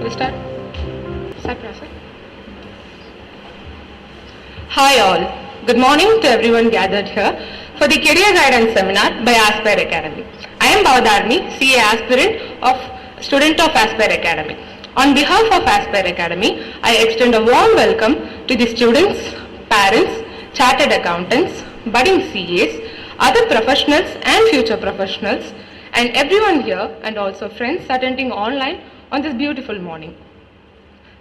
Shall we start? Start, Professor. Hi all. Good morning to everyone gathered here for the Career Guidance Seminar by Aspire Academy. I am Bhavdarni, CA aspirant of student of Aspire Academy. On behalf of Aspire Academy, I extend a warm welcome to the students, parents, chartered accountants, budding CAs, other professionals and future professionals, and everyone here and also friends attending online on this beautiful morning.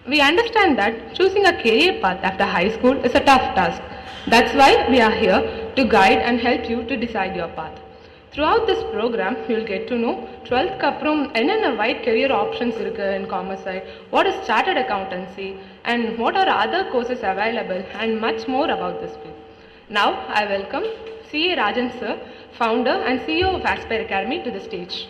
We understand that choosing a career path after high school is a tough task. That's why we are here to guide and help you to decide your path. Throughout this program, you will get to know 12th kaprum enna wide career options irukku in commerce side, what is chartered accountancy, and what are other courses available, and much more about this field. Now, I welcome CA Rajan sir, founder and CEO of Aspire Academy, to the stage.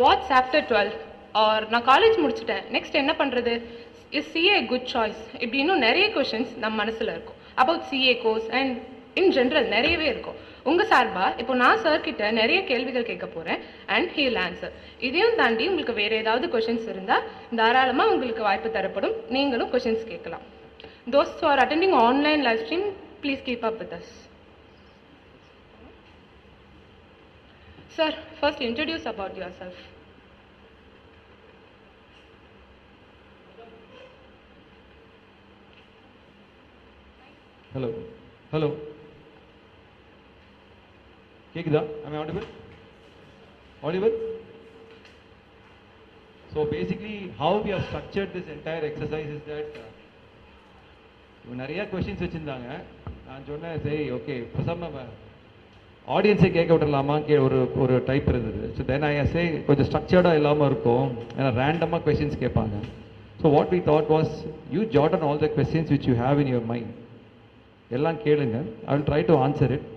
What's after 12th? Or நான் college முடிச்சிட்டேன், next என்ன பண்ணுறது? Is CA good choice? இப்படி இன்னும் நிறைய questions நம்ம மனசில் இருக்கும் about CA course and in general நிறையவே இருக்கும். உங்கள் சார்பாக இப்போ நான் சார்கிட்ட நிறைய கேள்விகள் கேட்க போகிறேன் அண்ட் ஹீல் ஆன்சர். இதையும் தாண்டி உங்களுக்கு வேறு ஏதாவது கொஷின்ஸ் இருந்தால் தாராளமாக உங்களுக்கு வாய்ப்பு தரப்படும், நீங்களும் கொஷின்ஸ் கேட்கலாம். Those who are attending online live stream, please keep up with us. Sir, first introduce about yourself. Hello. Hello. Kekida? Am I audible? Audible? So basically, how we have structured this entire exercise is that நிறைய questions வச்சிருந்தாங்க. நான் சொன்னேன் சரி okay பேசாம ஆடியன்ஸை கேட்க விடலாமா ஒரு டைப் இருந்தது. ஸோ தென் ஐ சே கொஞ்சம் ஸ்ட்ரக்சர்டாக இல்லாமல் இருக்கும், ஏன்னா ரேண்டமாக கொஸ்டின்ஸ் கேட்பாங்க. So what we thought was you jot on all the questions which you have in your mind, எல்லாம் கேளுங்க, I will try to answer it.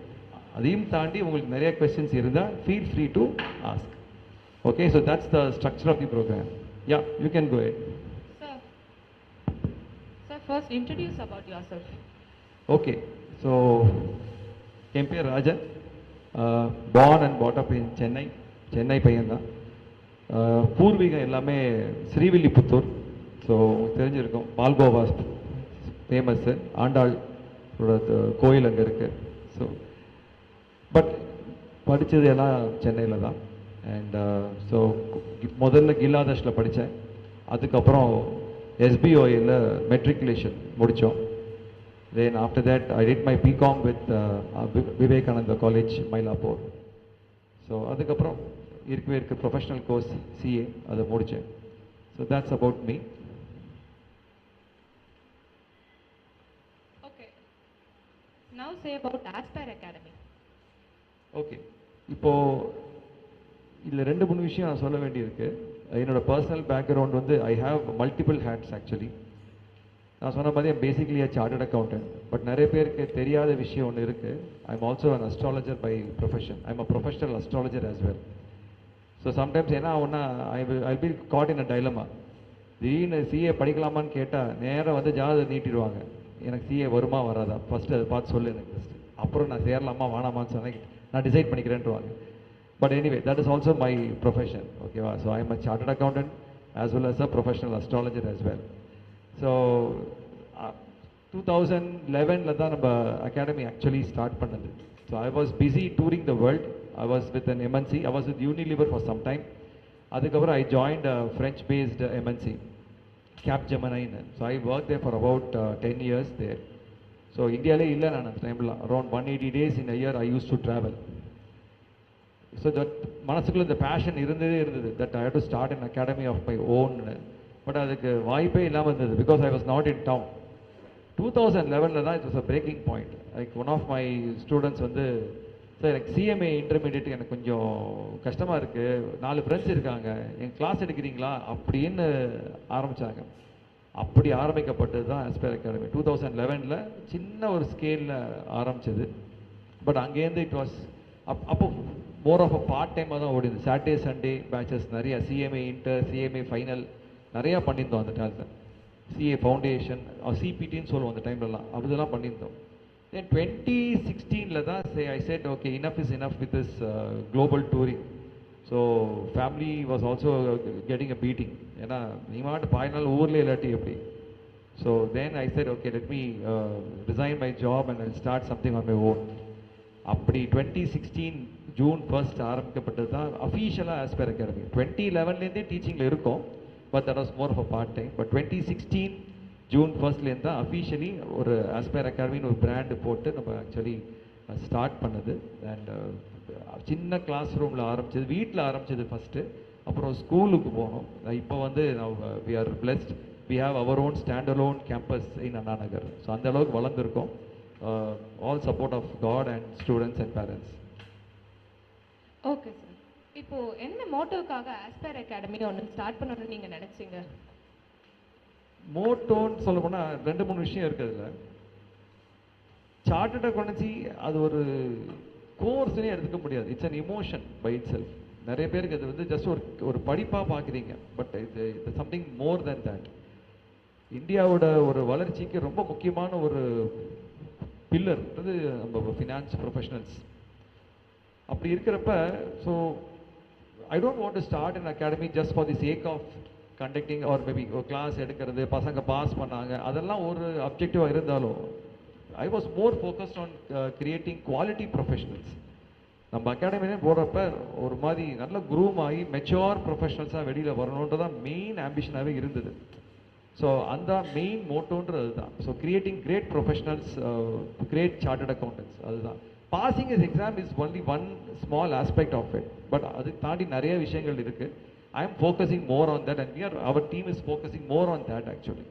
அதையும் தாண்டி உங்களுக்கு நிறைய கொஸ்டின்ஸ் இருந்தால் feel free to ask. Okay, so that's the structure of the programme. Yeah, you can go head. Sir, first introduce about yourself. Okay, so என் பேர் Rajan. Born and brought up in Chennai பையன்தான். பூர்வீகம் எல்லாமே ஸ்ரீவில்லிபுத்தூர். ஸோ உங்களுக்கு தெரிஞ்சிருக்கும், பால்கோவா ஃபேமஸ்ஸு, ஆண்டாள் கோயில் அங்கே இருக்குது. ஸோ பட் படித்தது எல்லாம் சென்னையில் தான். அண்ட் ஸோ முதல்ல கில்லாதர்ஷில் படித்தேன், அதுக்கப்புறம் எஸ்பிஓயில் மெட்ரிகுலேஷன் முடித்தோம். Then after that I did my BCom with Vivekananda College, Mylapore. So adukaprom irukku professional course CA adu mudichen. So that's about me. Okay, now say about Aspire Academy. Okay, இப்போ இதில் ரெண்டு மூணு விஷயம் நான் சொல்ல வேண்டியிருக்கு. என்னோட பர்சனல் பேக்ரவுண்ட் வந்து I have multiple hats. Actually நான் சொன்ன மாதிரி பேசிக்லி சார்ட்டர்ட் அக்கௌண்டன்ட். பட் நிறைய பேருக்கு தெரியாத விஷயம் ஒன்று இருக்குது. I am also an astrologer by profession. I am a professional astrologer as well. So sometimes என்ன ஆகுன்னா I be got in a dilemma. திடீர்னு சிஏ படிக்கலாமான்னு கேட்டால் நேராக வந்து ஜாதகம் நீட்டிடுவாங்க, எனக்கு சிஏ வருமா வராதா ஃபஸ்ட்டு அதை பார்த்து சொல்லு எனக்கு ஃபஸ்ட்டு, அப்புறம் நான் சேரலாமா வேணாமான்னு சொன்னேன், நான் டிசைட் பண்ணிக்கிறேன்ட்டுவாங்க. But anyway that is also my profession. ஓகேவா? So I am a chartered accountant as well as a professional astrologer as well. So 2011 தான் நம்ம அகாடமி ஆக்சுவலி ஸ்டார்ட் பண்ணது. So I was busy touring the world. I was with an MNC. I was with Unilever for some time. அதுக்கப்புறம் I joined French based MNC, கேப்ஜெமினின்னு. So I work there for about 10 years there. So இந்தியாவிலே இல்லை நான் அந்த டைமில். அரௌண்ட் 180 days in a year I used to travel. So that மனசுக்குள்ளே இந்த பேஷன் இருந்தது that I have to start an academy of my own. But அதுக்கு வாய்ப்பே இல்லாமல் இருந்தது because I was not in town. 2011 தான் it was a breaking point. Like one of my students வந்து, sir எனக்கு சிஎம்ஏ இன்டர்மீடியட் எனக்கு கொஞ்சம் கஷ்டமாக இருக்குது, 4 ஃப்ரெண்ட்ஸ் இருக்காங்க, என் கிளாஸ் எடுக்கிறீங்களா அப்படின்னு ஆரம்பித்தாங்க. அப்படி ஆரம்பிக்கப்பட்டது தான் ஆஸ்பயர் அகாடமி. 2011 சின்ன ஒரு ஸ்கேலில் ஆரம்பித்தது. பட் அங்கேருந்து இட் வாஸ் அப்போ மோர் ஆஃப் அ பார்ட் டைமாக தான் ஓடிது. சாட்டர்டே சண்டே பேச்சஸ் நிறையா, சிஎம்ஏ இன்டர், சிஎம்ஏ ஃபைனல் நிறையா பண்ணியிருந்தோம் அந்த டைமில். சிஏ ஃபவுண்டேஷன், சிபிடின்னு சொல்லுவோம் அந்த டைம்லலாம், அதெல்லாம் பண்ணியிருந்தோம். தென் 2016 தான் I said okay, enough is enough with this global touring. So family was also getting a beating. ஏன்னா நீ மாட்டு பாயினால் ஊரில் இல்லாட்டி எப்படி. So then I said okay, let me resign my job and start something on my own. அப்படி 2016 June 1 ஆரம்பிக்கப்பட்டது தான் அஃபீஷியலாக ஆஸ்பயர் அகாடமி. 2011 டீச்சிங்கில் இருக்கும், but that was more of a part time. But 2016 June 1 தான் அஃபீஷியலி ஒரு ஆஸ்பயர் அகாடமின்னு ஒரு brand போட்டு நம்ம ஆக்சுவலி ஸ்டார்ட் பண்ணது. அண்ட் சின்ன கிளாஸ் ரூமில் ஆரம்பிச்சது, வீட்டில் ஆரம்பிச்சது ஃபஸ்ட்டு. அப்புறம் ஸ்கூலுக்கு போனோம். இப்போ வந்து we are blessed, we have our own stand alone campus in Anna Nagar. So அந்த அளவுக்கு வளர்ந்துருக்கோம். All support of God and students and parents. Okay sir, இப்போ என்ன மோட்டோக்காக ஆஸ்பயர் அகாடமி ஒன்று ஸ்டார்ட் பண்ணணும்னு நீங்கள் நினச்சிங்க? மோட்டோன்னு சொல்ல போனால் 2-3 விஷயம் இருக்குது அதில். சார்ட்டர்ட் அக்கௌண்டன்சி அது ஒரு கோர்ஸ்னே எடுத்துக்க முடியாது. It's an emotion by itself. நிறைய பேருக்கு அது வந்து ஜஸ்ட் ஒரு படிப்பாக பார்க்குறீங்க, பட் இது சம்திங் மோர் தேன் தேட். இந்தியாவோட ஒரு வளர்ச்சிக்கு ரொம்ப முக்கியமான ஒரு பில்லர் அது நம்ம ஃபினான்ஸ் ப்ரொஃபஷனல்ஸ். அப்படி இருக்கிறப்ப so I don't want to start an academy just for the sake of conducting or maybe ஒரு கிளாஸ் எடுக்கிறது, பசங்க பாஸ் பண்ணாங்க, அதெல்லாம் ஒரு அப்ஜெக்டிவாக இருந்தாலும் I was more focused on creating quality professionals. நம்ம அகாடமிலே போடுறப்ப ஒரு மாதிரி நல்ல குரூம் ஆகி மெச்சோர் ப்ரொஃபஷனல்ஸாக வெளியில் வரணுன்றதான் மெயின் ஆம்பிஷனாகவே இருந்தது. ஸோ அந்த மெயின் மோட்டோன்றது தான். So creating great professionals, great chartered accountants. அதுதான். Passing is exam is only one small aspect of it, but அது தாண்டி நிறைய விஷயங்கள் இருக்குது. I am focusing more on that and our team is focusing more on that actually.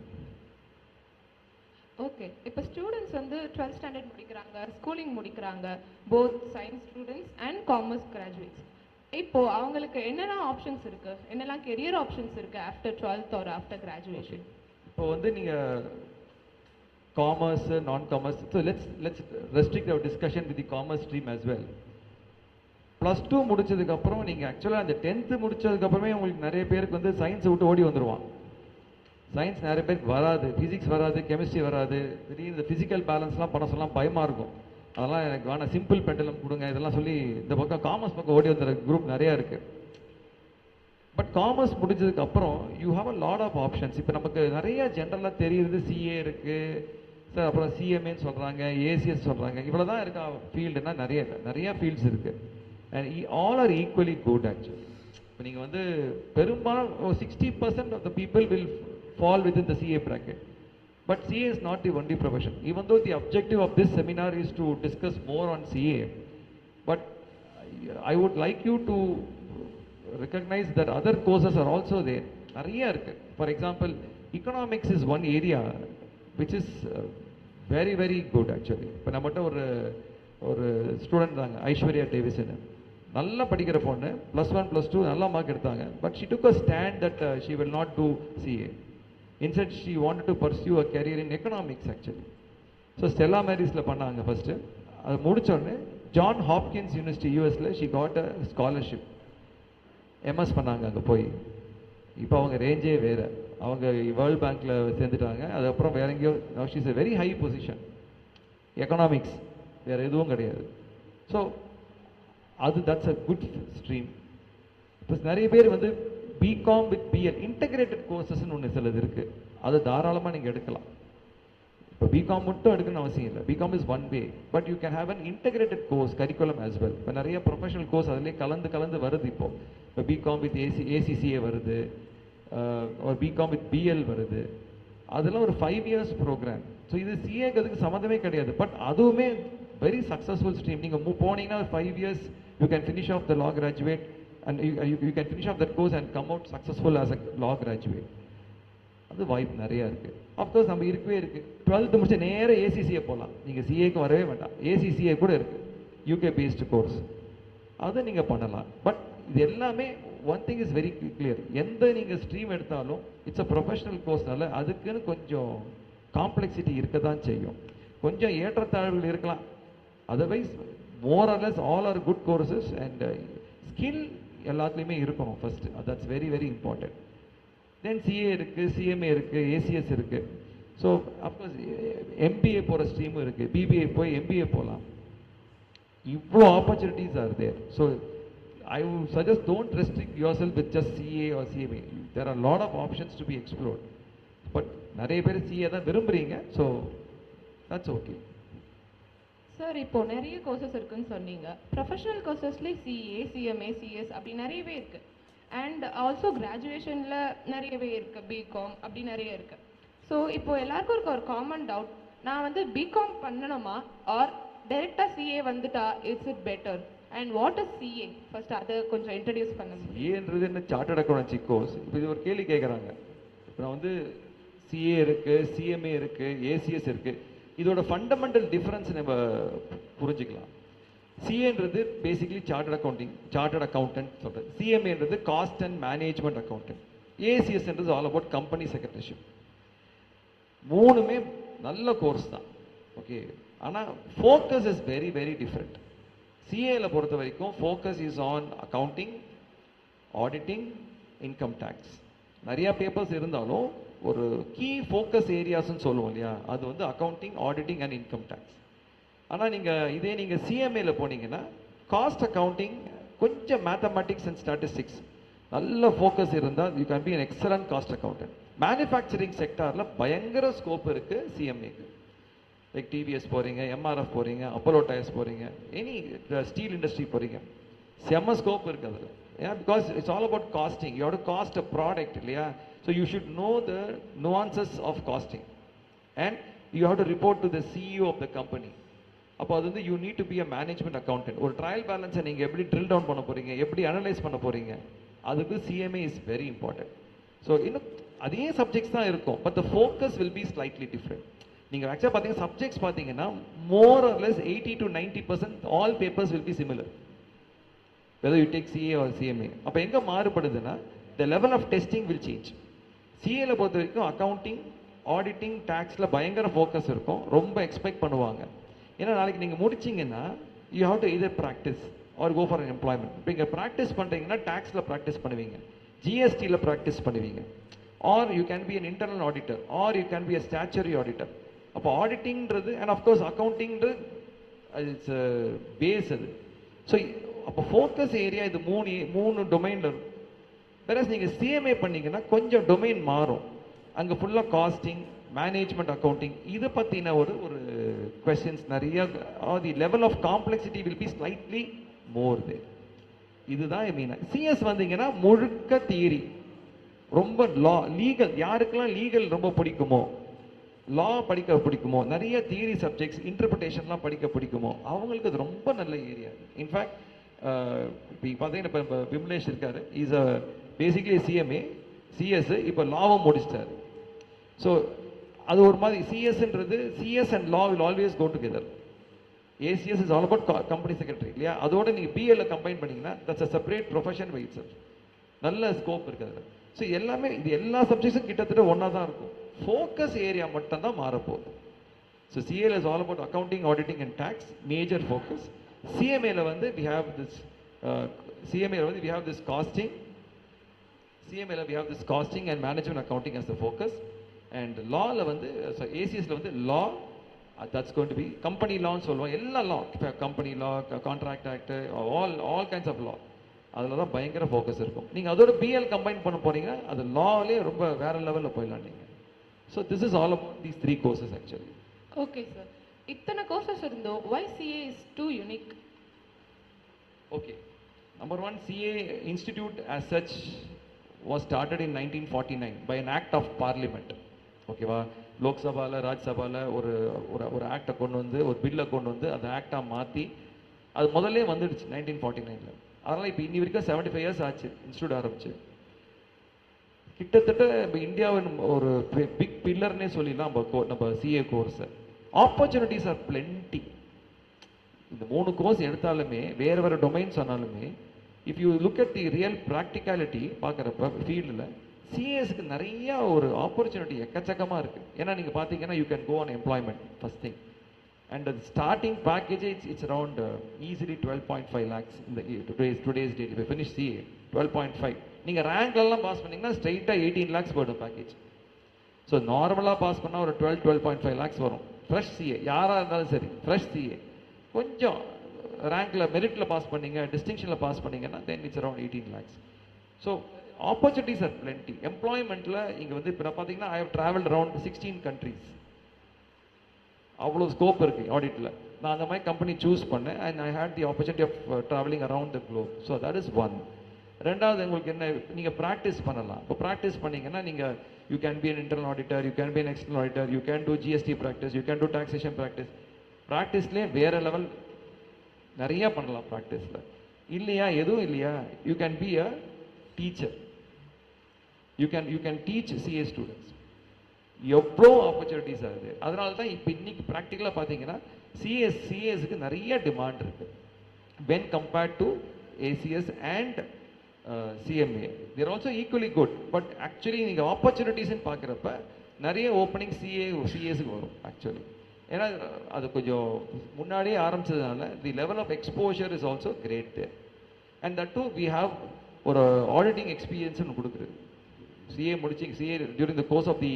Okay, இப்போ students வந்து 12th standard முடிக்கிறாங்க, schooling முடிக்கிறாங்க, both science students and commerce graduates. இப்போ அவங்களுக்கு என்னெல்லாம் ஆப்ஷன்ஸ் இருக்கு, என்னெல்லாம் கெரியர் ஆப்ஷன்ஸ் இருக்கு after 12th or after graduation? இப்போ வந்து நீங்கள் commerce, non commerce, so let's restrict our discussion with the commerce stream as well. +2 முடிச்சதுக்கப்புறம் நீங்கள் ஆக்சுவலாக அந்த 10th முடிச்சதுக்கப்புறமே உங்களுக்கு நிறைய பேருக்கு வந்து சயின்ஸை விட்டு ஓடி வந்துடுவான். சயின்ஸ் நிறைய பேருக்கு வராது, ஃபிசிக்ஸ் வராது, கெமிஸ்ட்ரி வராது. திடீர்னு இந்த ஃபிசிக்கல் பேலன்ஸ்லாம் பண்ண சொல்லலாம் பயமாக இருக்கும். அதெல்லாம் எனக்கு வேணாம், சிம்பிள் பெண்டலம் கொடுங்க இதெல்லாம் சொல்லி இந்த பக்கம் காமர்ஸ் பக்கம் ஓடி வந்துடுற குரூப் நிறையா இருக்குது. பட் காமர்ஸ் முடிஞ்சதுக்கு அப்புறம் you have a lot of options. இப்போ நமக்கு நிறைய ஜென்ரலாக தெரியுது, சிஏ இருக்குது சார், அப்புறம் சிஎம்ஏன்னு சொல்கிறாங்க, ஏசிஎஸ் சொல்கிறாங்க, இவ்வளோ தான் இருக்கா ஃபீல்டுனா நிறைய ஃபீல்ட்ஸ் இருக்குது. And all are equally good actually. இப்போ நீங்கள் வந்து பெரும்பாலும் 60% of the people will fall within the CA bracket. But CA is not the only profession. Even though the objective of this seminar is to discuss more on CA, but I would like you to recognize that other courses are also there. Nariya irukku. For example, economics is one area which is very very good actually. இப்போ நம்மகிட்ட ஒரு student தாங்க, Aishwarya Davisson. நல்லா படிக்கிற பொண்ணு, +1 +2 நல்லா mark எடுத்தாங்க. But she took a stand that she will not do CA. Instead, she wanted to pursue a career in economics actually. So Stella Marisல பண்ணாங்க ஃபர்ஸ்ட். அது முடிச்ச உடனே ஜான் ஹாப்கின்ஸ் யூனிவர்சிட்டி யூஎஸ்ல she got a scholarship. MS பண்ணாங்க அங்கே போய். இப்போ அவங்க ரேஞ்சே வேறு. அவங்க வேர்ல்ட் பேங்க்ல சேர்ந்துட்டாங்க. அதுக்கப்புறம் வேற எங்கேயோ now she is a very high position. Economics வேறு எதுவும் கிடையாது. ஸோ அது தட்ஸ் அ குட் ஸ்ட்ரீம். இப்போ நிறைய பேர் வந்து பிகாம் வித் பிஎல் இன்டகிரேட்டட் கோர்சஸ்ன்னு ஒன்று சிலது இருக்குது, அது தாராளமாக நீங்கள் எடுக்கலாம். இப்போ பிகாம் மட்டும் எடுக்கணும்னு அவசியம் இல்லை. BCom is one way, but you can have an integrated course curriculum as well. இப்போ நிறைய ப்ரொஃபஷனல் கோர்ஸ் அதிலே கலந்து வருது. இப்போ பிகாம் வித் ஏசிசிஏ வருது, ஒரு பிகாம் வித் பிஎல் வருது. அதெல்லாம் ஒரு 5 years ப்ரோக்ராம். ஸோ இது சிஏங்கிறதுக்கு சம்மந்தமே கிடையாது, பட் அதுவுமே வெரி சக்ஸஸ்ஃபுல் ஸ்ட்ரீம். நீங்கள் போனீங்கன்னா ஒரு 5 years you can finish off the law graduate and you can finish off that course and come out successful as a law graduate. அது வாய்ப்பு நிறையா இருக்குது. அஃப்கோர்ஸ் நம்ம இருக்கவே இருக்குது. 12th முடிச்சு நேராக ஏசிசிஏ போகலாம். நீங்கள் சிஏக்கு வரவே வேண்டாம், ஏசிசிஏ கூட இருக்குது, யூகே பேஸ்டு கோர்ஸ். அதை நீங்கள் பண்ணலாம். பட் இது எல்லாமே one thing is very clear, எந்த நீங்கள் ஸ்ட்ரீம் எடுத்தாலும் இட்ஸ் அ ப்ரொஃபஷனல் கோர்ஸ்னால அதுக்குன்னு கொஞ்சம் காம்ப்ளெக்சிட்டி இருக்க தான் செய்யும். கொஞ்சம் ஏற்றத்தாழ்வுகள் இருக்கலாம். Otherwise more or less all are good courses and skill எல்லாத்துலேயுமே இருக்கணும் first. That's very very important. Then CA இருக்குது, சிஎம்ஏ இருக்குது, ஏசிஎஸ் இருக்குது. ஸோ அஃப்கோர்ஸ் எம்பிஏ போகிற ஸ்ட்ரீமும் இருக்குது. பிபிஏ போய் எம்பிஏ போகலாம். இவ்வளோ opportunities are there. So I would suggest don't restrict yourself with just CA or CMA. There are a lot of options to be explored. But நிறைய பேர் CA தான் விரும்புறீங்க. So that's okay. சார் இப்போ நிறைய courses இருக்குன்னு சொன்னீங்க. Professional கோர்சஸ்லேயே CA, CMA, CS அப்படி நிறையவே இருக்கு. அண்ட் ஆல்சோ கிராஜுவேஷனில் நிறையவே இருக்கு, பிகாம் அப்படி நிறைய இருக்கு. ஸோ இப்போ எல்லாருக்கும் இருக்க ஒரு காமன் டவுட், நான் வந்து பிகாம் பண்ணணுமா ஆர் டைரெக்டாக சிஏ வந்துட்டா it's it better? And what is CA? First அதை கொஞ்சம் இன்ட்ரடியூஸ் பண்ணுங்க. சிஏன்றது என்ன? Chartered accountancy course. இப்போ இது ஒரு கேள்வி கேட்குறாங்க. இப்போ நான் வந்து சிஏ இருக்குது, சிஎம்ஏ இருக்குது, ஏசிஎஸ் இருக்குது. இதோட ஃபண்டமெண்டல் டிஃப்ரென்ஸ் நம்ம புரிஞ்சுக்கலாம். சிஏன்றது பேசிக்கலி சார்ட்டர்ட் அக்கௌண்டன்ட் சொல்கிறது. சிஎம்ஏன்றது காஸ்ட் அண்ட் மேனேஜ்மெண்ட் அக்கௌண்டன்ட். ஏசிஎஸ்ன்றது ஆல் அபவுட் கம்பெனி செக்ரட்டரிஷிப். மூணுமே நல்ல கோர்ஸ் தான், ஓகே. ஆனால் focus is very very different. சிஏல பொறுத்த வரைக்கும் focus is on accounting, auditing, income tax. நிறையா பேப்பர்ஸ் இருந்தாலும் ஒரு கீ ஃபோக்கஸ் ஏரியாஸ்ன்னு சொல்லுவோம் இல்லையா, அது வந்து accounting, auditing and income tax. ஆனால் நீங்கள் சிஎம்ஏல போனீங்கன்னா காஸ்ட் அக்கௌண்டிங், கொஞ்சம் மேத்தமெட்டிக்ஸ் அண்ட் ஸ்டாட்டிஸ்டிக்ஸ் நல்ல ஃபோக்கஸ் இருந்தால் you can be an excellent cost accountant. Manufacturing செக்டாரில் பயங்கர ஸ்கோப் இருக்குது சிஎம்ஏக்கு. லைக் டிவிஎஸ் போகிறீங்க, எம்ஆர்எஃப் போகிறீங்க, அப்போலோ டயர்ஸ் போகிறீங்க, எனி ஸ்டீல் இண்டஸ்ட்ரி போகிறீங்க, செம்ம ஸ்கோப் இருக்குது அதில். ஏன்னா because it's all about costing. You have to cost a product இல்லையா. So you should know the nuances of costing and you have to report to the CEO of the company. அப்போ அது வந்து you need to be a management accountant. ஒரு trial பேலன்ஸை நீங்கள் எப்படி drill down பண்ண போகிறீங்க, எப்படி அனலைஸ் பண்ண போகிறீங்க, அதுக்கு CMA is very important. So இன்னும் அதே சப்ஜெக்ட்ஸ் தான் இருக்கும், but the focus will be slightly different. நீங்கள் ஆக்சுவலாக பார்த்தீங்கன்னா சப்ஜெக்ட்ஸ் பார்த்தீங்கன்னா more or less 80 to 90% all papers will be similar, whether you take CA or CMA. அப்போ எங்கே மாறுபடுதுன்னா the level of testing will change. சிஏல பொறுத்த வரைக்கும் அக்கௌண்டிங், ஆடிட்டிங், டேக்ஸில் பயங்கர ஃபோக்கஸ் இருக்கும், ரொம்ப எக்ஸ்பெக்ட் பண்ணுவாங்க. ஏன்னா நாளைக்கு நீங்கள் முடிச்சிங்கன்னா you have to either practice or go for an employment. இப்போ இங்கே ப்ராக்டிஸ் பண்ணுறீங்கன்னா டேக்ஸில் ப்ராக்டிஸ் பண்ணுவீங்க, ஜிஎஸ்டியில் ப்ராக்டிஸ் பண்ணுவீங்க, or you can be an internal auditor, or you can be a statutory auditor. அப்போ ஆடிட்டிங்கிறது அண்ட் அஃப்கோர்ஸ் அக்கௌண்டிங்கிறது இட்ஸ் பேஸ் அது. ஸோ அப்போ ஃபோக்கஸ் ஏரியா இது மூணு டொமைனில் இருக்கும். வேற நீங்கள் சிஎம்ஏ பண்ணிங்கன்னா கொஞ்சம் டொமைன் மாறும். அங்கே ஃபுல்லாக காஸ்டிங், மேனேஜ்மெண்ட், அக்கௌண்டிங் இதை பற்றின ஒரு கொஸ்டின்ஸ் நிறைய, the level of complexity will be slightly more there. இதுதான் மீன். சிஎஸ் வந்தீங்கன்னா முழுக்க தியரி, ரொம்ப லா, லீகல். யாருக்கெல்லாம் லீகல் ரொம்ப பிடிக்குமோ, லா படிக்க பிடிக்குமோ, நிறைய தியரி சப்ஜெக்ட்ஸ், இன்டர்பிரிட்டேஷன்லாம் படிக்க பிடிக்குமோ, அவங்களுக்கு அது ரொம்ப நல்ல ஏரியா. இன்ஃபேக்ட் இப்போ பார்த்தீங்கன்னா இப்போ விமலேஷ் இருக்காரு, is a basically CMA, CS, இப்போ லாவும் முடிச்சிட்டாரு. ஸோ அது ஒரு மாதிரி சிஎஸ்ன்றது, CS and law will always go together. ACS is all about company secretary இல்லையா, அதோட நீங்கள் பிஎல்ல கம்பைன் பண்ணிங்கன்னா that's a separate profession by itself. நல்ல ஸ்கோப் இருக்குது அதில். ஸோ எல்லாமே இது எல்லா சப்ஜெக்ட்ஸும் கிட்டத்தட்ட ஒன்றா தான் இருக்கும், ஃபோக்கஸ் ஏரியா மட்டும் தான் மாறப்போகுது. ஸோ சிஏல is all about accounting, auditing and tax, major focus. சிஎம்ஏல வந்து வி ஹேவ் திஸ் காஸ்டிங், சிஎம்ஏல we have this costing and management accounting as the focus. And லாவில் வந்து ஏசிஎஸ்ல வந்து law, that's going to be company லான்னு சொல்லுவோம். எல்லா law, company law, contract act, all kinds of law, அதில் தான் பயங்கர ஃபோக்கஸ் இருக்கும். நீங்கள் அதோட பிஎல் கம்பைன் பண்ண போறீங்க, அது லாவிலே ரொம்ப வேற லெவலில் போயிடலாம் நீங்கள். So this is all about these 3 courses actually. Okay sir, இத்தனை கோர்சஸ் இருந்தோம், why CA is too unique? Okay, number one, CA institute as such was started in 1949 by an act of parliament. ஓகேவா, லோக்சபாவில், ராஜ்சபாவில் ஒரு ஒரு ஆக்டை கொண்டு வந்து, ஒரு பில்லை கொண்டு வந்து அந்த ஆக்டாக மாற்றி அது முதல்ல வந்துடுச்சு 1949. அதனால் இப்போ இன்னி வரைக்கும் 75 years ஆச்சு இன்ஸ்டியூட் ஆரம்பிச்சு. கிட்டத்தட்ட இப்போ இந்தியாவின் ஒரு பிக் பில்லர்னே சொல்லிடலாம் நம்ம சிஏ கோர்ஸை. Opportunities are plenty. இந்த 3 கோர்ஸ் எடுத்தாலுமே வேறு வேறு டொமைன் சொன்னாலுமே, if you look at the real practicality பார்க்குறப்ப ஃபீல்டில் சிஏஸ்க்கு நிறையா ஒரு ஆப்பர்ச்சுனிட்டி எக்கச்சக்கமாக இருக்குது. ஏன்னா நீங்கள் பார்த்தீங்கன்னா you can go on employment first thing. And the starting package, it's around easily 12.5 lakhs in the today's date. If you finish CA, 12.5. நீங்கள் ரேங்க்லலாம் பாஸ் பண்ணிங்கன்னா ஸ்ட்ரைட்டாக 18 lakhs போய்டும் பேக்கேஜ். ஸோ நார்மலாக பாஸ் பண்ணால் ஒரு 12.5 lakhs வரும். ஃப்ரெஷ் சிஏ யாராக இருந்தாலும் சரி, ஃப்ரெஷ் சிஏ கொஞ்சம் ரேங்க்கில் மெரிட்டில் பாஸ் பண்ணீங்க, டிஸ்டிங்ஷனில் பாஸ் பண்ணீங்கன்னா then it's around 18 lakhs. So opportunities are plenty. எம்ப்ளாய்மெண்ட்டில் இங்கே வந்து இப்போ பார்த்தீங்கன்னா I have travelled around 16 countries. அவ்வளோ ஸ்கோப் இருக்குது ஆடிட்டில். நான் அந்த மாதிரி கம்பெனி சூஸ் பண்ணேன் and I had the opportunity of travelling around the globe. So that is one. ரெண்டாவது உங்களுக்கு என்ன, நீங்கள் ப்ராக்டிஸ் பண்ணலாம். இப்போ ப்ராக்டிஸ் பண்ணிங்கன்னா நீங்கள் you can be an internal auditor, you can be an external auditor, you can do GST practice, you can do taxation practice. ப்ராக்டிஸ்லேயே வேறு லெவல் நிறையா பண்ணலாம் ப்ராக்டிஸில். இல்லையா, எதுவும் இல்லையா, you can be a teacher, you can teach CA students. எவ்வளோ opportunities ஆகுது. அதனால தான் இப்போ இன்னைக்கு ப்ராக்டிக்கலாக பார்த்தீங்கன்னா சிஏஎஸ்க்கு நிறைய டிமாண்ட் இருக்குது when compared to ACS and CMA. they are also equally good, but actually நீங்கள் ஆப்பர்ச்சுனிட்டிஸ்ன்னு பார்க்குறப்ப நிறைய ஓப்பனிங் சிஏஎஸ்க்கு வரும் ஆக்சுவலி. ஏன்னா அது கொஞ்சம் முன்னாடியே ஆரம்பிச்சதுனால the level of exposure is also great. And that too we have ஒரு ஆடிட்டிங் எக்ஸ்பீரியன்ஸ்னு கொடுக்குறது. சிஏ முடிச்சு CA during the course of the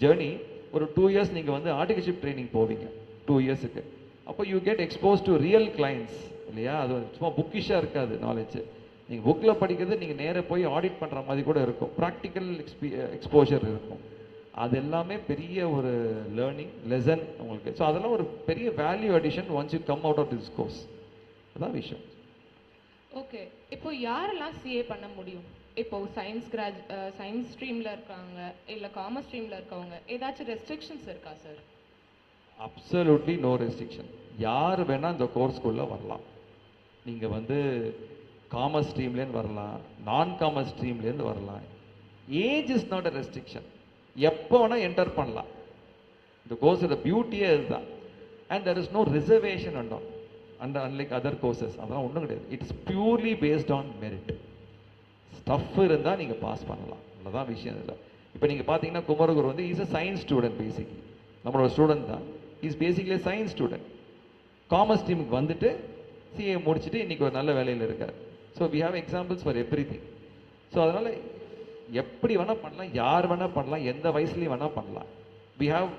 journey ஒரு 2 years நீங்கள் வந்து ஆர்டிகல்ஷிப் ட்ரைனிங் போவீங்க 2 yearsக்கு. அப்போ you get expose to real clients இல்லையா. அது சும்மா புக்கிஷாக இருக்காது நாலேஜ். நீங்கள் புக்கில் படிக்கிறது நீங்கள் நேராக போய் ஆடிட் பண்ணுற மாதிரி கூட இருக்கும். ப்ராக்டிக்கல் எக்ஸ்போஷர் இருக்கும். அது எல்லாமே பெரிய ஒரு லேர்னிங் லெசன் உங்களுக்கு. ஸோ அதெல்லாம் ஒரு பெரிய value addition once you come out of this course. அதான் விஷயம். ஓகே, இப்போ யாரெல்லாம் சிஏ பண்ண முடியும்? இப்போ சயின்ஸ் ஸ்ட்ரீமில் இருக்காங்க, இல்லை காமர்ஸ் ஸ்ட்ரீமில் இருக்கவங்க, ஏதாச்சும் ரெஸ்ட்ரிக்ஷன்ஸ் இருக்கா சார்? Absolutely no restriction. யார் வேணால் இந்த கோர்ஸ்குள்ளே வரலாம். நீங்கள் வந்து காமர்ஸ் ஸ்ட்ரீம்லேருந்து வரலாம், நான் காமர்ஸ் ஸ்ட்ரீம்லேருந்து வரலாம். Age is not a restriction. எப்போ வேணால் என்டர் பண்ணலாம். இந்த கோர்ஸோட பியூட்டியே இதுதான். And there is no reservation unlike other courses. அதெல்லாம் ஒன்றும் கிடையாது. It's purely based on merit. Stuff இருந்தால் நீங்கள் பாஸ் பண்ணலாம். அவ்வளோதான் விஷயம் இல்லை. இப்போ நீங்கள் பார்த்தீங்கன்னா குமரகுரு வந்து is a science student. Basically நம்மளோட ஸ்டூடெண்ட் தான். Is basically science student. Commerce ஸ்ட்ரீமுக்கு வந்துட்டு சிஏ முடிச்சுட்டு இன்றைக்கி ஒரு நல்ல வேலையில் இருக்கார். So we have examples for everything. So அதனால் எப்படி வேணால் பண்ணலாம், யார் வேணால் பண்ணலாம், எந்த வயசுலேயும் வேணால் பண்ணலாம். We have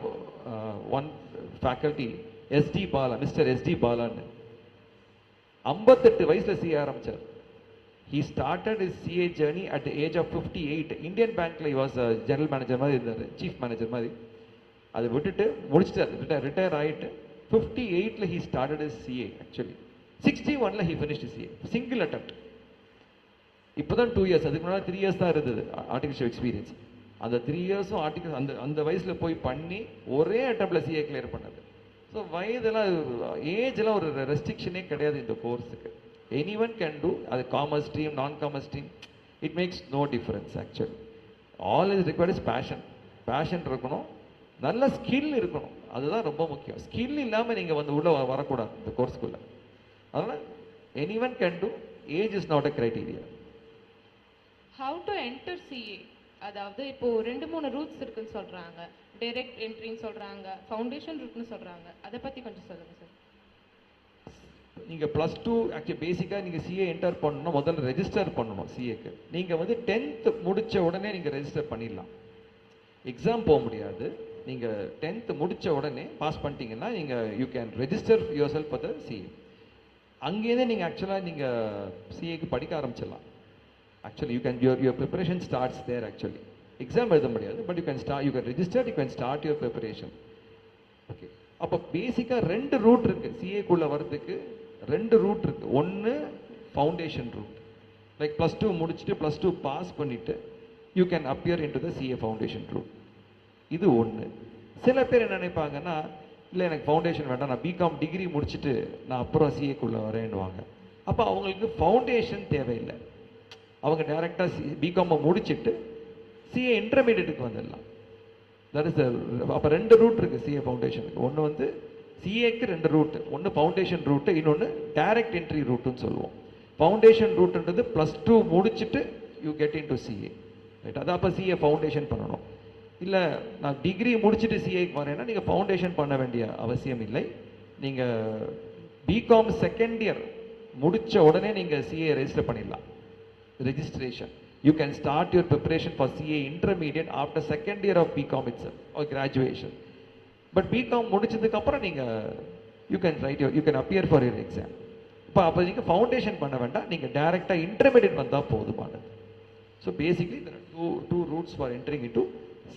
one faculty ST Bala, mister ST பாலான்னு 58 வயசில் சிஏ ஆரம்பித்தார். He started his CA journey at the age of 58. Indian Bankல he was a general manager மாதிரி இருந்தார், சீஃப் மேனேஜர் மாதிரி. அதை விட்டுட்டு முடிச்சுட்டார், ரிட்டையர் ஆகிட்டு 58ல he started his CA actually. 61ல he finished his CA, single attempt. இப்போ தான் 2 years, அதுக்கு முன்னாடி 3 years தான் இருந்தது ஆர்டிஃபிஷியல் எக்ஸ்பீரியன்ஸ். அந்த 3 yearsம் ஆர்டிஃபிஷியல் அந்த வயசில் போய் பண்ணி ஒரே அட்டம்ப்ட்ல சிஏ கிளியர் பண்ணது. ஸோ வயதெல்லாம் ஏஜெல்லாம் ஒரு ரெஸ்ட்ரிக்ஷனே கிடையாது இந்த கோர்ஸுக்கு. anyone can do. அது commerce stream, non commerce stream, it makes no difference actually. All is required is passion இருக்கணும், நல்ல ஸ்கில் இருக்கணும். அதுதான் ரொம்ப முக்கியம். ஸ்கில் இல்லாமல் நீங்கள் வந்து உள்ளே வரக்கூடாது இந்த கோர்ஸ்க்குள்ளே. அதனால் anyone can do. Age is not a criteria. How to enter CA? அதாவது இப்போ 2-3 ரூட்ஸ் இருக்குன்னு சொல்கிறாங்க. டைரக்ட் என்ட்ரின்னு சொல்கிறாங்க, ஃபவுண்டேஷன் ரூட்னு சொல்கிறாங்க. அதை பற்றி கொஞ்சம் சொல்லுங்கள் சார். நீங்கள் +2 ஆக்சுவலி பேசிக்காக நீங்கள் சிஏ என்டர் பண்ணணும்னா முதல்ல ரெஜிஸ்டர் பண்ணணும் சிஏக்கு. நீங்கள் வந்து 10th முடித்த உடனே நீங்கள் ரெஜிஸ்டர் பண்ணிடலாம். எக்ஸாம் போக முடியாது. நீங்கள் 10th முடித்த உடனே பாஸ் பண்ணிட்டீங்கன்னா நீங்கள் you can register yourself for the CA. அங்கேயே நீங்கள் ஆக்சுவலாக நீங்கள் சிஏக்கு படிக்க ஆரம்பிச்சிடலாம். Actually you can your preparation starts there. Actually exam எழுத முடியாது, but you can register, you can start your preparation. Okay, அப்போ பேசிக்காக 2 ரூட் இருக்குது சிஏக்குள்ளே வர்றதுக்கு. 2 ரூட் இருக்குது. ஒன்று ஃபவுண்டேஷன் ரூட், லைக் +2 முடிச்சுட்டு +2 பாஸ் பண்ணிவிட்டு you can appear into the CA foundation route. இது ஒன்று. சில பேர் என்ன நினைப்பாங்கன்னா, இல்லை எனக்கு ஃபவுண்டேஷன் வேண்டாம், நான் பிகாம் டிகிரி முடிச்சுட்டு நான் அப்புறம் சிஏக்குள்ளே வரேன்னுவாங்க. அப்போ அவங்களுக்கு ஃபவுண்டேஷன் தேவையில்லை. அவங்க டேரெக்டாக பிகாமை முடிச்சுட்டு சிஏ இன்டர்மீடியட்டுக்கு வந்துடலாம். தட் இஸ் அப்போ 2 ரூட் இருக்குது சிஏ ஃபவுண்டேஷனுக்கு. ஒன்று வந்து சிஏக்கு 2 ரூட்டு, ஒன்று ஃபவுண்டேஷன் ரூட்டு, இன்னொன்று டைரக்ட் என்ட்ரி ரூட்டுன்னு சொல்லுவோம். ஃபவுண்டேஷன் ரூட்டுன்றது +2 முடிச்சுட்டு you get in to CA, right? அது அப்போ சிஏ ஃபவுண்டேஷன் பண்ணணும். இல்லை நான் டிகிரி முடிச்சுட்டு சிஏக்கு வரேன்னா நீங்கள் ஃபவுண்டேஷன் பண்ண வேண்டிய அவசியம் இல்லை. நீங்கள் பிகாம் செகண்ட் இயர் முடித்த உடனே நீங்கள் சிஏ ரெஜிஸ்டர் பண்ணிடலாம். Registration you can start your preparation for CA intermediate after second year of BCom it's or graduation. But BCom முடிச்சதுக்கப்புறம் நீங்கள் you can appear for your exam. அப்போ நீங்கள் ஃபவுண்டேஷன் பண்ண வேண்டாம், நீங்கள் டைரெக்டாக இன்டர்மீடியட் வந்தால் போதுமானது. So basically there are two routes for entering into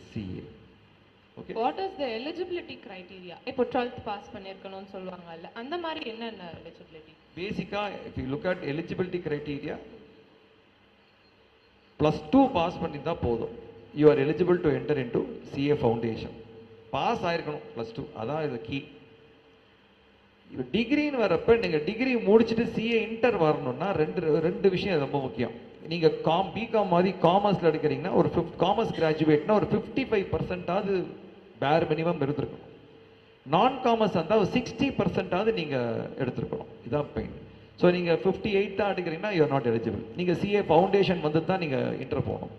CA. Okay. What is the eligibility criteria? இப்போ 12th பாஸ் பண்ணிருக்கணும்னு சொல்லுவாங்கல்ல, அந்த மாதிரி என்னென்ன eligibility? பேசிக்கா if you look at eligibility criteria, +2 pass பண்ணியிருந்தா போதும். You are eligible to enter into CA foundation. Pass ஆயிருக்கணும் +2, அதான் இது கீ. டிகிரின்னு வரப்ப நீங்கள் டிகிரி முடிச்சுட்டு சிஏ இன்டர் வரணும்னா ரெண்டு விஷயம் ரொம்ப முக்கியம். நீங்கள் பிகாம் மாதிரி காமர்ஸில் எடுக்கிறீங்கன்னா ஒரு காமர்ஸ் கிராஜுவேட்னா ஒரு 55% பேர் மினிமம் எடுத்துருக்கணும். நான் காமர்ஸ் இருந்தால் ஒரு 60% நீங்கள் எடுத்துருக்கணும். இதான் பெயின். ஸோ நீங்கள் 58 தான் எடுக்கிறீங்கன்னா யூஆர் நாட் எலிஜிபிள். நீங்கள் சிஏ ஃபவுண்டேஷன் வந்து தான் நீங்கள் இன்டர் போகணும்.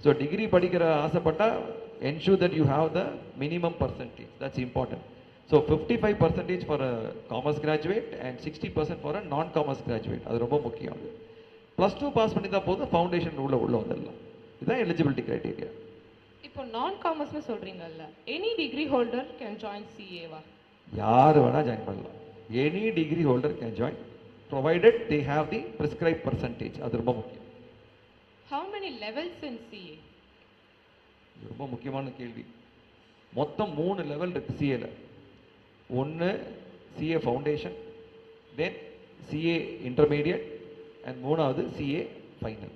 ஸோ டிகிரி படிக்கிற ஆசைப்பட்டால் ensure that you have the minimum percentage. That's important. So 55% for a commerce graduate and 60% for a non-commerce graduate. அது ரொம்ப முக்கியம். +2 பாஸ் பண்ணி தான் போதும், ஃபவுண்டேஷன் உள்ள வந்துடலாம். இதுதான் எலிஜிபிலிட்டி கிரைட்டீரியா. இப்போ நான் காமர்ஸ்னு சொல்றீங்கல்ல, any degree holder can join சிஏவா? யார் வேணா ஜாயின் பண்ணலாம். Any degree holder can join provided they have the prescribed percentage. அது ரொம்ப முக்கியம். How many levels in CA? ரொம்ப முக்கியமான கேள்வி. மொத்தம் 3 லெவல் இருக்கு சிஏல. ஒன்று CA foundation, then CA intermediate and மூணாவது சிஏ ஃபைனல்.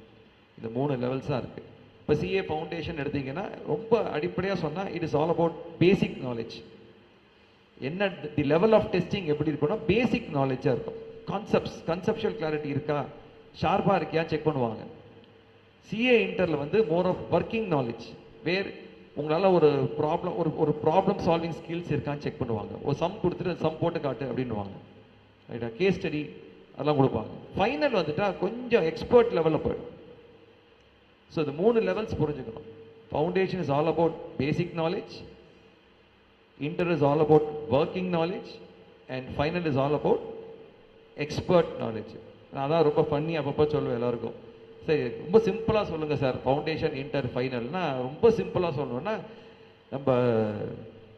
இந்த 3 லெவல்ஸாக இருக்குது. இப்போ சிஏ ஃபவுண்டேஷன் எடுத்தீங்கன்னா ரொம்ப அடிப்படையாக சொன்னால் it is all about basic knowledge. என்ன தி லெவல் ஆஃப் டெஸ்டிங் எப்படி இருக்குன்னா பேசிக் நாலேஜாக இருக்கும். கன்செப்ஷுவல் கிளாரிட்டி இருக்கா, ஷார்ப்பாக இருக்கியா செக் பண்ணுவாங்க. சிஏ இன்டரில் வந்து மோர் ஆஃப் ஒர்க்கிங் நாலேஜ், வேர் உங்களால் ஒரு ப்ராப்ளம் சால்விங் ஸ்கில்ஸ் இருக்கான்னு செக் பண்ணுவாங்க. ஒரு சம் கொடுத்துட்டு சம் போட்டு காட்டு அப்படின்வாங்க. ரைட்டா, கேஸ் ஸ்டடி அதெல்லாம் கொடுப்பாங்க. ஃபைனல் வந்துட்டா கொஞ்சம் எக்ஸ்பர்ட் லெவலில் போயிடும். ஸோ இந்த 3 லெவல்ஸ் புரிஞ்சுக்கணும். Foundation is all about basic knowledge, inter is all about working knowledge and final is all about expert knowledge. நான் தான் ரொம்ப ஃபன்னி அப்பப்போ சொல்லுவேன் எல்லாருக்கும். சரி, ரொம்ப சிம்பிளாக சொல்லுங்கள் சார், ஃபவுண்டேஷன் இன்டர் ஃபைனல்னா ரொம்ப சிம்பிளாக சொல்லணும்னா, நம்ம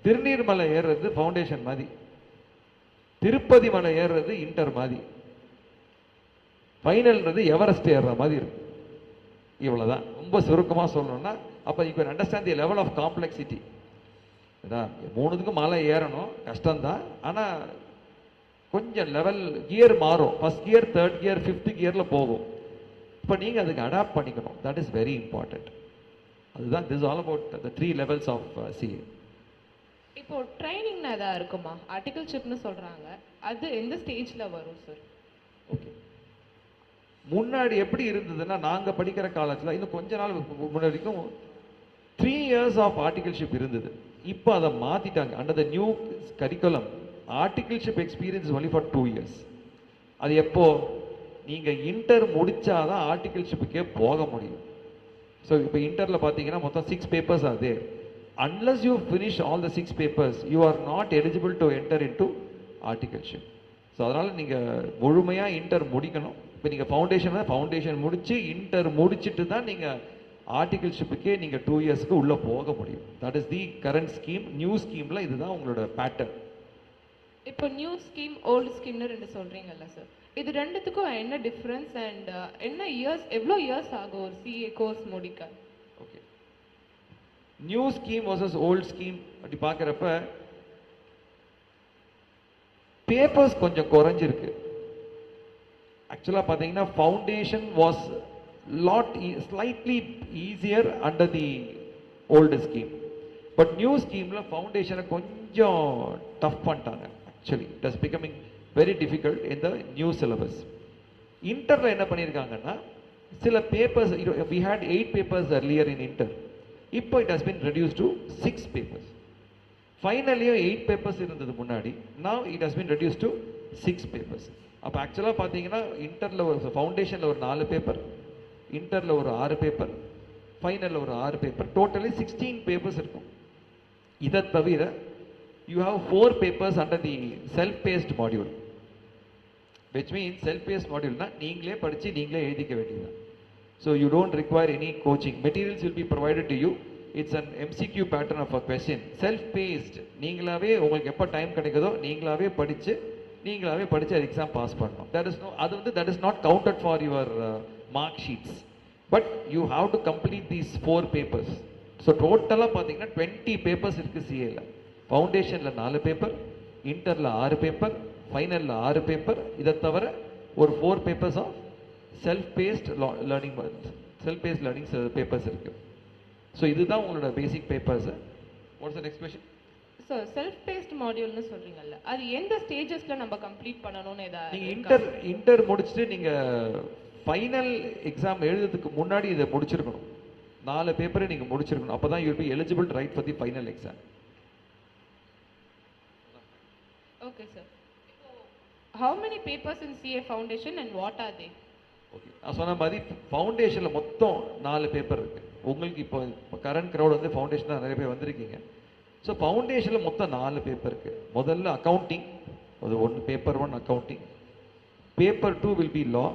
திருநீர் மலை ஏறுறது ஃபவுண்டேஷன் மாதிரி, திருப்பதி மலை ஏறுறது இன்டர் மாதிரி, ஃபைனல்ன்றது எவரெஸ்ட் ஏறுற மாதிரி இருக்கு. இவ்வளோதான். ரொம்ப சுருக்கமாக சொல்லணும்னா அப்போ you can understand the level of complexity. அதான் 3த்துக்கும் மலை ஏறணும், கஷ்டம்தான். ஆனால் கொஞ்சம் லெவல் கியர் மாறும். First gear, third gear, 5th கியரில் போகும். இப்போ நீங்கள் அதுக்கு அடாப்ட் பண்ணிக்கணும். That is very important. அதுதான் this all about the 3 levels of CA. இப்போ ட்ரைனிங்னா எதாவது இருக்குமா? ஆர்டிகல்ஷிப்னு சொல்கிறாங்க, அது எந்த ஸ்டேஜில் வரும் சார்? ஓகே, முன்னாடி எப்படி இருந்ததுன்னா, நாங்கள் படிக்கிற காலத்தில் இன்னும் கொஞ்ச நாள் முன்னாடிக்கும் 3 years ஆஃப் ஆர்டிகல்ஷிப் இருந்தது. இப்போ அதை மாற்றிட்டாங்க. Under the new curriculum articleship experience only for 2 years. அது எப்போ? நீங்கள் இன்டர் முடிச்சாதான் ஆர்டிகல்ஷிப்புக்கே போக முடியும். ஸோ இப்போ இன்டரில் பார்த்தீங்கன்னா மொத்தம் 6 papers are there. Unless you finish all the 6 papers, you are not eligible to enter into articleship. So அதனால் நீங்கள் முழுமையாக இன்டர் முடிக்கணும். இப்போ நீங்கள் ஃபவுண்டேஷன் முடித்து இன்டர் முடிச்சுட்டு தான் நீங்கள் ஆர்டிகல்ஷிப்புக்கே நீங்கள் 2 yearsக்கு உள்ளே போக முடியும். That is the current scheme. New ஸ்கீமில் இதுதான் உங்களோட பேட்டர்ன். இப்போ நியூ ஸ்கீம், ஓல்டு ஸ்கீம்னு 2 சொல்கிறீங்கல்ல சார், இது 2த்துக்கும் என்ன டிஃப்ரென்ஸ் அண்ட் என்ன இயர்ஸ், எவ்வளோ இயர்ஸ் ஆகும் ஒரு சிஏ கோர்ஸ் முடிக்க? Okay, new scheme versus old scheme அப்படி பார்க்குறப்ப பேப்பர்ஸ் கொஞ்சம் குறைஞ்சிருக்கு. ஆக்சுவலாக பார்த்தீங்கன்னா foundation was slightly easier under the old scheme. But new ஸ்கீமில் ஃபவுண்டேஷனை கொஞ்சம் டஃப் பண்ணிட்டாங்க. Actually it is becoming very difficult in the new syllabus. இன்டரில் என்ன பண்ணியிருக்காங்கன்னா, சில papers, we had 8 papers earlier in inter. இப்போ it has been reduced to 6 papers. ஃபைனலியும் 8 papers இருந்தது முன்னாடி. now it has been reduced to 6 papers. அப்போ ஆக்சுவலாக பார்த்தீங்கன்னா இன்டரில் ஒரு ஃபவுண்டேஷனில் ஒரு 4 பேப்பர், இன்டரில் ஒரு 6 பேப்பர், ஃபைனலில் ஒரு 6 பேப்பர், டோட்டலி 16 பேப்பர்ஸ் இருக்கும். இதை தவிர you have 4 papers under the self-paced module, which means self-paced module na நீங்களே படிச்சு நீங்களே எழுதிக்க வேண்டியது. So you don't require any coaching. Materials will be provided to you. It's an MCQ pattern of a question. Self-paced, நீங்களாவே உங்களுக்கு எப்போ time கிடைக்குதோ நீங்களாவே படிச்சு அது எக்ஸாம் பாஸ் பண்ணணும். That is not counted for your mark sheets, but you have to complete these 4 papers. So டோட்டலாக பார்த்தீங்கன்னா 20 papers இருக்கு CAல. ஃபவுண்டேஷனில் 4 பேப்பர், இன்டரில் 6 பேப்பர், ஃபைனலில் 6 பேப்பர், இதை தவிர ஒரு 4 papers of self paced learning papers இருக்குது. ஸோ இதுதான் உங்களோட basic papers. What's the next question? Sir self paced மாடியூல்னு சொல்கிறீங்கல்ல, அது எந்த ஸ்டேஜஸில் நம்ம கம்ப்ளீட் பண்ணணும்னு ஏதாவது? நீங்கள் இன்டர் முடிச்சுட்டு நீங்கள் ஃபைனல் எக்ஸாம் எழுதுறதுக்கு முன்னாடி இதை முடிச்சிருக்கணும். 4 பேப்பரை நீங்கள் முடிச்சிருக்கணும். அப்போ தான் you will be eligible to right for the final exam. Okay sir. How many papers in CA foundation and what are they? Okay, நான் சொன்ன மாதிரி ஃபவுண்டேஷனில் மொத்தம் 4 பேப்பர் இருக்குது. உங்களுக்கு இப்போ கரண்ட் க்ரௌட் வந்து ஃபவுண்டேஷன் தான் நிறைய பேர் வந்திருக்கீங்க. ஸோ ஃபவுண்டேஷனில் மொத்தம் 4 பேப்பர் இருக்குது. முதல்ல அக்கௌண்டிங், அது paper 1 accounting. Paper 2 will be law.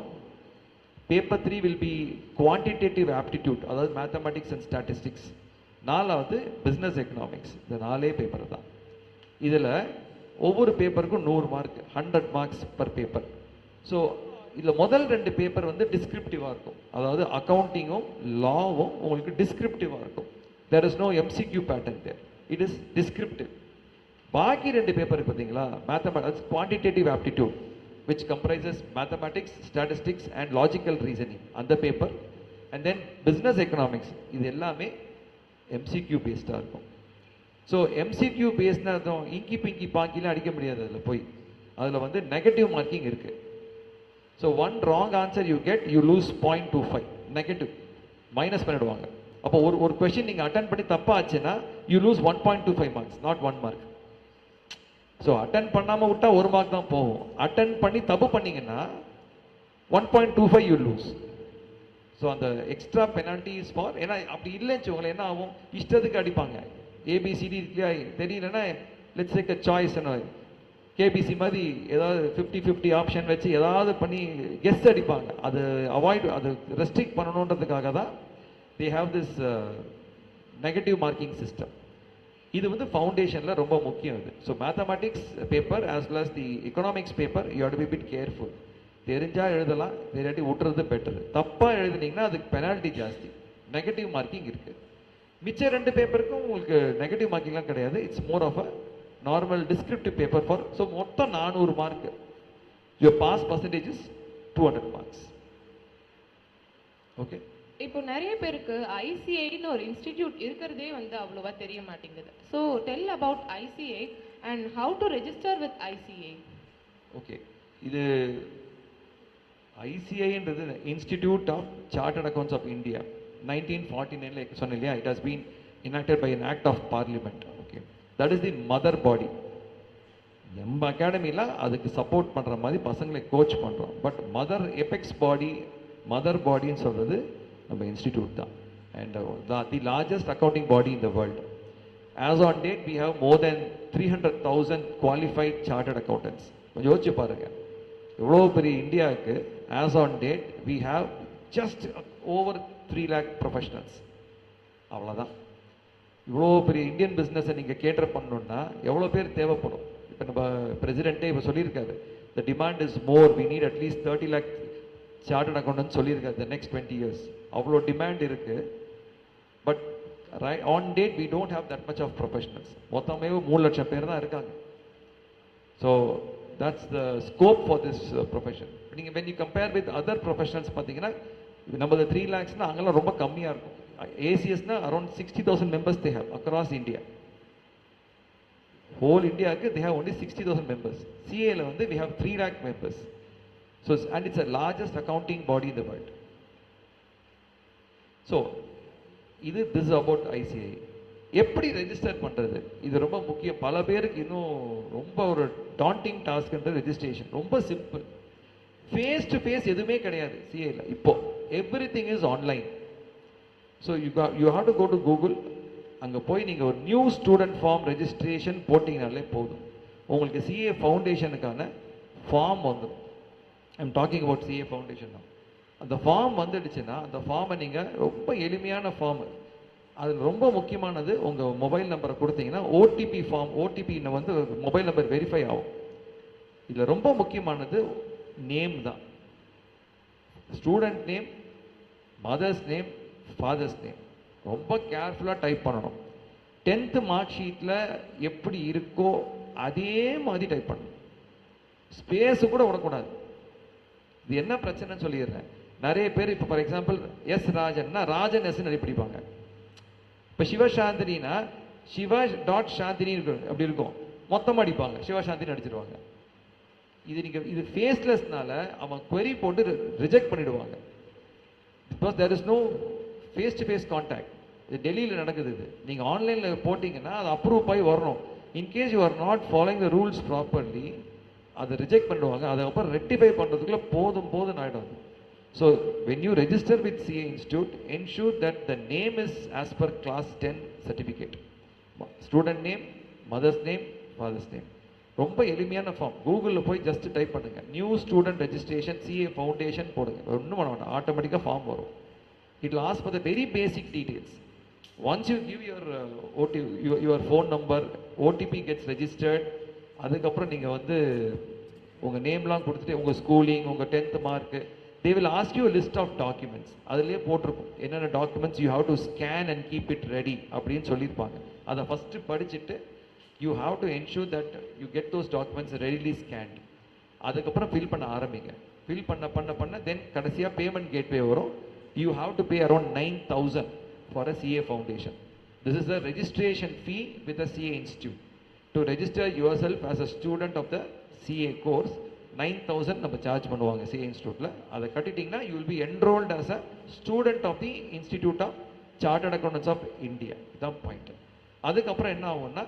Paper 3 will be quantitative aptitude, அதாவது மேத்தமெட்டிக்ஸ் அண்ட் ஸ்டாட்டிஸ்டிக்ஸ். 4வது பிஸ்னஸ் எக்கனாமிக்ஸ். இந்த 4 பேப்பர் தான். இதில் ஒவ்வொரு பேப்பருக்கும் 100 mark, 100 marks per paper. So இதில் முதல் 2 பேப்பர் வந்து டிஸ்கிரிப்டிவாக இருக்கும். அதாவது அக்கௌண்டிங்கும் லாவும் உங்களுக்கு டிஸ்கிரிப்டிவாக இருக்கும். There is no MCQ pattern there, it is descriptive. பாக்கி 2 பேப்பர் பார்த்தீங்களா, mathematics quantitative aptitude which comprises mathematics, statistics and logical reasoning, அந்த paper. And then business economics, இது எல்லாமே MCQ பேஸ்டாக இருக்கும். ஸோ MCQ பேஸ்னா அர்த்தம் இங்கி பிங்கி பாங்கிலாம் அடிக்க முடியாது. அதில் வந்து நெகட்டிவ் மார்க்கிங் இருக்குது. So 1 wrong answer you get, you lose 0.25 negative, minus பண்ணிடுவாங்க. அப்போ ஒரு கொஸ்டின் நீங்கள் அட்டன் பண்ணி தப்பாச்சுன்னா you lose 1.25 marks, not 1 mark. So attend பண்ணாமல் விட்டால் 1 மார்க் தான் போகும். அட்டன் பண்ணி தப்பு பண்ணிங்கன்னா 1.25 யூ லூஸ். ஸோ அந்த எக்ஸ்ட்ரா பெனால்ட்டிஸ் ஃபார், ஏன்னா அப்படி இல்லைன்னு உங்களை என்ன ஆகும், இஷ்டத்துக்கு அடிப்பாங்க. ஏபிசிடி தெரியலன்னா let's take a choice, KBC மாதிரி ஏதாவது 50-50 ஆப்ஷன் வச்சு ஏதாவது பண்ணி கெஸ் அடிப்பாங்க. அது அவாய்ட், அது ரெஸ்ட்ரிக்ட் பண்ணணுன்றதுக்காக தான் they have this negative marking system. இது வந்து ஃபவுண்டேஷனில் ரொம்ப முக்கியம் இது. So mathematics paper as well as the economics paper you have to be bit careful. தெரிஞ்சால் எழுதலாம், தெரியாட்டி விட்டுறது பெட்டர். தப்பாக எழுதுனீங்கன்னா அதுக்கு பெனால்ட்டி ஜாஸ்தி, நெகட்டிவ் மார்க்கிங் இருக்குது. மிச்ச 2 பேப்பருக்கும் உங்களுக்கு நெகட்டிவ் மார்க்கிங்லாம் கிடையாது. It's more of a normal descriptive paper for. So மொத்தம் 400 mark. Your pass percentage is 200 marks. Okay, இப்போ நிறைய பேருக்கு ஐசிஐன்னு ஒரு இன்ஸ்டிடியூட் இருக்கிறதே வந்து அவ்வளோவா தெரிய மாட்டேங்குது. So tell about ICI and how to register with ICI. Okay, இது ஐசிஐன்றது institute of chartered accounts of India. 1949 சொன்னேன் இல்லையா, it has been enacted by an act of parliament. Okay, that is the mother body. நம்ம அகாடமியில் அதுக்கு support பண்ணுற மாதிரி பசங்களை கோச் பண்ணுறோம். But mother apex body, mother பாடின்னு சொல்கிறது நம்ம இன்ஸ்டிடியூட் தான். And the largest accounting body in the world. As on date we have more than 300,000 qualified chartered accountants. கொஞ்சம் யோசிச்சு பாருங்கள், எவ்வளோ பெரிய இந்தியாவுக்கு as on date we have just over 3 lakh professionals. அவ்வளோதான். இவ்வளோ பெரிய இந்தியன் பிஸ்னஸை நீங்கள் கேட்டர் பண்ணணுன்னா எவ்வளோ பேர் தேவைப்படும்? இப்போ நம்ம பிரசிடென்ட்டே இப்போ சொல்லியிருக்காரு, the demand is more, we need at least 30 lakh chartered accountant சொல்லியிருக்காரு த நெக்ஸ்ட் 20 years. அவ்வளோ டிமாண்ட் இருக்குது. But on date we don't have that much of professionals. மொத்தமே 3 லட்சம் பேர் தான் இருக்காங்க. So that's the scope for this profession. நீங்கள் when you compare with other professionals பார்த்தீங்கன்னா நம்ம 3 lakhsனா அங்கெல்லாம் ரொம்ப கம்மியாக இருக்கும். ஏசிஎஸ்னா around 60,000 members they have across India. Whole Indiaக்கு they have only 60,000 members. CAல வந்து we have 3 lakh members. So and it's the largest accounting body in the world. So this is about ICI. எப்படி ரெஜிஸ்டர் பண்ணுறது, இது ரொம்ப முக்கியம். பல பேருக்கு இன்னும் ரொம்ப ஒரு டாண்டிங் டாஸ்க்ன்றது ரெஜிஸ்ட்ரேஷன். ரொம்ப சிம்பிள். ஃபேஸ் டு ஃபேஸ் எதுவுமே கிடையாது சிஏல. இப்போ everything is online. So you have to go to Google. அங்கே போய் நீங்கள் ஒரு நியூ ஸ்டூடெண்ட் ஃபார்ம் ரெஜிஸ்ட்ரேஷன் போட்டிங்கனாலே போதும், உங்களுக்கு சிஏ ஃபவுண்டேஷனுக்கான ஃபார்ம் வந்துடும். I'm talking about CA foundation தான். அந்த ஃபார்ம் வந்துடுச்சுன்னா அந்த ஃபார்மை நீங்கள் ரொம்ப எளிமையான ஃபார்மு, அதில் ரொம்ப முக்கியமானது உங்கள் மொபைல் நம்பரை கொடுத்தீங்கன்னா ஓடிபி ஃபார்ம், ஓடிபி வந்து மொபைல் நம்பர் வெரிஃபை ஆகும். இதில் ரொம்ப முக்கியமானது நேம் தான். Student name, mother's name, father's name ரொம்ப கேர்ஃபுல்லாக டைப் பண்ணணும். 10th மார்க் ஷீட்டில் எப்படி இருக்கோ அதே மாதிரி டைப் பண்ணணும், ஸ்பேஸு கூட விடக்கூடாது. இது என்ன பிரச்சனைன்னு சொல்லிடுறேன். நிறைய பேர் இப்போ for example S Rajanna Rajan எஸ்ன்னு அடிப்படிப்பாங்க. இப்போ சிவசாந்தினா சிவா டாட் சாந்தினி இருக்கு, அப்படி இருக்கும், மொத்தமாக அடிப்பாங்க, சிவசாந்தினி அடிச்சிருவாங்க. இது ஃபேஸ்லெஸ்னால அவன் query போட்டு ரிஜெக்ட் பண்ணிடுவாங்க. Because there is no face to face contact. இது டெல்லியில் நடக்குது. இது நீங்கள் ஆன்லைனில் போட்டிங்கன்னா அது அப்ரூவ் ஆகி வரணும். In case you are not following the rules properly அதை ரிஜெக்ட் பண்ணுவாங்க. அதுக்கப்புறம் ரெக்டிஃபை பண்ணுறதுக்குள்ள போதும் ஆகிடும். So when you register with CA institute, ensure that the name is as per class 10 certificate. Student name, mother's name, father's name. ரொம்ப எளிமையான form. கூகுளில் போய் ஜஸ்ட் டைப் பண்ணுங்க, new student registration CA foundation போடுங்க, ஒன்றும் பண்ண வேண்டாம், ஆட்டோமேட்டிக்காக ஃபார்ம் வரும். It will ask for the very basic details. Once you give your phone number, OTP gets registered. அதுக்கப்புறம் நீங்கள் வந்து உங்கள் நேம்லாம் கொடுத்துட்டு உங்கள் ஸ்கூலிங், உங்கள் 10th mark, they will ask you a list of documents. அதிலே போட்டிருக்கும் என்னென்ன documents you have to scan and keep it ready அப்படின்னு சொல்லியிருப்பாங்க. அதை ஃபஸ்ட்டு படிச்சுட்டு you have to ensure that you get those documents readily scanned. அதுக்கப்புறம் fill பண்ண ஆரம்பிங்க. ஃபில் பண்ண தென் கடைசியாக பேமெண்ட் கேட்வே வரும். You have to pay around 9,000 for a CA foundation. This is the registration fee with the CA institute. To register yourself as a student of the CA course, 9,000 நம்ம charge பண்ணுவாங்க CA instituteல. அதை கட்டிட்டிங்கன்னா you will be enrolled as a student of the Institute of Chartered Accountants of India. இதான் point. அதுக்கப்புறம் என்ன ஆகும்னா,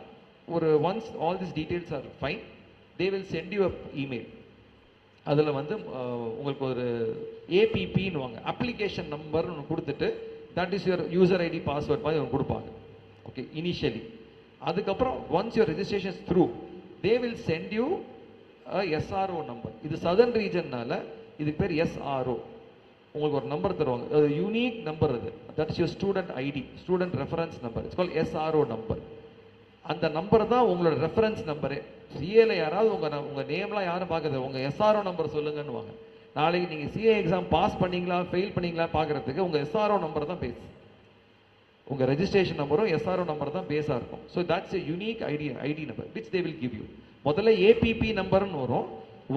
ஒரு once all these details are fine, they will send you an email. அதில் வந்து உங்களுக்கு ஒரு ஏபிபின்னு வாங்க, அப்ளிகேஷன் நம்பர்னு ஒன்று கொடுத்துட்டு that is your user ID password மாதிரி ஒன்று கொடுப்பாங்க. Okay, initially. அதுக்கப்புறம் once your registration through, they will send you SRO number. இது சதர்ன் ரீஜன்னால இதுக்கு பேர் எஸ்ஆர்ஓ. உங்களுக்கு ஒரு நம்பர் தருவாங்க, யூனிக் நம்பர். அது that is your student ID, student reference number. It's call SRO number. அந்த நம்பர் தான் உங்களோட ரெஃபரன்ஸ் நம்பரு. சிஏல யாராவது உங்கள் நேம்லாம் யாரும் பார்க்குறது, உங்கள் எஸ்ஆர்ஓ நம்பர் சொல்லுங்கன்னு வாங்க. நாளைக்கு நீங்கள் சிஏ எக்ஸாம் பாஸ் பண்ணீங்களா ஃபெயில் பண்ணீங்களா பார்க்குறதுக்கு உங்கள் எஸ்ஆர்ஓ நம்பர் தான் பேஸ். உங்கள் ரெஜிஸ்ட்ரேஷன் நம்பரும் எஸ்ஆர்ஓ நம்பர் தான் பேஸாக இருக்கும். So that's a unique ID number which they will give you. முதல்ல ஏபிபி நம்பர்னு வரும்.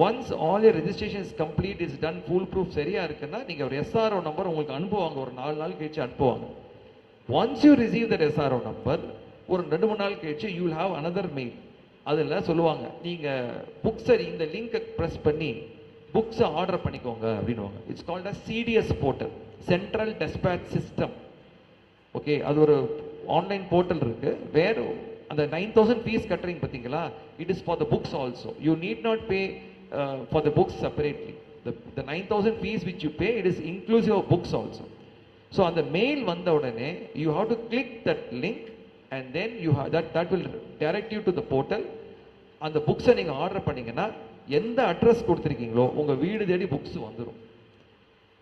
Once all your registration is complete, is done, full proof சரியாக இருக்குன்னா நீங்கள் ஒரு எஸ்ஆர்ஓ நம்பர் உங்களுக்கு அனுப்புவாங்க, ஒரு 4 நாள் கழிச்சு அனுப்புவாங்க. Once you receive that SRO number, ஒரு 2-3 நாள் கழிச்சு you will have another mail. அதில் சொல்லுவாங்க, நீங்கள் புக்ஸை இந்த லிங்கை ப்ரெஸ் பண்ணி புக்ஸை ஆர்டர் பண்ணிக்கோங்க அப்படின்வாங்க. It's called a CDS portal, central dispatch system. Okay, அது ஒரு ஆன்லைன் போர்ட்டல் இருக்குது. வேறு அந்த 9,000 ஃபீஸ் கட்டுறீங்க பார்த்தீங்களா, it is for the books also. You need not pay for the books separately. the 9,000 fees which you pay, it is inclusive of books also. So அந்த mail வந்த உடனே you have to click that link and then you have that will direct you to the portal. அந்த புக்ஸை நீங்கள் order பண்ணிங்கன்னா எந்த address கொடுத்துருக்கீங்களோ உங்கள் வீடு தேடி புக்ஸ் வந்துடும்.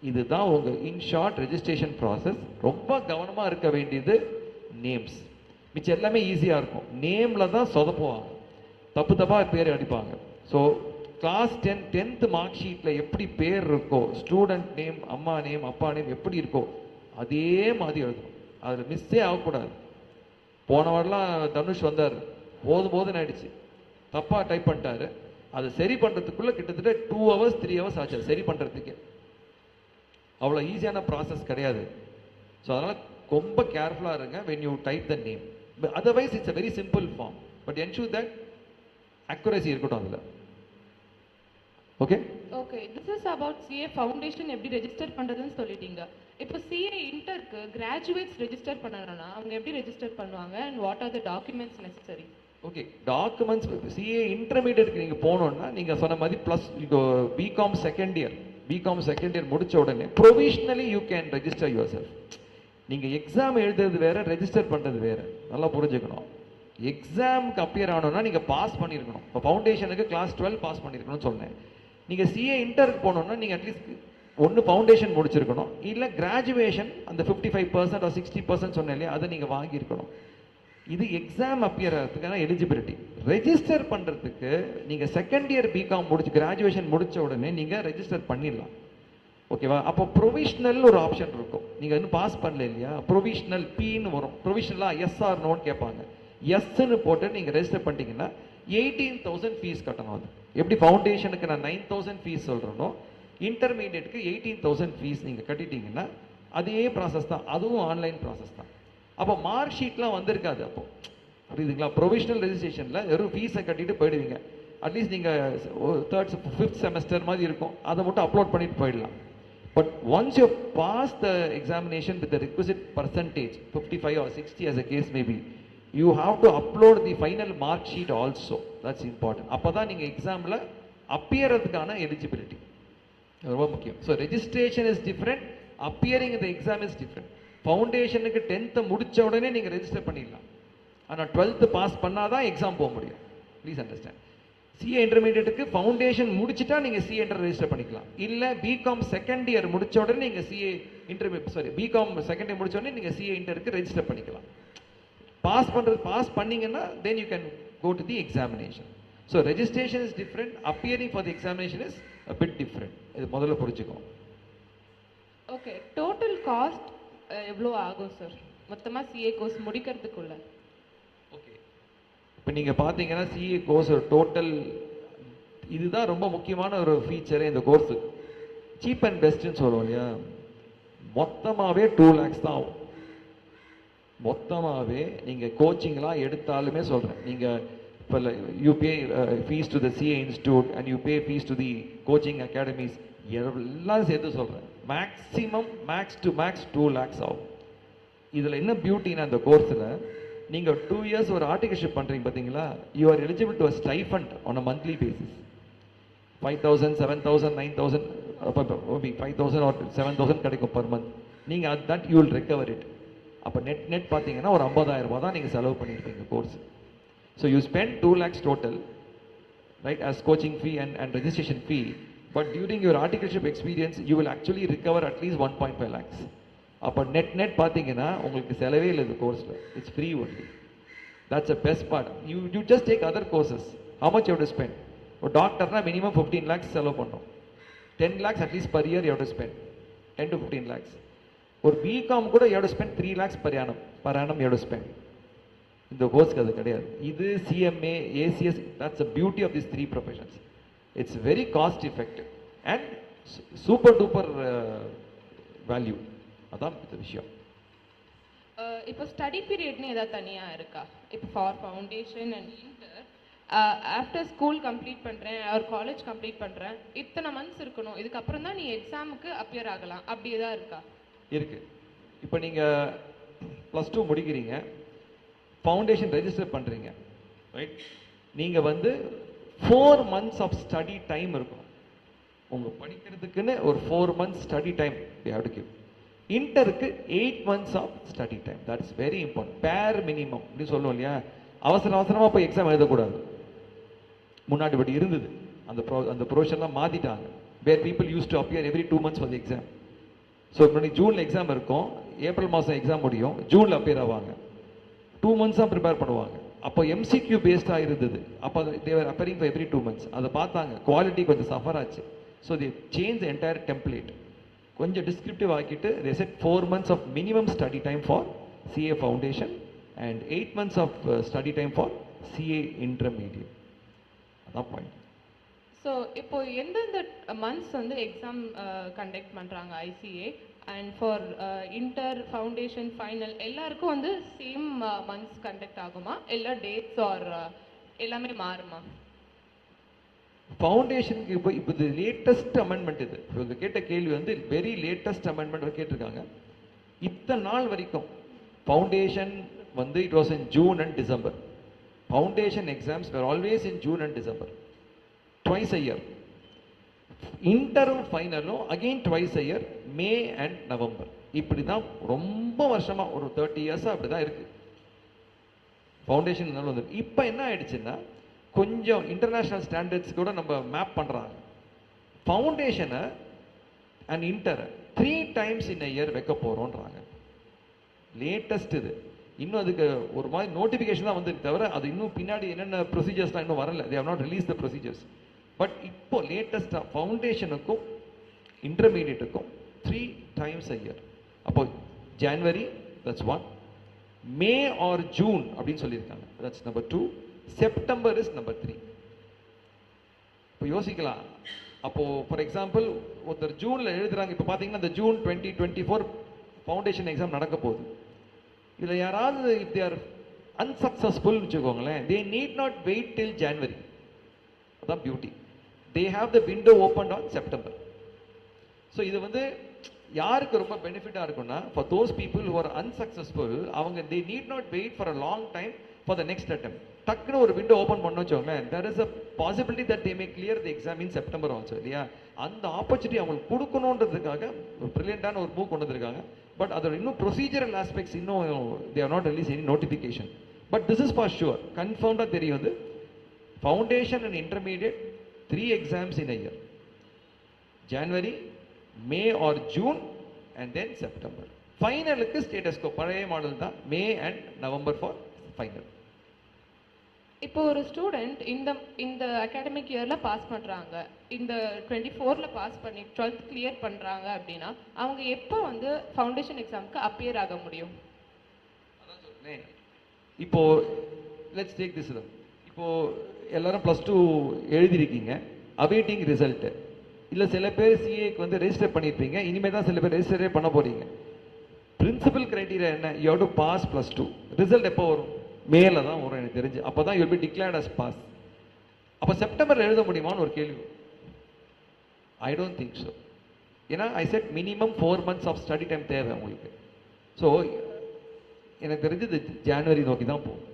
இதுதான் உங்கள் இன் ஷார்ட் ரெஜிஸ்ட்ரேஷன் ப்ராசஸ். ரொம்ப கவனமாக இருக்க வேண்டியது நேம்ஸ். மிச்சம் எல்லாமே ஈஸியாக இருக்கும். நேமில் தான் சொதப்புவாங்க, தப்பாக பேர் அடிப்பாங்க. ஸோ கிளாஸ் 10th மார்க் ஷீட்டில் எப்படி பேர் இருக்கோ, ஸ்டூடெண்ட் நேம், அம்மா நேம், அப்பா நேம் எப்படி இருக்கோ அதே மாதிரி எழுதணும். அதில் மிஸ்ஸே ஆகக்கூடாது. போன வாரம்லாம் தனுஷ் வந்தார், போதும் ஆயிடுச்சு, தப்பாக டைப் பண்ணிட்டாரு. அதை சரி பண்ணுறதுக்குள்ளே கிட்டத்தட்ட 2 hours 3 hours ஆச்சு சரி பண்ணுறதுக்கு. அவ்வளோ ஈஸியான ப்ராசஸ் கிடையாது. ஸோ அதனால் ரொம்ப கேர்ஃபுல்லாக இருங்க when you type the name. Otherwise it's a very simple form, but ensure that accuracy இருக்கட்டும் அதில். Okay okay, this is about CA foundation எப்படி ரெஜிஸ்டர் பண்ணுறதுன்னு சொல்லிட்டீங்க. இப்போ சிஏ இன்டருக்கு கிராஜுவேட்ஸ் ரெஜிஸ்டர் பண்ணணும்னா அவங்க எப்படி ரெஜிஸ்டர் பண்ணுவாங்க and what are the documents necessary? Okay, documents CA இன்டர்மீடியட்க்கு நீங்கள் போகணுன்னா நீங்கள் சொன்ன மாதிரி ப்ளஸ் பிகாம் செகண்ட் இயர் முடிச்ச உடனே provisionally you can register your self. நீங்கள் எக்ஸாம் எழுதுறது வேறு, ரெஜிஸ்டர் பண்ணுறது வேறு. நல்லா புரிஞ்சுக்கணும். எக்ஸாமுக்கு அப்பியர் ஆகணும்னா நீங்கள் பாஸ் பண்ணியிருக்கணும். இப்போ ஃபவுண்டேஷனுக்கு கிளாஸ் 12 பாஸ் பண்ணியிருக்கணும்னு சொன்னேன். நீங்கள் சிஏ இன்டருக்கு போகணுன்னா நீங்கள் அட்லீஸ்ட் ஒன்று ஃபவுண்டேஷன் முடிச்சிருக்கணும், இல்லை கிராஜுவேஷன் அந்த 55% or 60% சொன்னேன் இல்லையா, அதை நீங்கள் வாங்கியிருக்கணும். இது எக்ஸாம் அப்பியர் ஆகிறதுக்கான எலிஜிபிலிட்டி. ரெஜிஸ்டர் பண்ணுறதுக்கு நீங்கள் செகண்ட் இயர் பிகாம் முடிச்சு கிராஜுவேஷன் முடித்த உடனே நீங்கள் ரெஜிஸ்டர் பண்ணிடலாம். ஓகேவா? அப்போ ப்ரொவிஷ்னல் ஒரு ஆப்ஷன் இருக்கும். நீங்கள் இன்னும் பாஸ் பண்ணல இல்லையா, ப்ரொவிஷ்னல் பின்னு வரும். ப்ரொவிஷ்னலாக எஸ்ஆர் நோன்னு கேட்பாங்க. எஸ்ன்னு போட்டு நீங்கள் ரெஜிஸ்டர் பண்ணிட்டீங்கன்னா 18,000 ஃபீஸ் கட்டணும். அது எப்படி ஃபவுண்டேஷனுக்கு நான் 9,000 ஃபீஸ் சொல்கிறேனோ, இன்டர்மீடியட்டுக்கு 18,000 ஃபீஸ் நீங்கள் கட்டிட்டீங்கன்னா அதே ப்ராசஸ் தான். அதுவும் ஆன்லைன் ப்ராசஸ் தான். அப்போ மார்க் ஷீட்லாம் வந்திருக்காது. அப்போ புரியுதுங்களா? ப்ரொவிஷனல் ரெஜிஸ்ட்ரேஷனில் வெறும் ஃபீஸை கட்டிட்டு போயிடுவீங்க. அட்லீஸ்ட் நீங்கள் 3rd 5th செமஸ்டர் மாதிரி இருக்கும், அதை மட்டும் அப்லோட் பண்ணிட்டு போயிடலாம். But once you pass the examination with the requisite percentage 55 or 60 as a case may be, you have to upload the final mark sheet also. That's important. அப்போ தான் நீங்கள் எக்ஸாமில் அப்பியறதுக்கான எலிஜிபிலிட்டி ரொம்ப முக்கியம். So registration is different, appearing இந்த exam is different. ஃபவுண்டேஷனுக்கு 10th முடிச்ச உடனே நீங்கள் ரெஜிஸ்டர் பண்ணிடலாம். ஆனால் 12th பாஸ் பண்ணாதான் எக்ஸாம் போக முடியும். Please understand. சிஏ இன்டர்மீடியட்டுக்கு ஃபவுண்டேஷன் முடிச்சுட்டா நீங்கள் சிஏ இன்டர் ரெஜிஸ்டர் பண்ணிக்கலாம். இல்லை பிகாம் செகண்ட் இயர் முடிச்ச உடனே நீங்கள் பிகாம் செகண்ட் இயர் முடிச்ச உடனே நீங்கள் சிஏ இன்டருக்கு ரெஜிஸ்டர் பண்ணிக்கலாம். பாஸ் பண்ணீங்கன்னா then you can go to the examination. So registration is different, appearing for the examination is a bit different. இது முதல்ல புரிஞ்சுக்கோங்க. ஓகே, டோட்டல் காஸ்ட் எவ்வளோ ஆகும் சார் மொத்தமாக சிஏ கோர்ஸ் முடிக்கிறதுக்குள்ள? ஓகே, இப்போ நீங்கள் பார்த்தீங்கன்னா சிஏ கோர்ஸ் ஒரு டோட்டல், இதுதான் ரொம்ப முக்கியமான ஒரு ஃபீச்சரே இந்த கோர்ஸு. சீப் அண்ட் பெஸ்ட்டுன்னு சொல்லுவோம் இல்லையா, மொத்தமாகவே 2 lakhs தான் ஆகும். மொத்தமாகவே நீங்கள் கோச்சிங்லாம் எடுத்தாலுமே சொல்கிறேன், நீங்கள் இப்போ you pay fees to the CA institute and you pay fees to the coaching academies, எல்லாம் சேர்த்து சொல்கிறேன், max to max 2 lakhs ஆகும். இதில் என்ன பியூட்டின்னா இந்த கோர்ஸில் நீங்கள் 2 years ஒரு ஆர்டிகல்ஷிப் பண்ணுறீங்க பார்த்தீங்களா, you are eligible to a stipend on a monthly basis. 5,000, 7,000, 9,000, 5,000 or 7,000 கிடைக்கும் per month. நீங்கள் that you will recover it. அப்போ நெட் பார்த்தீங்கன்னா ஒரு 50,000 ரூபாய் தான் நீங்கள் செலவு பண்ணியிருப்பீங்க course. So you spend 2 lakhs total, right, as coaching fee and registration fee, but during your articleship experience you will actually recover at least 1.5 lakhs. அப்போ net பார்த்தீங்கன்னா உங்களுக்கு செலவே இல்லை இந்த கோர்ஸில், it's free only. That's the best part. You just take other courses, how much you have to spend? ஒரு டாக்டர்னா minimum 15 lakhs செலவு பண்ணணும், 10 lakhs at least per year you have to spend, 10 to 15 lakhs. ஒரு BCom கூட you have to spend 3 lakhs per annum you have to spend. இந்த கோர்ஸ்க்கு அது கிடையாது. இது CMA, ACS, that's the beauty of these 3 professions. It's very cost effective and super duper value. அதான் இந்த விஷயம். இப்போ ஸ்டடி பீரியட்னு ஏதாவது தனியாக இருக்கா? இப்போ for foundation and inter after school complete பண்ணுறேன் ஒரு காலேஜ் கம்ப்ளீட் பண்ணுறேன், இத்தனை மந்த்ஸ் இருக்கணும், இதுக்கப்புறம் தான் நீ எக்ஸாமுக்கு அப்பியர் ஆகலாம், அப்படி ஏதாவது இருக்கா? இருக்கு. இப்போ நீங்கள் +2 முடிக்கிறீங்க, ஃபவுண்டேஷன் ரெஜிஸ்டர் பண்ணுறீங்க, ரைட்? நீங்கள் 4 months ஆஃப் ஸ்டடி டைம் இருக்கும். உங்கள் படிக்கிறதுக்குன்னு ஒரு 4 months study time you have to give. இன்டருக்கு 8 months of study time. That is very important. Bare minimum அப்படின்னு சொல்லுவோம் இல்லையா, அவசரமாக போய் எக்ஸாம் எழுதக்கூடாது. முன்னாடி படி இருந்தது, அந்த ப்ரொவிஷன்லாம் மாற்றிட்டாங்க. Where people use to appear every 2 months for the exam. So முன்னாடி ஜூனில் எக்ஸாம் இருக்கும், ஏப்ரல் மாதம் எக்ஸாம் முடியும், ஜூனில் அப்பியர் ஆவாங்க, 2 months தான் ப்ரிப்பேர் பண்ணுவாங்க. அப்போ எம்சிக்யூ பேஸ்டாக இருந்தது. அப்போ they were appearing for every 2 months. அதை பார்த்தாங்க, குவாலிட்டி கொஞ்சம் சஃபர் ஆச்சு. So they change the entire template, கொஞ்சம் டிஸ்கிரிப்டிவ் ஆக்கிட்டு they set 4 months of minimum study time for CA foundation and 8 months of study time for CA intermediate. அதான் point. So இப்போ எந்தெந்த months exam conduct பண்ணுறாங்க ICA and for inter foundation final எல்லாருக்கும் same months conduct ஆகுமா, இல்லை dates R எல்லாமே மாறுமா? ஃபவுண்டேஷனுக்கு இப்போ இது லேட்டஸ்ட் அமெண்ட்மெண்ட். இது இவங்க கேட்ட கேள்வி வெரி லேட்டஸ்ட் அமெண்ட்மெண்ட் கேட்டிருக்காங்க. இத்தனை நாள் வரைக்கும் foundation it was in June and December. Foundation exams were always in June and December, twice a year. Interim final again twice a year, May and November. இப்படி தான் ரொம்ப வருஷமாக ஒரு 30 இயர்ஸாக அப்படி தான் இருக்குது. ஃபவுண்டேஷன் வந்து இப்போ என்ன ஆயிடுச்சுன்னா கொஞ்சம் இன்டர்நேஷ்னல் ஸ்டாண்டர்ட்ஸ் கூட நம்ம மேப் பண்ணுறாங்க. ஃபவுண்டேஷனை and inter 3 times in a year வைக்க போகிறோன்றாங்க. லேட்டஸ்ட் இது. இன்னும் அதுக்கு ஒரு மாதிரி நோட்டிஃபிகேஷன் தான் வந்திருக்கு தவிர அது இன்னும் பின்னாடி என்னென்ன ப்ரொசீஜர்ஸ்லாம் இன்னும் வரல. They have not release the procedures. But இப்போ லேட்டஸ்ட்டாக ஃபவுண்டேஷனுக்கும் இன்டர்மீடியட்டுக்கும் 3 times a year. அப்போ January, that's 1, May or June அப்படின்னு சொல்லியிருக்காங்க, that's number 2, September is number 3. இப்போ யோசிக்கலாம், அப்போது ஃபார் எக்ஸாம்பிள் ஒருத்தர் ஜூனில் எழுதுறாங்க. இப்போ பார்த்தீங்கன்னா இந்த ஜூன் 2024 ஃபவுண்டேஷன் எக்ஸாம் நடக்க போகுது. இதில் யாராவது இஃப் தே ஆர் அன்சக்ஸஸ்ஃபுல்னு வச்சுக்கோங்களேன், they need not wait till January. அதான் beauty. They have the window open on September. So இது வந்து யாருக்கு ரொம்ப பெனிஃபிட்டாக இருக்குன்னா, for those people who are unsuccessful, அவங்க they need not wait for a long time for the next attempt. டக்குன்னு ஒரு விண்டோ ஓப்பன் பண்ண வச்சோங்களேன், there is a possibility that they may clear the exam in September also, இல்லையா? அந்த opportunity அவங்களுக்கு கொடுக்கணுன்றதுக்காக ஒரு ப்ரில்லியண்டான ஒரு மூவ் கொண்டு வந்திருக்காங்க. பட் அதோட இன்னும் ப்ரொசீஜரல் ஆஸ்பெக்ட்ஸ் இன்னும் they are not release any notification. But this is for sure, கன்ஃபார்ம்டாக தெரியும் வந்து foundation and intermediate 3 exams in a year. January, May or June and then September. ஃபைனலுக்கு ஸ்டேட்டஸ் கோ பழைய மாடல் தான், May and November for final. இப்போ ஒரு student இந்த academic இயரில் பாஸ் பண்ணுறாங்க, இந்த 24ல் பாஸ் பண்ணி 12th கிளியர் பண்ணுறாங்க அப்படின்னா அவங்க எப்போ வந்து ஃபவுண்டேஷன் எக்ஸாமுக்கு அப்பியர் ஆக முடியும்? அதான் சொல்றேன். இப்போ லெட்ஸ் டேக் திஸ். இப்போ எல்லாரும் +2 எழுதிருக்கீங்க, அவேட்டிங் ரிசல்ட்டு. இல்லை சில பேர் சிஏக்கு வந்து ரெஜிஸ்டர் பண்ணியிருப்பீங்க, இனிமேல் தான் சில பேர் ரெஜிஸ்டரே பண்ண போறீங்க. பிரின்சிபல் கிரைட்டீரியா என்ன? You have to pass +2. Result எப்போ வரும்? மேல தான் வரும் எனக்கு தெரிஞ்சு. அப்போ தான் you'll be declared as pass. அப்போ செப்டம்பரில் எழுத முடியுமான்னு ஒரு கேள்வி. I don't think so. ஏன்னா I said minimum 4 months of study time தேவை உங்களுக்கு. ஸோ எனக்கு தெரிஞ்சு இது ஜான்வரி நோக்கி தான் போகும்.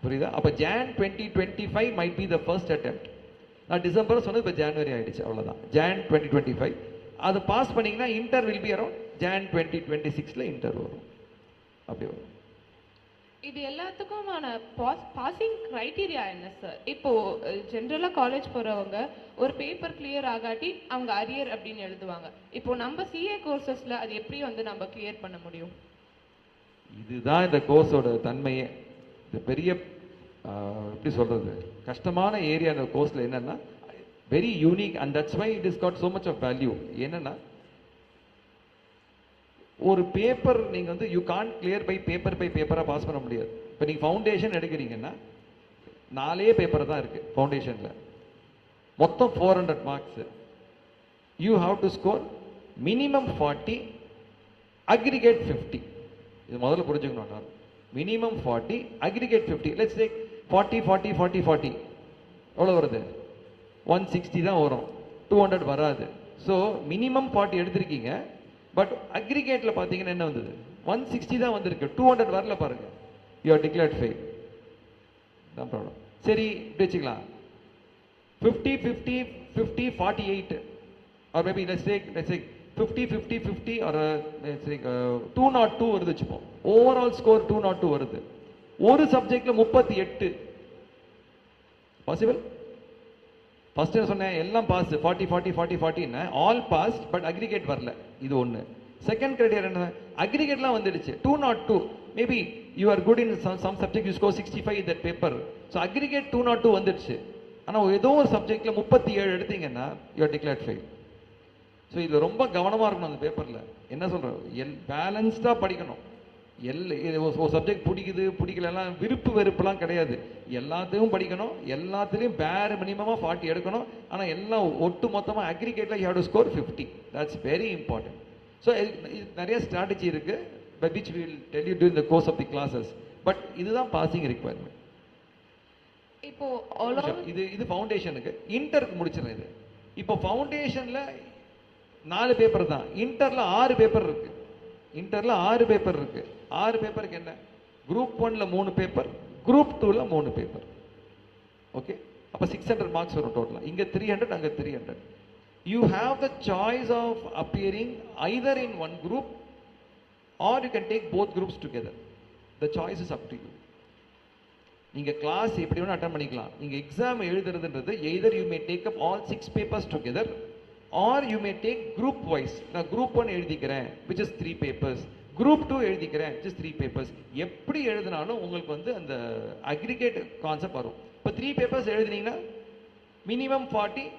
புரியுதா? அப்போ Jan 2025 might be the first attempt. நான் டிசம்பர் சொன்னது இப்போ ஜான்வரி ஆகிடுச்சு, அவ்வளோதான். Jan 2025 அது பாஸ் பண்ணிங்கன்னா inter will be around Jan 2026 inter வரும். அப்படி வரும். இது எல்லாத்துக்குமான பாசிங் க்ரைட்டீரியா என்ன சார்? இப்போது ஜென்ரலாக காலேஜ் போகிறவங்க ஒரு பேப்பர் கிளியர் ஆகாட்டி அவங்க அரியர் அப்படின்னு எழுதுவாங்க. இப்போது நம்ம சிஏ கோர்சஸில் அது எப்படி வந்து நம்ம கிளியர் பண்ண முடியும்? இதுதான் இந்த கோர்ஸோட தன்மையே. இது பெரிய எப்படி சொல்கிறது, கஷ்டமான ஏரியா இந்த கோர்ஸில். என்னென்னா very unique and that's why it is got so much of value. என்னென்னா ஒரு பேப்பர் நீங்கள் வந்து யூ கான்ட் கிளியர் பை பேப்பராக பாஸ் பண்ண முடியாது. இப்போ நீங்கள் ஃபவுண்டேஷன் எடுக்கிறீங்கன்னா 4 பேப்பர் தான் இருக்குது ஃபவுண்டேஷனில், மொத்தம் 400 மார்க்ஸு. You have to score minimum 40, aggregate 50. இது முதல்ல புரிஞ்சுக்கணும். நான் மினிமம் 40, அக்ரிகேட் 50. லெட்ஸ் டேக் 40 40 40 40 எவ்வளோ வருது? 160 தான் வரும், 200 வராது. ஸோ மினிமம் 40 எடுத்திருக்கீங்க, பட் அக்ரிகேட்டில் பார்த்தீங்கன்னா என்ன வந்தது? 160 தான் வந்திருக்கு, 200 வரல பாருங்க. You are declared fail. தான் ப்ராப்ளம். சரி, இப்படி வச்சுக்கலாம். 50 50 50 48 or maybe let's take 50 50 50 or let's take 202 வருது வச்சுப்போம். ஓவரால் ஸ்கோர் 202 வருது. ஒரு சப்ஜெக்ட்ல 38 பாசிபிள். ஃபர்ஸ்ட் சொன்னேன் எல்லாம் pass, 40 40 40 40 all pass, but aggregate வரல. இது ஒன்று. செகண்ட் கிரைட்டீரியா என்ன? அக்ரிகேட்லாம் வந்துடுச்சு 202. Maybe you are good in some subject, you score 65 in that paper. So aggregate 202 வந்துடுச்சு. ஆனால் ஏதோ ஒரு சப்ஜெக்ட்ல 37 எடுத்தீங்கன்னா you are declared fail. So இதில் ரொம்ப கவனமாக இருக்கணும். அந்த பேப்பரில் என்ன சொல்கிறோம், பேலன்ஸ்டாக படிக்கணும். ஒரு சப்ஜெக்ட் பிடிக்குது பிடிக்கலலாம் விருப்பு வெறுப்புலாம் கிடையாது. எல்லாத்தையும் படிக்கணும், எல்லாத்துலேயும் பேர் மினிமமாக 40 எடுக்கணும். ஆனால் எல்லாம் ஒட்டு மொத்தமாக அக்ரிகேட்டில் you have to score 50. That's very important. So நிறைய ஸ்ட்ராட்டஜி இருக்குது, but which will tell you too in the course of the classes. But இதுதான் பாசிங் ரிக்வயர்மெண்ட். இப்போ இது ஃபவுண்டேஷனுக்கு. இன்டருக்கு முடிச்சிடறேன் இது. இப்போ ஃபவுண்டேஷனில் 4 பேப்பர் தான், இன்டரில் 6 பேப்பர் இருக்குது. இன்டரில் 6 பேப்பர் இருக்குது. 6 பேப்பருக்கு என்ன? குரூப் 1ல் 3 பேப்பர், குரூப் 2ல் 3 பேப்பர். ஓகே, அப்போ 600 மார்க்ஸ் வரும் டோட்டலாக. இங்கே 300, அங்கே 300. you have the choice of appearing either in one group or you can take both groups together. The choice is up to you. நீங்க கிளாஸ் எப்படி வேணா அட்டெண்ட் பண்ணிக்கலாம். நீங்க exam எழுதுறதுன்றது either you may take up all 6 papers together or you may take group wise. நான் group 1 எழுதிக்கிறேன் which is 3 papers, group 2 எழுதிக்கிறேன் which is 3 papers. எப்படி எழுதினாலும் உங்களுக்கு வந்து அந்த அக்ரிகேட் கான்செப்ட் வரும். இப்போ 3 papers எழுதினீங்கன்னா மினிமம் 40,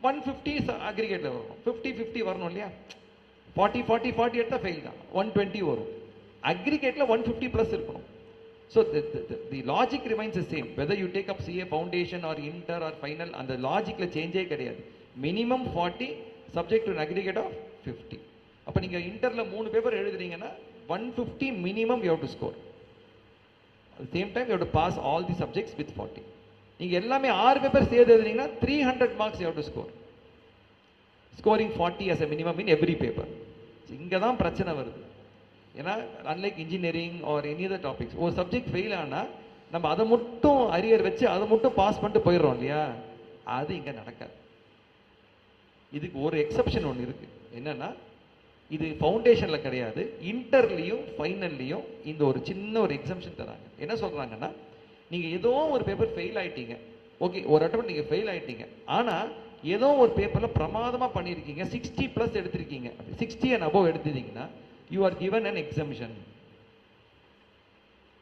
150 அக்ரிகேட்ல வரும். 50 50 வரணும் இல்லையா? 40 40 40 எடுத்தா ஃபெயில் தான். 120 வரும். அக்ரிகேட்ல 150 பிளஸ் இருக்கணும். So the logic remains the same whether you take up CA foundation or inter or final, and the logic la change கிடையாது. minimum 40 subject to an aggregate of 50. அப்ப நீங்க இன்டர்ல 3 paper எழுதுறீங்கன்னா 150 minimum you have to score. At the same time you have to pass all the subjects with 40. நீங்க எல்லாமே 6 paper சேர்த்து எழுதுறீங்கன்னா 300 marks you have to score. Scoring 40 as a minimum in every paper. இங்க தான் பிரச்சனை வருது. ஏன்னா unlike engineering or any other topics, ஒரு subject fail ஆனால் நம்ம அதை மட்டும் அரியர் வச்சு அதை மட்டும் பாஸ் பண்ணிட்டு போயிடுறோம் இல்லையா? அது இங்கே நடக்காது. இதுக்கு ஒரு எக்ஸப்ஷன் ஒன்று இருக்கு. என்னன்னா இது ஃபவுண்டேஷனில் கிடையாது, இன்டர்லையும் ஃபைனல்லையும் இந்த ஒரு சின்ன ஒரு எக்ஸம்ஷன் தராங்க. என்ன சொல்கிறாங்கன்னா, நீங்கள் ஏதோ ஒரு பேப்பர் ஃபெயில் ஆகிட்டீங்க, ஓகே, ஒரு அட்டம் நீங்கள் ஃபெயில் ஆகிட்டீங்க, ஆனால் ஏதோ ஒரு பேப்பரில் பிரமாதமாக பண்ணியிருக்கீங்க, 60+ எடுத்திருக்கீங்க, 60 and above எடுத்திருந்தீங்கன்னா you are given an exemption.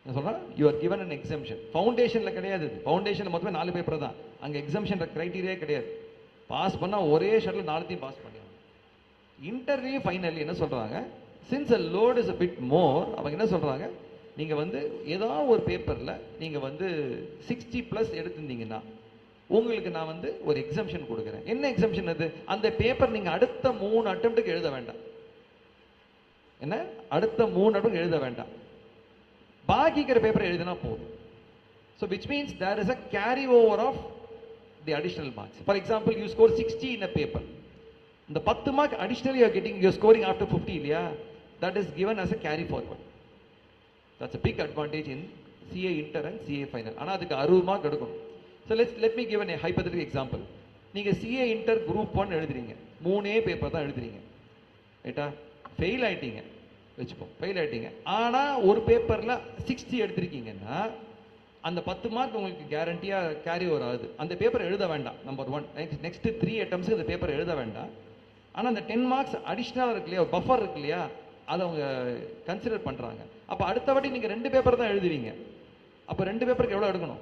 என்ன சொல்றேன்? you are given an exemption. ஃபவுண்டேஷன்ல கிடையாது. ஃபவுண்டேஷன்ல மொத்தமே 4 பேப்பர் தான். அங்க எக்ஸம்ஷன் கிரைட்டீரியா கிடையாது. பாஸ் பண்ணா ஒரே ஷட்டில் 4த்தையும் பாஸ் பண்ணிடலாம். இன்டர்வியூ ஃபைனலி என்ன சொல்றாங்க, since a load is a bit more, அவங்க என்ன சொல்றாங்க, நீங்க வந்து ஏதாவது ஒரு பேப்பர்ல நீங்க வந்து 60+ எடுத்திருந்தீங்கன்னா உங்களுக்கு நான் வந்து ஒரு எக்ஸம்ஷன் கொடுக்குறேன். என்ன எக்ஸம்ஷன் அது? அந்த பேப்பர் நீங்க அடுத்த 3 அட்டெம்ப்ட்டுக்கு எழுத வேண்டாம். என்ன? அடுத்த 3 அட்டம் எழுத வேண்டாம், பாக்கிக்கிற பேப்பர் எழுதினா போதும். So which means there is a carry over of the additional marks. For example, you score 60 in a paper. The 10 mark additionally you are getting, you are scoring after 50 இல்லையா? That is given as a carry forward. That's a big advantage in CA inter and CA final. ஆனா அதுக்கு 60 mark எடுக்கணும். So let me give a hypothetical example. நீங்க CA inter group 1 எழுதுறீங்க, 3 paper தான் எழுதுறீங்க, ரைட்டா? Fail ஆயிட்டீங்க வச்சுப்போம், ஃபெயில் ஆயிட்டீங்க, ஆனால் ஒரு பேப்பரில் 60 எடுத்திருக்கீங்கன்னா அந்த 10 மார்க் உங்களுக்கு கேரண்டியாக கேரி ஓவர் ஆகுது. அந்த பேப்பர் எழுத வேண்டாம், நம்பர் 1. நெக்ஸ்ட் 3 அட்டம்ஸ்க்கு அந்த பேப்பர் எழுத வேண்டாம். ஆனால் அந்த 10 மார்க்ஸ் அடிஷ்னலாக இருக்கு இல்லையா, ஒரு பஃபர் இருக்கு இல்லையா, அதை அவங்க கன்சிடர் பண்ணுறாங்க. அப்போ அடுத்த வாட்டி நீங்கள் 2 பேப்பர் தான் எழுதுவீங்க. அப்போ 2 பேப்பருக்கு எவ்வளோ எடுக்கணும்?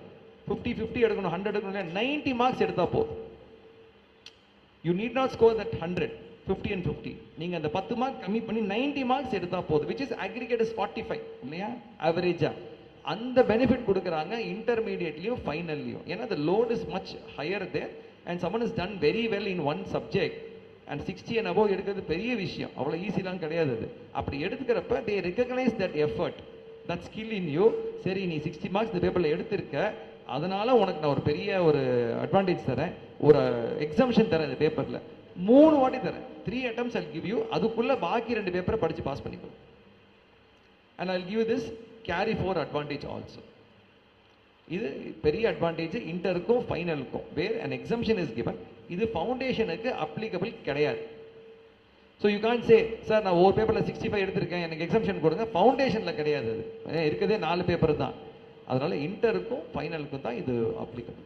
50 50 எடுக்கணும், 100 எடுக்கணும் இல்லையா? 90 மார்க்ஸ் எடுத்தால் போதும். You need not score that 100, 50 and 50. நீங்க அந்த 10 மார்க் கம்மி பண்ணி 90 மார்க்ஸ் எடுத்தா போதும், which is aggregate is 45 இல்லையா, ஆவரேஜா. அந்த பெனிஃபிட் கொடுக்குறாங்க இன்டர்மீடியட்லயும் ஃபைனல்லையும். ஏன்னா the load is much higher there and someone has done very well in one subject and 60 and above எடுக்கிறது பெரிய விஷயம், அவ்வளோ ஈஸிலாம் கிடையாது அது. அப்படி எடுத்துக்கிறப்ப they recognize that effort, that skill in you. சரி, நீ 60 மார்க்ஸ் இந்த பேப்பரில் எடுத்திருக்க, அதனால உனக்கு நான் ஒரு பெரிய ஒரு அட்வான்டேஜ் தரேன், ஒரு எக்ஸம்ஷன் தரேன் இந்த பேப்பரில், 3 வாட்டி தரேன், 3 attempts I'll give you, அதுக்குள்ள பாக்கி 2 பேப்பரை படிச்சு பாஸ் பண்ணிக்கோ. And I'll give you this carry forward advantage also. இது பெரிய அட்வான்டேஜ் இன்டருக்கும் ஃபைனலுக்கும், where an exemption is given. இது ஃபவுண்டேஷனுக்கு அப்ளிகபிள் கிடையாது. So you can't say, sir நான் ஒரு பேப்பரில் 65 எடுத்திருக்கேன், எனக்கு எக்ஸம்ஷன் கொடுங்க. ஃபவுண்டேஷனில் கிடையாது, அது இருக்கிறதே 4 பேப்பர் தான். அதனால இன்டருக்கும் ஃபைனலுக்கும் தான் இது applicable.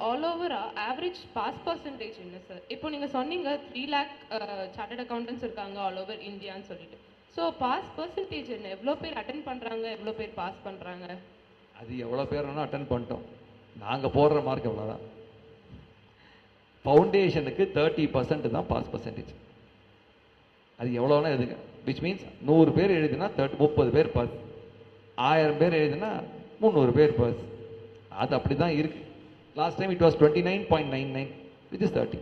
All over average pass percentage என்ன சார்? இப்போ நீங்கள் சொன்னீங்க 3 lakh சார்ட்டர்ட் அக்கௌண்டன்ஸ் இருக்காங்க ஆல் ஓவர் இந்தியான்னு சொல்லிட்டு. ஸோ பாஸ் பர்சன்டேஜ் என்ன? எவ்வளோ பேர் அட்டன் பண்ணுறாங்க, எவ்வளோ பேர் பாஸ் பண்ணுறாங்க? அது எவ்வளோ பேர் வேணால் அட்டன் பண்ணிட்டோம், நாங்கள் போடுற மார்க் எவ்வளோதான். ஃபவுண்டேஷனுக்கு 30% தான் பாஸ் பர்சன்டேஜ். அது எவ்வளோனா எதுங்க, விச் மீன்ஸ் 100 பேர் எழுதுனா 30 பேர் பாஸ், 1000 பேர் எழுதுனா 300 பேர் பாஸ். அது அப்படி தான் இருக்கு. Last time it was 29.99 which is 30.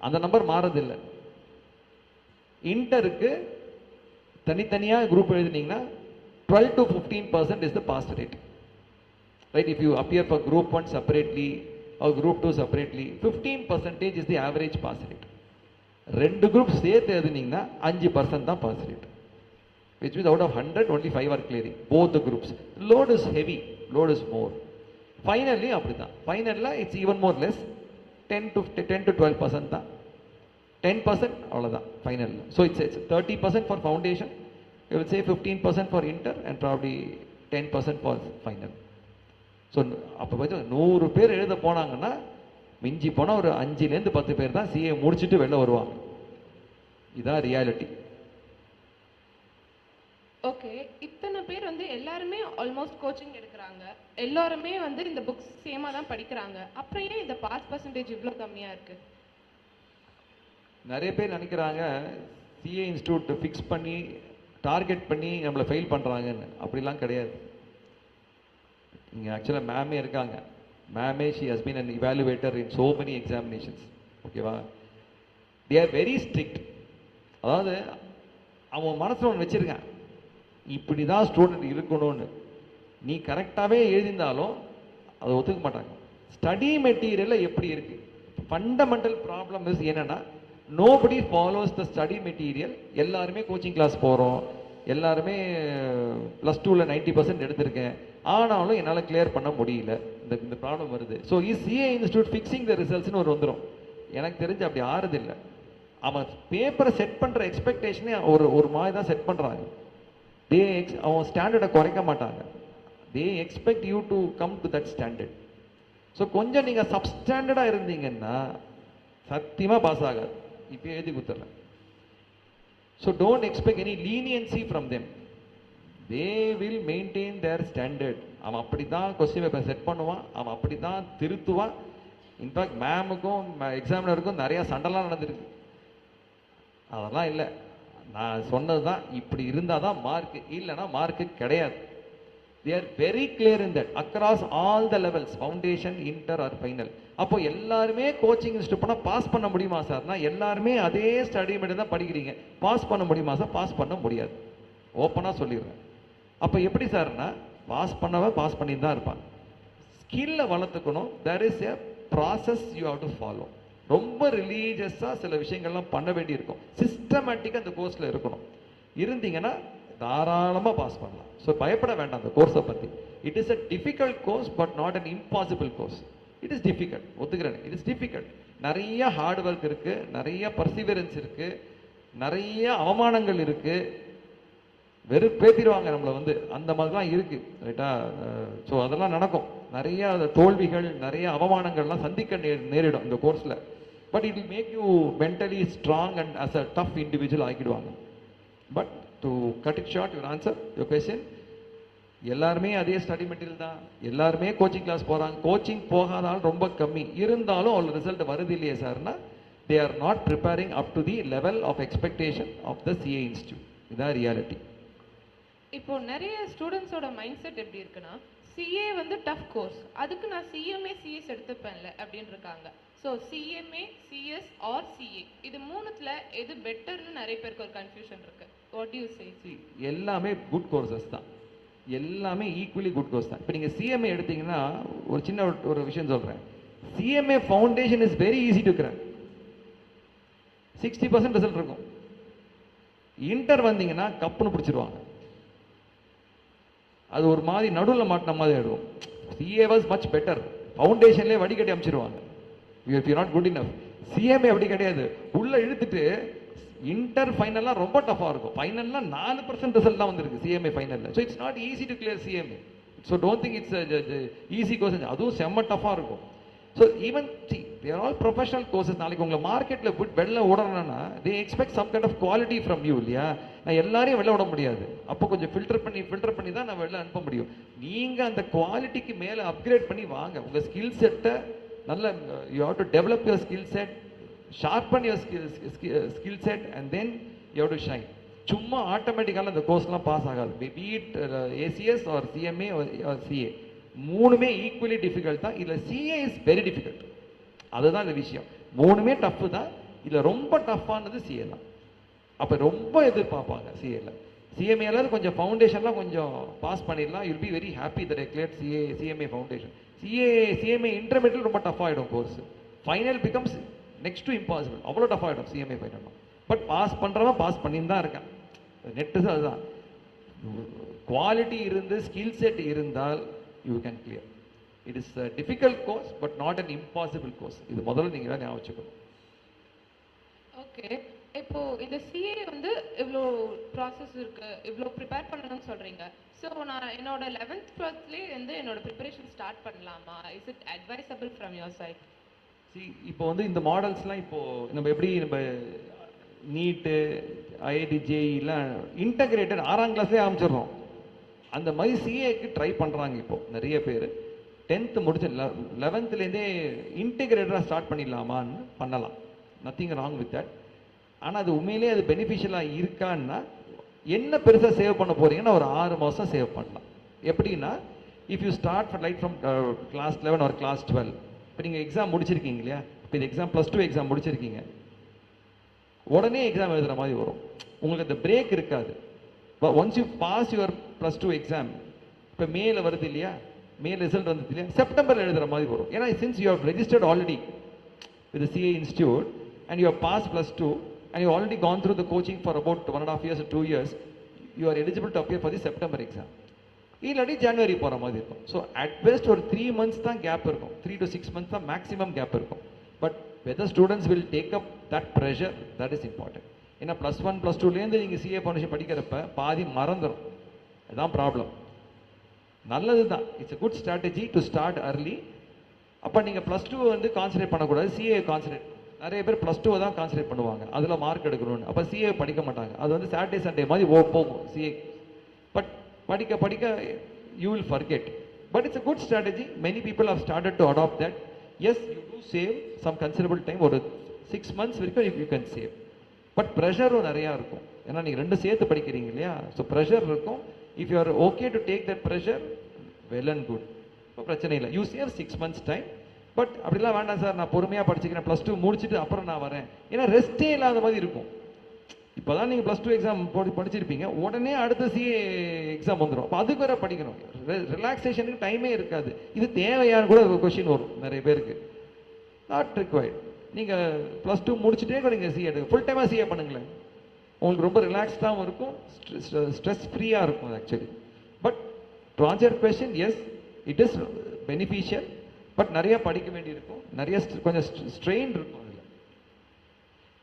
அந்த நம்பர் மாறதில்லை. இன்டருக்கு தனித்தனியாக group எழுதினீங்கன்னா 12 to 15% is the pass rate. Right, if you appear for group 1 separately or group 2 separately, 15% is the average pass rate. 2 groups சேர்த்து எழுதினீங்கன்னா 5% தான் pass rate. Which means out of 100 only 5 are clearing, both the groups. Load is heavy, load is more. Finally அப்படிதான், ஃபைனலில் it's even more less, 10 to 12% தான், 10% அவ்வளோதான் final. So it's 30% for foundation, you will say 15% for inter and probably 10% for final. So அப்போ பார்த்து 100 பேர் எழுத போனாங்கன்னா மிஞ்சி போனால் ஒரு 5லேருந்து 10 பேர் தான் சிஏ முடிச்சுட்டு வெளில வருவாங்க. இதுதான் ரியாலிட்டி. ஓகே, இத்தனை பேர் வந்து எல்லாருமே ஆல்மோஸ்ட் கோச்சிங் எடுக்கிறாங்க, எல்லாருமே வந்து இந்த புக்ஸ் சேமாக தான் படிக்கிறாங்க, அப்புறம் ஏன் இந்த பாஸ் பர்சன்டேஜ் இவ்வளோ கம்மியாக இருக்கு? நிறைய பேர் நினைக்கிறாங்க சிஏ இன்ஸ்டியூட் ஃபிக்ஸ் பண்ணி டார்கெட் பண்ணி நம்மளை ஃபெயில் பண்ணுறாங்கன்னு. அப்படிலாம் கிடையாது. இங்கே ஆக்சுவலாக மேமே இருக்காங்க. மேமே she has been an evaluator in so many examinations. ஓகேவா? They are very strict. அதாவது அவன் மனசில் ஒன்று வச்சுருக்கான், இப்படி தான் ஸ்டூடெண்ட் இருக்கணும்னு. நீ கரெக்டாகவே எழுதியிருந்தாலும் அதை ஒத்துக்க மாட்டாங்க. ஸ்டடி மெட்டீரியலில் எப்படி இருக்குது, ஃபண்டமெண்டல் ப்ராப்ளம் இஸ் என்னென்னா nobody follows the study material. எல்லாருமே கோச்சிங் கிளாஸ் போகிறோம், எல்லாருமே +2ல் 90% எடுத்திருக்கேன், ஆனாலும் என்னால் கிளியர் பண்ண முடியல. இந்த ப்ராப்ளம் வருது. So is CA institute fixing the ரிசல்ட்ஸ்னு ஒரு வந்துடும். எனக்கு தெரிஞ்சு அப்படி ஆறுதில்லை. அவன் பேப்பரை செட் பண்ணுற எக்ஸ்பெக்டேஷனே ஒரு மாதிரி தான் செட் பண்ணுறாங்க. அவன் ஸ்டாண்டர்டை குறைக்க மாட்டாங்க. தே expect you to come to that standard. So கொஞ்சம் நீங்கள் சப்ஸ்டாண்டர்டாக இருந்தீங்கன்னா சத்தியமாக பாஸ் ஆகாது. இப்போ எழுதி கொடுத்துட்றேன். So don't expect any leniency from them. They will maintain their standard. அவன் அப்படி தான் கொஸ்டின் பேப்பர் செட் பண்ணுவான், அவன் அப்படி தான் திருத்துவான். இன்ஃபேக்ட் மேமுக்கும் எக்ஸாமினருக்கும் நிறையா சண்டைலாம் நடந்திருக்கு. அதெல்லாம் இல்லை, நான் சொன்னது தான், இப்படி இருந்தால் தான் மார்க்கு, இல்லைன்னா மார்க்கு கிடையாது. They are very clear in that across all the levels, foundation, inter or final. அப்போ எல்லாருமே கோச்சிங் இன்ஸ்டியூட் பண்ணால் பாஸ் பண்ண முடியுமா சார்னா, எல்லாருமே அதே ஸ்டடி மெட்டீரியல் தான் படிக்கிறீங்க, பாஸ் பண்ண முடியுமா சார்? பாஸ் பண்ண முடியாது, ஓப்பனாக சொல்லிடுறேன். அப்போ எப்படி சார்னா, பாஸ் பண்ணவன் பாஸ் பண்ணி தான் இருப்பான். ஸ்கில்லை வளர்த்துக்கணும். There is a process you have to follow. ரொம்ப ரிலீஜியஸாக சில விஷயங்கள்லாம் பண்ண வேண்டி இருக்கும். சிஸ்டமேட்டிக்காக அந்த கோர்ஸில் இருக்கணும். இருந்தீங்கன்னா தாராளமாக பாஸ் பண்ணலாம். ஸோ பயப்பட வேண்டாம் அந்த கோர்ஸை பற்றி. It is a difficult course but not an impossible course. It is difficult, ஒத்துக்கிறேன். It is difficult. நிறைய ஹார்ட் ஒர்க் இருக்குது, நிறைய பர்சிவரன்ஸ் இருக்குது, நிறைய அவமானங்கள் இருக்குது. வெறுப்பேற்றிடுவாங்க நம்மளை வந்து, அந்த மாதிரிலாம் இருக்குது, ரைட்டா? ஸோ அதெல்லாம் நடக்கும். நிறைய தோல்விகள், நிறைய அவமானங்கள்லாம் சந்திக்க நேரிடும் இந்த கோர்ஸில். But it will make you mentally strong and as a tough individual ஆக்கிடுவாங்க. But to cut it short, your answer your question, எல்லாருமே அதே ஸ்டடி மெட்டீரியல் தான், எல்லாருமே கோச்சிங் கிளாஸ் போகிறாங்க. கோச்சிங் போகாதாலும் ரொம்ப கம்மி, இருந்தாலும் அவ்வளோ ரிசல்ட் வருது இல்லையே சார்னா, they are not preparing up to the level of expectation of the CA institute. இதான் ரியாலிட்டி. இப்போ நிறைய ஸ்டூடெண்ட்ஸோட மைண்ட் செட் எப்படி இருக்குன்னா, சிஏ வந்து டஃப் கோர்ஸ், அதுக்கு நான் சிஎம்ஏ சிஎஸ் எடுத்துப்பேன்ல அப்படின்னு இருக்காங்க. So CMA CS or CA, இது மூணுத்துல எது பெட்டர்னு நிறைய பேருக்கு ஒரு கன்ஃபியூஷன் இருக்கு. What you say? எல்லாமே குட் கோர்சஸ் தான், எல்லாமே ஈக்குவலி குட் கோர்ஸ் தான். இப்போ நீங்கள் சிஎம்ஏ எடுத்தீங்கன்னா ஒரு சின்ன ஒரு விஷயம் சொல்கிறேன். CMA foundation is very easy to crack, 60% result இருக்கும். இன்டர் வந்தீங்கன்னா கப்புன்னு பிடிச்சிருவாங்க. அது ஒரு மாதிரி நடுவில் மாட்டின மாதிரி ஆகிடும். சிஏ வாஸ் மச் பெட்டர், ஃபவுண்டேஷன்லேயே வடிகட்டி அமைச்சிருவாங்க. If you not good enough. CMA அப்படி கிடையாது, உள்ளே இழுத்துட்டு இன்டர் ஃபைனல்லாம் ரொம்ப டஃபாக இருக்கும். ஃபைனல்லாம் 4% ரிசல்ட் தான் வந்திருக்கு சிஎம்ஏ ஃபைனலில். So it's not easy to clear CMA. So don't think it's easy course. அதுவும் செம்ம டஃபாக இருக்கும். So even there all professional courses. நாளைக்கு உங்களை மார்க்கெட்டில் வெளில விடணும்னா they expect some kind of quality from you, இல்லையா? நான் எல்லாரையும் வெளில விட முடியாது. அப்போ கொஞ்சம் ஃபில்டர் பண்ணி தான் நான் வெளில அனுப்ப முடியும். நீங்கள் அந்த குவாலிட்டிக்கு மேலே அப்கிரேட் பண்ணி வாங்க. உங்கள் ஸ்கில் செட்டை நல்ல, you have to develop your skill set, sharpen your skill set and then you have to shine. சும்மா ஆட்டோமேட்டிக்காக அந்த கோர்ஸ்லாம் பாஸ் ஆகாது. Be it a CS or CMA or CA, மூணுமே ஈக்குவலி டிஃபிகல்ட் தான். இதில் சிஏ இஸ் வெரி டிஃபிகல்ட், அதுதான் இந்த விஷயம். மூணுமே டஃப்பு தான். இதில் ரொம்ப டஃப்பானது சிஏ தான். அப்போ ரொம்ப எதிர்பார்ப்பாங்க சிஏல. சிஎம்ஏல கொஞ்சம் ஃபவுண்டேஷன்லாம் கொஞ்சம் பாஸ் பண்ணிடலாம், you'll be very happy that I clear CMA foundation. CMA intermediate ரொம்ப டஃப் ஆகிடும் course. Final becomes next to impossible, அவ்வளோ டஃப் ஆகிடும் சிஎம்ஏ ஃபைனல். பட் பாஸ் பண்ணுறவன் பாஸ் பண்ணின்னு தான் இருக்கான். நெட்டு அதுதான். குவாலிட்டி இருந்து ஸ்கில் செட் இருந்தால் you can clear. It is a difficult course but not an impossible course. இது முதல்ல நீங்க ஞாபகம் வச்சுக்கணும். ஓகே, இப்போ இந்த சிஏ வந்து இவ்வளோ ப்ராசஸ் இருக்கு, இவ்வளோ ப்ரிப்பேர் பண்ணணும்னு சொல்றீங்க. ஸோ நான் என்னோட 11th 12thலேயே வந்து என்னோட ப்ரிப்பரேஷன் ஸ்டார்ட் பண்ணலாமா? Is it advisable from your side? இப்போ வந்து இந்த மாடல்ஸ்லாம் இப்போ நம்ம எப்படி நம்ம நீட்டு ஐஐடி ஜேஇலாம் இன்டகிரேட்டட் 6ஆம் கிளாஸ்லேயே ஆரம்பிச்சிடுறோம். அந்த மாதிரி சிஏக்கு ட்ரை பண்ணுறாங்க இப்போ நிறைய பேர். 10th முடிச்சு 11th இன்டகிரேட்டடாக ஸ்டார்ட் பண்ணிடலாமான்னு பண்ணலாம். Nothing wrong with that. ஆனால் அது உண்மையிலேயே அது பெனிஃபிஷியலாக இருக்கான்னா என்ன பெருசாக சேவ் பண்ண போகிறீங்கன்னா ஒரு 6 மாதம் சேவ் பண்ணலாம். எப்படின்னா if you start right from class 11 ஒரு கிளாஸ் 12. இப்போ நீங்கள் எக்ஸாம் முடிச்சிருக்கீங்க இல்லையா? இப்போ இது எக்ஸாம் +2 எக்ஸாம் முடிச்சிருக்கீங்க, உடனே எக்ஸாம் எழுதுகிற மாதிரி வரும். உங்களுக்கு அந்த பிரேக் இருக்காது. Once you pass your +2 exam, இப்போ மேல வருது இல்லையா, மே ரிசல்ட் வந்தது இல்லையா, செப்டம்பர் எழுதுகிற மாதிரி வரும். ஏன்னா since you have registered already with CA institute and you have passed +2 and you have already gone through the coaching for about 1.5 years or 2 years, you are eligible to appear for the September exam. இல்லாட்டி ஜனவரி போகிற மாதிரி இருக்கும். So at best ஒரு 3 months தான் gap இருக்கும். 3 to 6 months தான் maximum gap இருக்கும். But whether students will take up that pressure, that is important. ஏன்னா +1 +2லேருந்து நீங்கள் சிஏ ஃபவுண்டேஷன் படிக்கிறப்ப பாதி மறந்துடும். அதுதான் ப்ராப்ளம். நல்லது தான், it's a good strategy to start early. அப்போ நீங்கள் +2 வந்து கான்சன்ட்ரேட் பண்ணக்கூடாது, சிஏ கான்சன்ட்ரேட். நிறைய பேர் +2 தான் கான்சன்ட்ரேட் பண்ணுவாங்க, அதில் மார்க் எடுக்கணும்னு. அப்போ சிஏ படிக்க மாட்டாங்க. அது வந்து சாட்டர்டே சண்டே மாதிரி போகும் சிஏ. பட் படிக்க படிக்க you will forget. But it's a good strategy. Many people have started to adopt that. Yes, you do save some considerable time. ஒரு 6 months வரைக்கும் யூ கேன் சேவ். பட் ப்ரெஷரும் நிறையா இருக்கும். ஏன்னா நீங்கள் 2 சேர்த்து படிக்கிறீங்க இல்லையா? ஸோ ப்ரெஷர் இருக்கும். If you are okay to take that pressure, well and good. இப்போ பிரச்சனை இல்லை. You save 6 months time. But அப்படிலாம் வேண்டாம் சார், நான் பொறுமையாக படிச்சுக்கிறேன், +2 முடிச்சுட்டு அப்புறம் நான் வரேன். ஏன்னா ரெஸ்ட்டே இல்லாத மாதிரி இருக்கும். இப்போ தான் நீங்கள் +2 எக்ஸாம் படிச்சிருப்பீங்க, உடனே அடுத்த சிஏ எக்ஸாம் வந்துடும். அப்போ அதுக்கு வேற படிக்கணும். ரிலாக்ஸேஷனுக்கு டைமே இருக்காது. இது தேவையான கூட ஒரு கொஷின் வரும் நிறைய பேருக்கு. Not required. நீங்கள் +2 முடிச்சுட்டே கூட நீங்கள் சிஏ எடுங்க, ஃபுல் டைமாக சிஏ பண்ணுங்களேன். உங்களுக்கு ரொம்ப ரிலாக்ஸ்டாகவும் இருக்கும், ஸ்ட்ரெஸ் ஃப்ரீயாக இருக்கும் actually. But to answer your question, S it is beneficial. But நிறைய படிக்க வேண்டியிருக்கும், நிறைய கொஞ்சம் ஸ்ட்ரெயின் இருக்கும். அதில்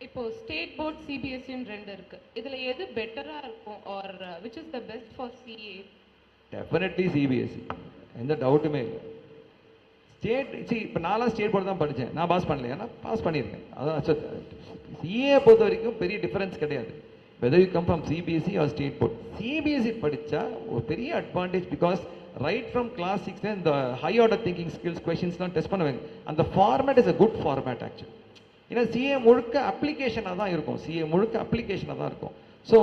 இப்போ ஸ்டேட் போர்ட் சிபிஎஸ்சின்னு 2 இருக்கு. இதில் எது பெட்டராக இருக்கும், or which is the best for CA? Definitely CBSE, எந்த டவுட்டுமே இல்லை. இப்போ நான்லாம் ஸ்டேட் போர்டு தான் படித்தேன். நான் பாஸ் பண்ணல, ஏன்னா பாஸ் பண்ணியிருக்கேன். அதான் சிஏ பொறுத்த வரைக்கும் பெரிய டிஃபரன்ஸ் கிடையாது. Whether you come from CBSE or state board. CBSE படித்தா ஒரு பெரிய advantage. Because right from class 6 இந்த ஹை ஆர்டர் திங்கிங் ஸ்கில்ஸ் கொஷின்ஸ்லாம் டெஸ்ட் பண்ணுவாங்க. அந்த format is a good format actually. ஏன்னா சிஏ முழுக்க அப்ளிகேஷனாக தான் இருக்கும். சிஏ முழுக்க அப்ளிகேஷனாக தான் இருக்கும். ஸோ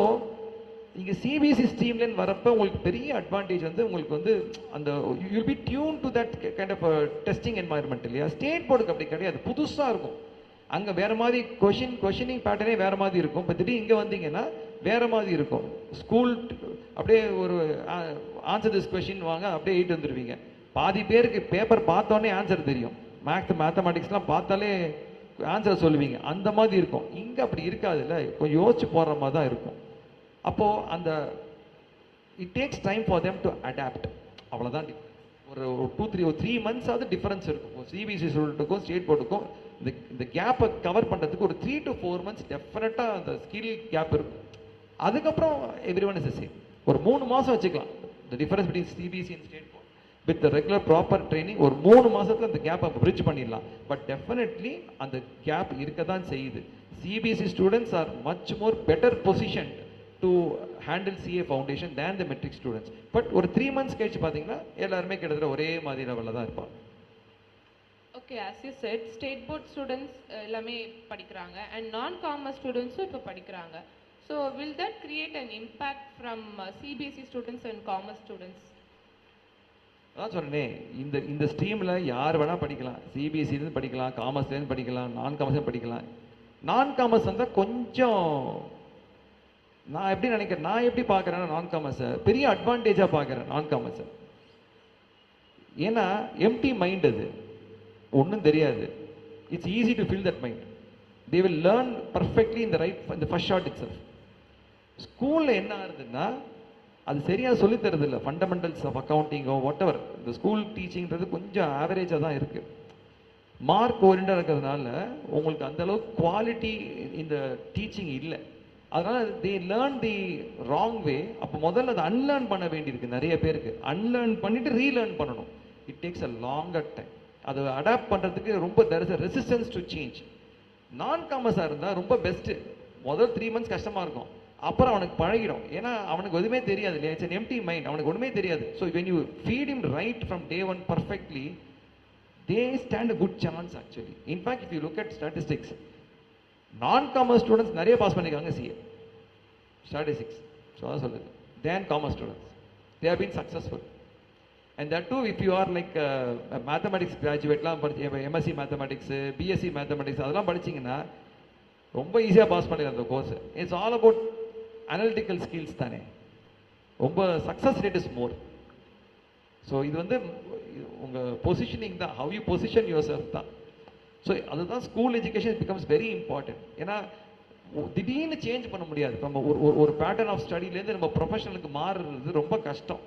இங்கே சிபிஎஸ்சி ஸ்ட்ரீம்லேருந்து வரப்போ உங்களுக்கு பெரிய அட்வான்டேஜ் வந்து உங்களுக்கு வந்து அந்த you'll be tuned to that kind of testing environment இல்லையா? ஸ்டேட் போர்டுக்கு அப்படி கிடையாது, புதுசாக இருக்கும். அங்கே வேறு மாதிரி கொஷினிங் பேட்டர்னே வேறு மாதிரி இருக்கும். இப்போ திடீர்னு இங்கே வந்தீங்கன்னா வேறு மாதிரி இருக்கும். ஸ்கூல் அப்படியே ஒரு ஆன்சர் திஸ் கொஷின் வாங்க, அப்படியே 8 வந்துடுவீங்க. பாதி பேருக்கு பேப்பர் பார்த்தோன்னே ஆன்சர் தெரியும். மேத்தமெட்டிக்ஸ்லாம் பார்த்தாலே ஆன்சரை சொல்லுவீங்க. அந்த மாதிரி இருக்கும். இங்கே அப்படி இருக்காது இல்லை, கொஞ்சம் யோசிச்சு போடுற மாதிரி தான் இருக்கும். அப்போது அந்த it takes time for them to adapt. அவ்வளோதான். ஒரு 3 months ஆகுது டிஃபரன்ஸ் இருக்கும் சிபிஎஸ்சி ஸ்டூடெண்ட்டுக்கும் ஸ்டேட் போர்டுக்கும். இந்த கேப்பை கவர் பண்ணுறதுக்கு ஒரு 3 to 4 months டெஃபினட்டாக அந்த ஸ்கில் கேப் இருக்கும். அதுக்கப்புறம் எவ்ரி ஒன் இஸ் சேம். ஒரு 3 மாதம் வச்சுக்கலாம். The difference between CBSE and state board with regular proper training ஒரு 3 மாதத்தில் அந்த கேப்பை பிரிட்ஜ் பண்ணிடலாம். பட் டெஃபினெட்லி அந்த கேப் இருக்க தான் செய்யுது. CBSE students are much more better position to handle CA foundation than the matric students. But ஒரு 3 months கழிச்சு பார்த்தீங்கன்னா எல்லாருமே கிட்டத்தட்ட ஒரே மாதிரி லெவலில் தான் இருப்பாங்க. Okay, as you said, state board students எல்லாமே படிக்கிறாங்க அண்ட் நான் காமர்ஸ் ஸ்டூடெண்ட்ஸும் இப்போ படிக்கிறாங்க. So will that create an impact from CBSE students and commerce students? அதான் சொன்னேன், இந்த ஸ்ட்ரீமில் யார் வேணால் படிக்கலாம். சிபிஎஸ்சிலேருந்து படிக்கலாம், காமர்ஸ்லேருந்து படிக்கலாம், நான் காமர்ஸ்லேருந்து படிக்கலாம். நான் காமர்ஸ் வந்தால் கொஞ்சம் நான் எப்படி நினைக்கிறேன், நான் எப்படி பார்க்குறேன்னா நான் காமர்ஸை பெரிய அட்வான்டேஜாக பார்க்குறேன். நான் காமர்ஸை ஏன்னா எம்டி மைண்ட், அது ஒன்றும் தெரியாது. It's easy to fill that mind. They will learn perfectly இந்த ஃபர்ஸ்ட் ஷாட் இட் செல்ஃப். ஸ்கூலில் என்ன ஆகுதுன்னா அது சரியாக சொல்லி தருது இல்லை, ஃபண்டமெண்டல்ஸ் ஆஃப் அக்கௌண்டிங்கோ வாட் எவர். இந்த ஸ்கூல் டீச்சிங்கிறது கொஞ்சம் ஆவரேஜாக தான் இருக்குது. மார்க் ஓரியண்டாக இருக்கிறதுனால உங்களுக்கு அந்தளவுக்கு குவாலிட்டி இந்த டீச்சிங் இல்லை. அதனால் தே லேர்ன் தி ராங் வே. அப்போ முதல்ல அதை அன்லேர்ன் பண்ண வேண்டியிருக்கு நிறைய பேருக்கு. அன்லேர்ன் பண்ணிவிட்டு ரீலேர்ன் பண்ணணும். It takes a longer time. அதை அடாப்ட் பண்ணுறதுக்கு ரொம்ப there is a resistance to change. நான் காமர்ஸாக இருந்தால் ரொம்ப பெஸ்ட்டு. முதல் 3 months கஷ்டமாக இருக்கும், அப்புறம் அவனுக்கு பழகிடும். ஏன்னா அவனுக்கு எதுவுமே தெரியாது இல்லையா, இட்ஸ் an empty மைண்ட், அவனுக்கு ஒன்றுமே தெரியாது. So when you feed him right from day one perfectly, they stand a good chance actually. In fact, if you look at statistics, non-commerce students நிறைய பாஸ் பண்ணியிருக்காங்க CA statistics. ஸோ அதான் சொல்லுது, than commerce students. They have been successful. And that too, if you are like a mathematics graduateலாம் படிச்சு MSc mathematics BSc mathematics அதெல்லாம் படிச்சிங்கன்னா ரொம்ப ஈஸியாக pass பண்ணிடலாம் அந்த course. It's all about analytical skills தானே. ரொம்ப success rate is more. So இது வந்து உங்கள் பொசிஷனிங் தான், how you position your self தான். ஸோ அதுதான் school education becomes very important. ஏன்னா திடீர்னு சேஞ்ச் பண்ண முடியாது. நம்ம ஒரு பேட்டர்ன் ஆஃப் ஸ்டடிலேருந்து நம்ம ப்ரொஃபஷனலுக்கு மாறுறது ரொம்ப கஷ்டம்.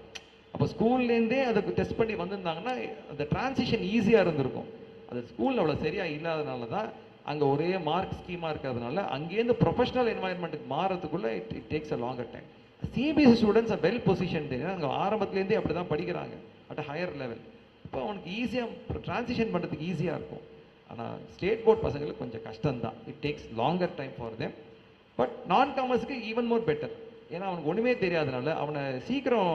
அப்போ ஸ்கூல்லேருந்தே அதுக்கு டெஸ்ட் பண்ணி வந்திருந்தாங்கன்னா அந்த டிரான்சிஷன் ஈஸியாக இருந்திருக்கும். அது ஸ்கூலில் அவ்வளோ சரியாக இல்லாதனால தான் அங்கே ஒரே மார்க் ஸ்கீமாக இருக்கிறதுனால அங்கேருந்து ப்ரொஃபஷனல் என்வாயன்மெண்ட்டுக்கு மாறதுக்குள்ளே it takes a longer time. CBSE students are well positioned. ஏன்னா அங்கே ஆரம்பத்துலேருந்தே அப்படி தான் படிக்கிறாங்க அட் அ ஹையர் லெவல். இப்போ அவனுக்கு ஈஸியாக ட்ரான்சிஷன் பண்ணுறதுக்கு ஈஸியாக இருக்கும். ஆனால் ஸ்டேட் போர்ட் பசங்களுக்கு கொஞ்சம் கஷ்டம்தான். It takes longer time for them. But நான் காமர்ஸுக்கு ஈவன் மோர் பெட்டர். ஏன்னா அவனுக்கு ஒன்றுமே தெரியாதனால அவனை சீக்கிரம்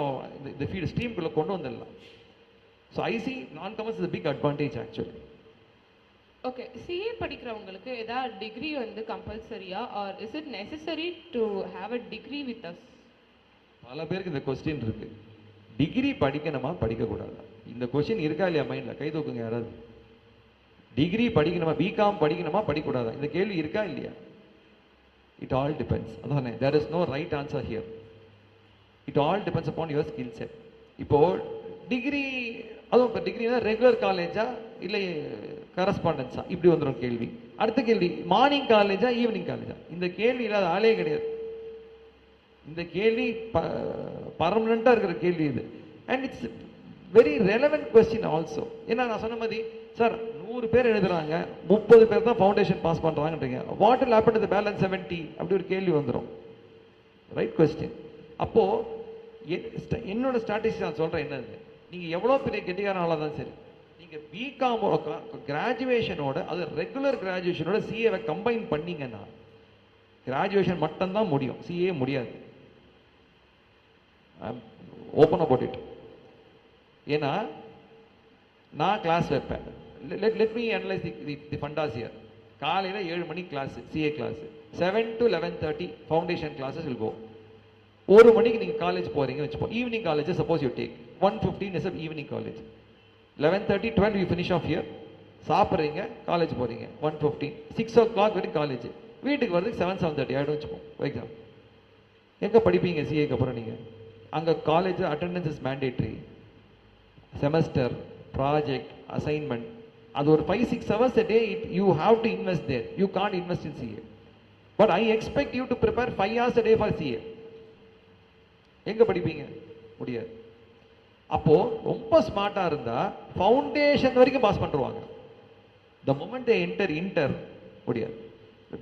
இந்த ஃபீல்டு ஸ்ட்ரீம்குள்ளே கொண்டு வந்துடலாம். So I see non commerce is a big advantage actually. Okay, CA படிக்கிறவங்களுக்கு ஏதாவது டிகிரி வந்து கம்பல்சரியா or is it necessary to have a degree with us? பல பேருக்கு இந்த கொஸ்டின் இருக்கு, டிகிரி படிக்கணுமா படிக்கக்கூடாதா? இந்த கொஸ்டின் இருக்கா இல்லையா மைண்டில்? கை தூக்குங்க யாராவது. டிகிரி படிக்கணுமா, பிகாம் படிக்கணுமா படிக்கக்கூடாதா? இந்த கேள்வி இருக்கா இல்லையா? It all depends. அதானே, there is no right answer here. It all depends upon your skill set. இப்போது டிகிரி, அதுவும் இப்போ டிகிரினா ரெகுலர் காலேஜா இல்லை கரஸ்பாண்டன்ஸா, இப்படி வந்துடும் கேள்வி. அடுத்த கேள்வி, மார்னிங் காலேஜா ஈவினிங் காலேஜா? இந்த கேள்வி இல்லாத ஆளே கிடையாது. இந்த கேள்வி பர்மனெண்ட்டாக இருக்கிற கேள்வி இது. And it's very relevant question also. ஏன்னா நான் சொன்ன மாதிரி சார் 100 பேர் எழுதுறாங்க, 30 பேர் தான் ஃபவுண்டேஷன் பாஸ் பண்ணுறாங்கன்றீங்க. What will happen to the balance 70? அப்படி ஒரு கேள்வி வந்துடும். Right question. அப்போது என்னோட ஸ்ட்ராட்டஜி நான் சொல்கிறேன் என்னது, நீங்கள் எவ்வளோ பெரிய கெட்டிக்காரனால தான் சரி, நீங்கள் பிகாம் கிராஜுவேஷனோட, அது ரெகுலர் கிராஜுவேஷனோட சிஏவை கம்பைன் பண்ணிங்கன்னா கிராஜுவேஷன் மட்டும்தான் முடியும், சிஏ முடியாது. Open about it. ஏன்னா நான் கிளாஸ் வைப்பேன். Let me analyse the fundas here. காலையில் 7 மணிக்கு class, CA class. 7 to 11:30 foundation classes will go. 1 மணிக்கு நீங்கள் காலேஜ் போகிறீங்கன்னு வச்சுப்போம். Evening college suppose you take 1:15 is evening college. 11:30 12 you finish off here. சாப்பிட்றீங்க, காலேஜ் போகிறீங்க 1:15. 6 o'clock வரைக்கும் காலேஜ். வீட்டுக்கு வரதுக்கு 7:30 ஆகிடும் வச்சுப்போம் ஃபார் எக்ஸாம்பிள். எங்கே படிப்பீங்க சிஏக்கு அப்புறம்? நீங்கள் அங்கே college attendance is mandatory. Semester, project, assignment, அது ஒரு 5-6 hours a day you have to invest there. You can't invest in CA. But I expect you to prepare 5 hours a day for CA. எங்கே படிப்பீங்க? முடியாது. அப்போது ரொம்ப ஸ்மார்ட்டாக இருந்தால் foundation வரைக்கும் பாஸ் பண்ணுவாங்க. த மொமெண்ட் தே இன்டர் முடியாது.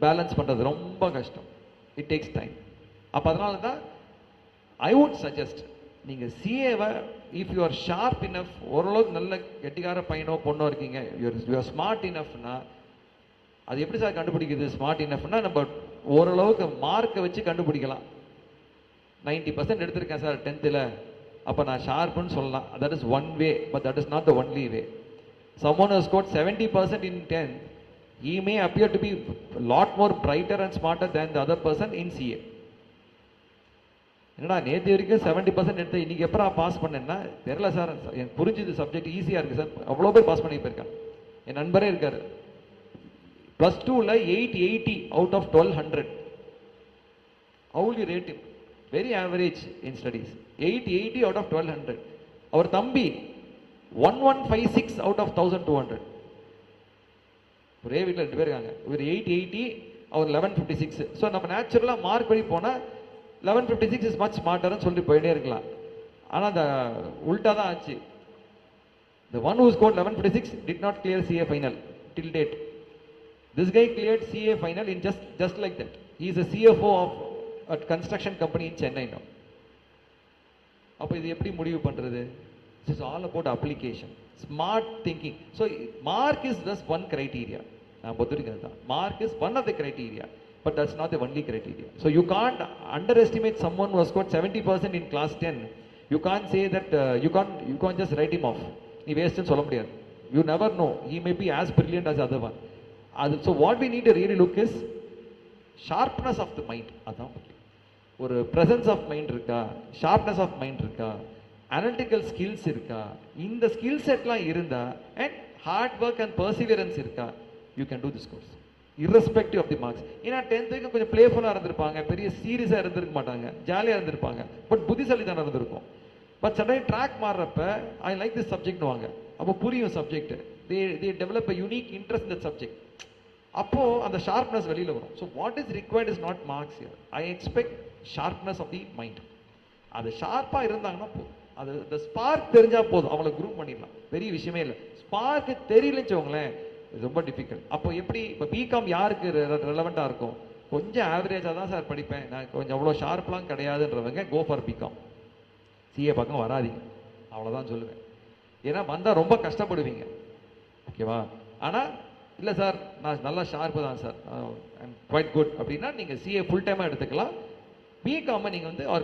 பேலன்ஸ் பண்ணுறது ரொம்ப கஷ்டம். It takes time. அப்போ அதனால தான் ஐ வுட் சஜஸ்ட், நீங்கள் சிஏவை if you are sharp enough, ஓரளவுக்கு நல்ல கெட்டிக்கார பையனோ பொண்ணோ இருக்கீங்க, யூ ஆர் ஸ்மார்ட் இனஃப்னா, அது எப்படி சார் கண்டுபிடிக்குது ஸ்மார்ட் இனஃப்னா? நம்ம ஓரளவுக்கு மார்க்கை வச்சு கண்டுபிடிக்கலாம். 90% எடுத்திருக்கேன் சார் 10th, அப்போ நான் ஷார்ப்புன்னு சொல்லலாம். That is one way, but that is not the only way. Someone who has scored 70% in 10th, he may appear to be a lot more brighter and smarter than the other person in CA. என்னடா நேற்று வரைக்கும் 70% எடுத்து இன்றைக்கி எப்போ pass பண்ணேன்னா தெரில sir, எனக்கு புரிஞ்சுது சப்ஜெக்ட் ஈஸியாக இருக்குது சார். அவ்வளோ பேர் பாஸ் பண்ணி போயிருக்காங்க. என் நண்பரே இருக்கார், +2ல் 880 out of 1200. How will you rate him? Very average in studies. 880 out of 1200. அவர் தம்பி 1156 out of 1200. ஒரே வீட்டில் 2 பேர் இருக்காங்க. இவர் 880, அவர் 1156. ஸோ நம்ம நேச்சுரலாக மார்க் படி போனால் 1156 இஸ் மச் ஸ்மார்ட்டர்னு சொல்லிட்டு போயிட்டே இருக்கலாம். ஆனால் அந்த உல்ட்டா தான் ஆச்சு. The one who scored 1156 did not clear CA final till date. This guy cleared CA final in just like that. He is a CFO of a construction company in Chennai now. அப்போ இது எப்படி முடிவு பண்ணுறது? This is all about application, smart thinking. So mark is just one criteria. நான் பொறுத்திருக்கிறது தான். Mark is one of the criteria, but that's not the only criteria. So you can't underestimate someone who has scored 70% in class 10. You can't say that you can't just write him off. நீ வேஸ்ட்னு சொல்ல முடியாது. You never know. He may be as brilliant as the other one. So what we need to really look is sharpness of the mind. அதான் ஒரு presence of mind இருக்கா, sharpness of mind இருக்கா, analytical skills இருக்கா, இந்த skill setலாம் இருந்தா and hard work and perseverance இருக்கா, you can do this course irrespective of the marks. ஏன்னா 10th வரைக்கும் கொஞ்சம் பிளேஃபுல்லாக இருந்திருப்பாங்க, பெரிய சீரியஸாக இருந்திருக்க மாட்டாங்க, ஜாலியாக இருந்திருப்பாங்க, பட் புத்திசாலி தானே இருந்திருக்கும். பட் சடன் ட்ராக் மாறுறப்ப ஐ லைக் திஸ் சப்ஜெக்ட் வாங்க, அப்போ புரியும் subject, they develop a unique interest in that subject. அப்போ அந்த ஷார்ப்னஸ் வெளியில் வரும். So what is required is not marks here. I expect sharpness of the mind. அது ஷார்ப்பாக இருந்தாங்கன்னா போதும், அது இந்த ஸ்பார்க் தெரிஞ்சால் போதும், அவங்கள குரூப் பண்ணிடலாம், பெரிய விஷயமே இல்லை. ஸ்பார்க்கு தெரியலன்னு வச்சுக்கோங்களேன், ரொம்ப டிஃபிகல்ட். அப்போ எப்படி இப்போ பிகாம் யாருக்கு ரெலவெண்ட்டாக இருக்கும்? கொஞ்சம் ஆவரேஜாக தான் சார் படிப்பேன், நான் கொஞ்சம் அவ்வளோ ஷார்ப்லாம் கிடையாதுன்றவங்க கோ ஃபார் பிகாம். சிஏ பக்கம் வராதிங்க, அவ்வளோதான் சொல்லுவேன். ஏன்னா வந்தால் ரொம்ப கஷ்டப்படுவீங்க, ஓகேவா? ஆனால் இல்லை சார் நான் நல்லா ஷார்ப்பு தான் சார், ஐம் குவைட் குட் அப்படின்னா நீங்கள் சிஏ ஃபுல் டைமாக எடுத்துக்கலாம். பிகாமை நீங்கள் வந்து ஒரு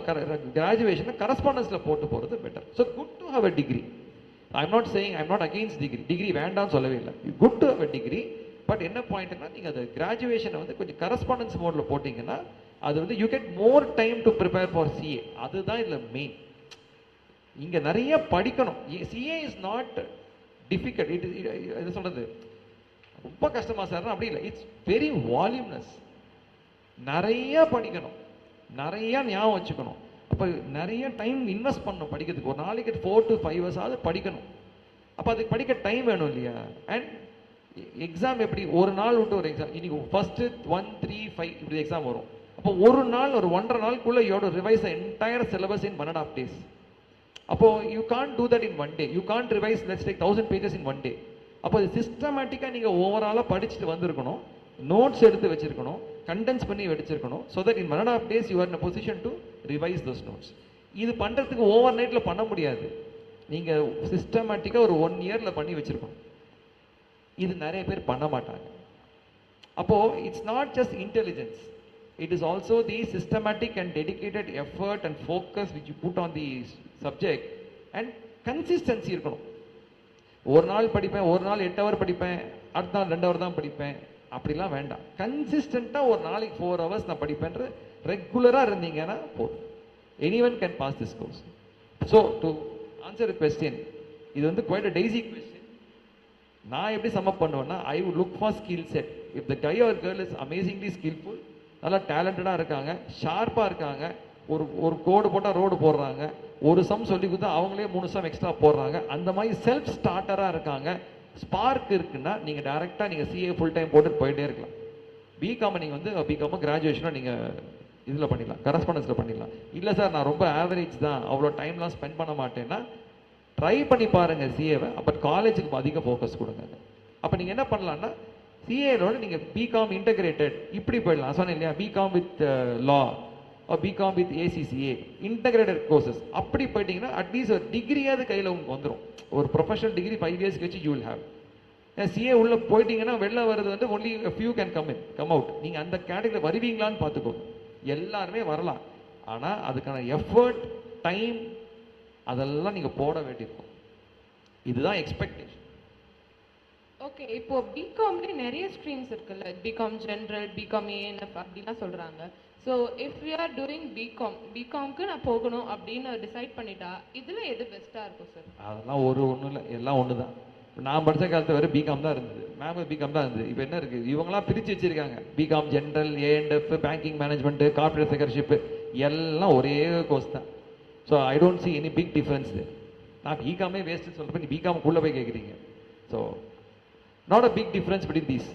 கிராஜுவேஷனை கரஸ்பாண்டன்ஸில் போட்டு போகிறது better. So good to have a degree. I'm not saying I'm not against degree, degree வேண்டாம்னு சொல்லவே இல்லை, good to have a degree. But என்ன பாயிண்ட்னா நீங்கள் அது கிராஜுவேஷனை வந்து கொஞ்சம் கரஸ்பாண்டன்ஸ் மோடில் போட்டிங்கன்னா அது வந்து you get more time to prepare for CA. அதுதான் இதில் மெயின். இங்கே நிறைய படிக்கணும். CA is not difficult. இது சொல்கிறது ரொம்ப கஷ்டமா சார் அப்படி இல்லை, இட்ஸ் வெரி வால்யூம்னஸ். நிறைய படிக்கணும், நிறைய ஞாபகம் வச்சுக்கணும். அப்போ நிறைய டைம் இன்வெஸ்ட் பண்ணணும் படிக்கிறதுக்கு. ஒரு நாளைக்கு 4 to 5 hours ஆகுது படிக்கணும். அப்போ அதுக்கு படிக்க டைம் வேணும் இல்லையா? அண்ட் எக்ஸாம் எப்படி ஒரு நாள் விட்டு ஒரு எக்ஸாம், இன்னைக்கு ஃபர்ஸ்ட் 1, 3, 5 இப்படி எக்ஸாம் வரும். அப்போ ஒரு நாள் ஒரு 1.5 நாளுக்குள்ள you have to revise the entire syllabus in 1.5 days. அப்போ you can't do that in 1 day. You can't revise let's take 1000 pages in 1 day. அப்போ அது சிஸ்டமேட்டிக்காக நீங்கள் ஓவராலாக படிச்சுட்டு வந்திருக்கணும், நோட்ஸ் எடுத்து வச்சிருக்கணும், கண்டென்ஸ் பண்ணி வச்சிருக்கணும். So that in 1.5 days you are in a position to revise those notes. இது பண்ணுறதுக்கு ஓவர் நைட்டில் பண்ண முடியாது, நீங்கள் சிஸ்டமேட்டிக்காக ஒரு 1 yearல பண்ணி வச்சிருக்கணும். இது நிறைய பேர் பண்ண மாட்டாங்க. அப்போது it's not just intelligence, it is also the systematic and dedicated effort and focus which you put on the subject and consistency இருக்கணும். ஒரு நாள் படிப்பேன், ஒரு நாள் 8 hour படிப்பேன், அடுத்த நாள் 2 hour தான் படிப்பேன், அப்படிலாம் வேண்டாம். கன்சிஸ்டண்ட்டாக ஒரு நாளைக்கு 4 hours நான் படிப்பேன்ற ரெகுலராக இருந்தீங்கன்னா போதும். anyone can pass this course. So to answer the question, இது வந்து quite a daisy question. நான் எப்படி சம்மப் பண்ணுவேன்னா, I would look for skill set. If the guy or girl is amazingly skillful, நல்லா டேலண்டடாக இருக்காங்க, ஷார்ப்பாக இருக்காங்க, ஒரு கோடு போட்டால் ரோடு போடுறாங்க, ஒரு சம் சொல்லி கொடுத்தா அவங்களே 3 சம் எக்ஸ்ட்ரா போடுறாங்க, அந்த மாதிரி செல்ஃப் ஸ்டார்டராக இருக்காங்க, ஸ்பார்க் இருக்குன்னா நீங்கள் டேரெக்டாக நீங்கள் சிஏ ஃபுல் டைம் போட்டு போயிட்டே இருக்கலாம். பிகாமை நீங்கள் வந்து பிகாமோ கிராஜுவேஷனாக நீங்கள் இதில் பண்ணிடலாம், கரஸ்பாண்டன்ஸில் பண்ணிடலாம். இல்லை சார் நான் ரொம்ப ஆவரேஜ் தான், அவ்வளோ டைம்லாம் ஸ்பெண்ட் பண்ண மாட்டேன்னா ட்ரை பண்ணி பாருங்கள் சிஏவை. அப்போ காலேஜுக்கு அதிக ஃபோக்கஸ் கொடுங்க. அப்போ நீங்கள் என்ன பண்ணலான்னா சிஏலோட நீங்கள் பிகாம் இன்டகிரேட்டட் இப்படி போயிடலாம். சொன்னேன் இல்லையா, BCom with law, BCom with ACCA integrated courses அப்படி போயிட்டீங்கன்னா அட்லீஸ்ட் ஒரு டிகிரியாவது கையில் உங்களுக்கு வந்துடும். ஒரு ப்ரொஃபஷனல் டிகிரி 5 years கழிச்சு யூ வில் ஹேவ். சிஏ உள்ளே போயிட்டீங்கன்னா வெளில வர்றது வந்து only few can come out. நீங்கள் அந்த கேட்டகரியில் வருவீங்களான்னு பார்த்துக்கோங்க. எல்லாருமே வரலாம், ஆனால் அதுக்கான எஃபர்ட், டைம் அதெல்லாம் நீங்கள் போட வேண்டியிருக்கும். இதுதான் எக்ஸ்பெக்டேஷன். ஓகே, இப்போ பிகாம்லேயே நிறைய ஸ்ட்ரீம்ஸ் இருக்குல்ல, பிகாம் ஜென்ரல், பிகாம் ஏஎன்எஃப் அப்படிலாம் சொல்கிறாங்க. So if you are doing பிகாம்க்கு நான் போகணும் அப்படின்னு டிசைட் பண்ணிட்டா இதில் எது பெஸ்ட்டாக இருக்கும் சார்? அதெல்லாம் ஒன்றும் இல்லை, எல்லாம் ஒன்று தான். நான் படித்த காலத்தில் வரை பிகாம் தான் இருந்தது, மேம் பிகாம் தான் இருந்தது. இப்போ என்ன இருக்குது, இவங்களாம் பிரித்து வச்சுருக்காங்க. BCom general, ANF, banking management, corporate secretaryship எல்லாம் ஒரே கோர்ஸ் தான். So I don't see any big difference. நான் பிகாமே வேஸ்ட்டுன்னு சொல்கிறப்ப நீ பிகாமுக்குள்ளே போய் கேட்குறீங்க. So not a big difference between these.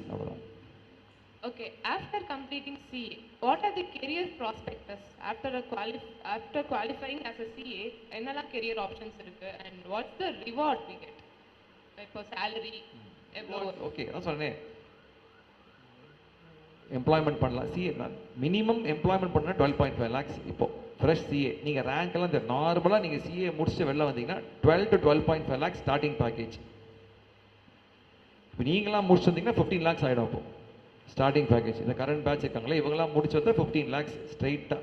Okay, after completing CA, what are the career prospects after qualifying as a CA? என்னெல்லாம் career options இருக்கு and what's the reward we get? Like for salary, okay அதான் சொன்னேன், employment பண்ணலாம். CA minimum employment பண்ணால் 12.5 lakhs. இப்போ fresh CA நீங்கள் ரேங்க்லாம் இந்த நார்மலாக நீங்கள் சிஏ முடிச்சுட்டு வெளில வந்தீங்கன்னா 12 to 12.5 lakhs ஸ்டார்டிங் பேக்கேஜ். இப்போ நீங்களாம் முடிச்சு வந்தீங்கன்னா 15 lakhs ஆகிடும். இப்போ ஸ்டார்டிங் பேக்கேஜ் இந்த கரண்ட் பேட்ச் இருக்காங்களே இவங்கெல்லாம் முடிச்சு வந்தால் 15 lakhs ஸ்ட்ரைட்டாக.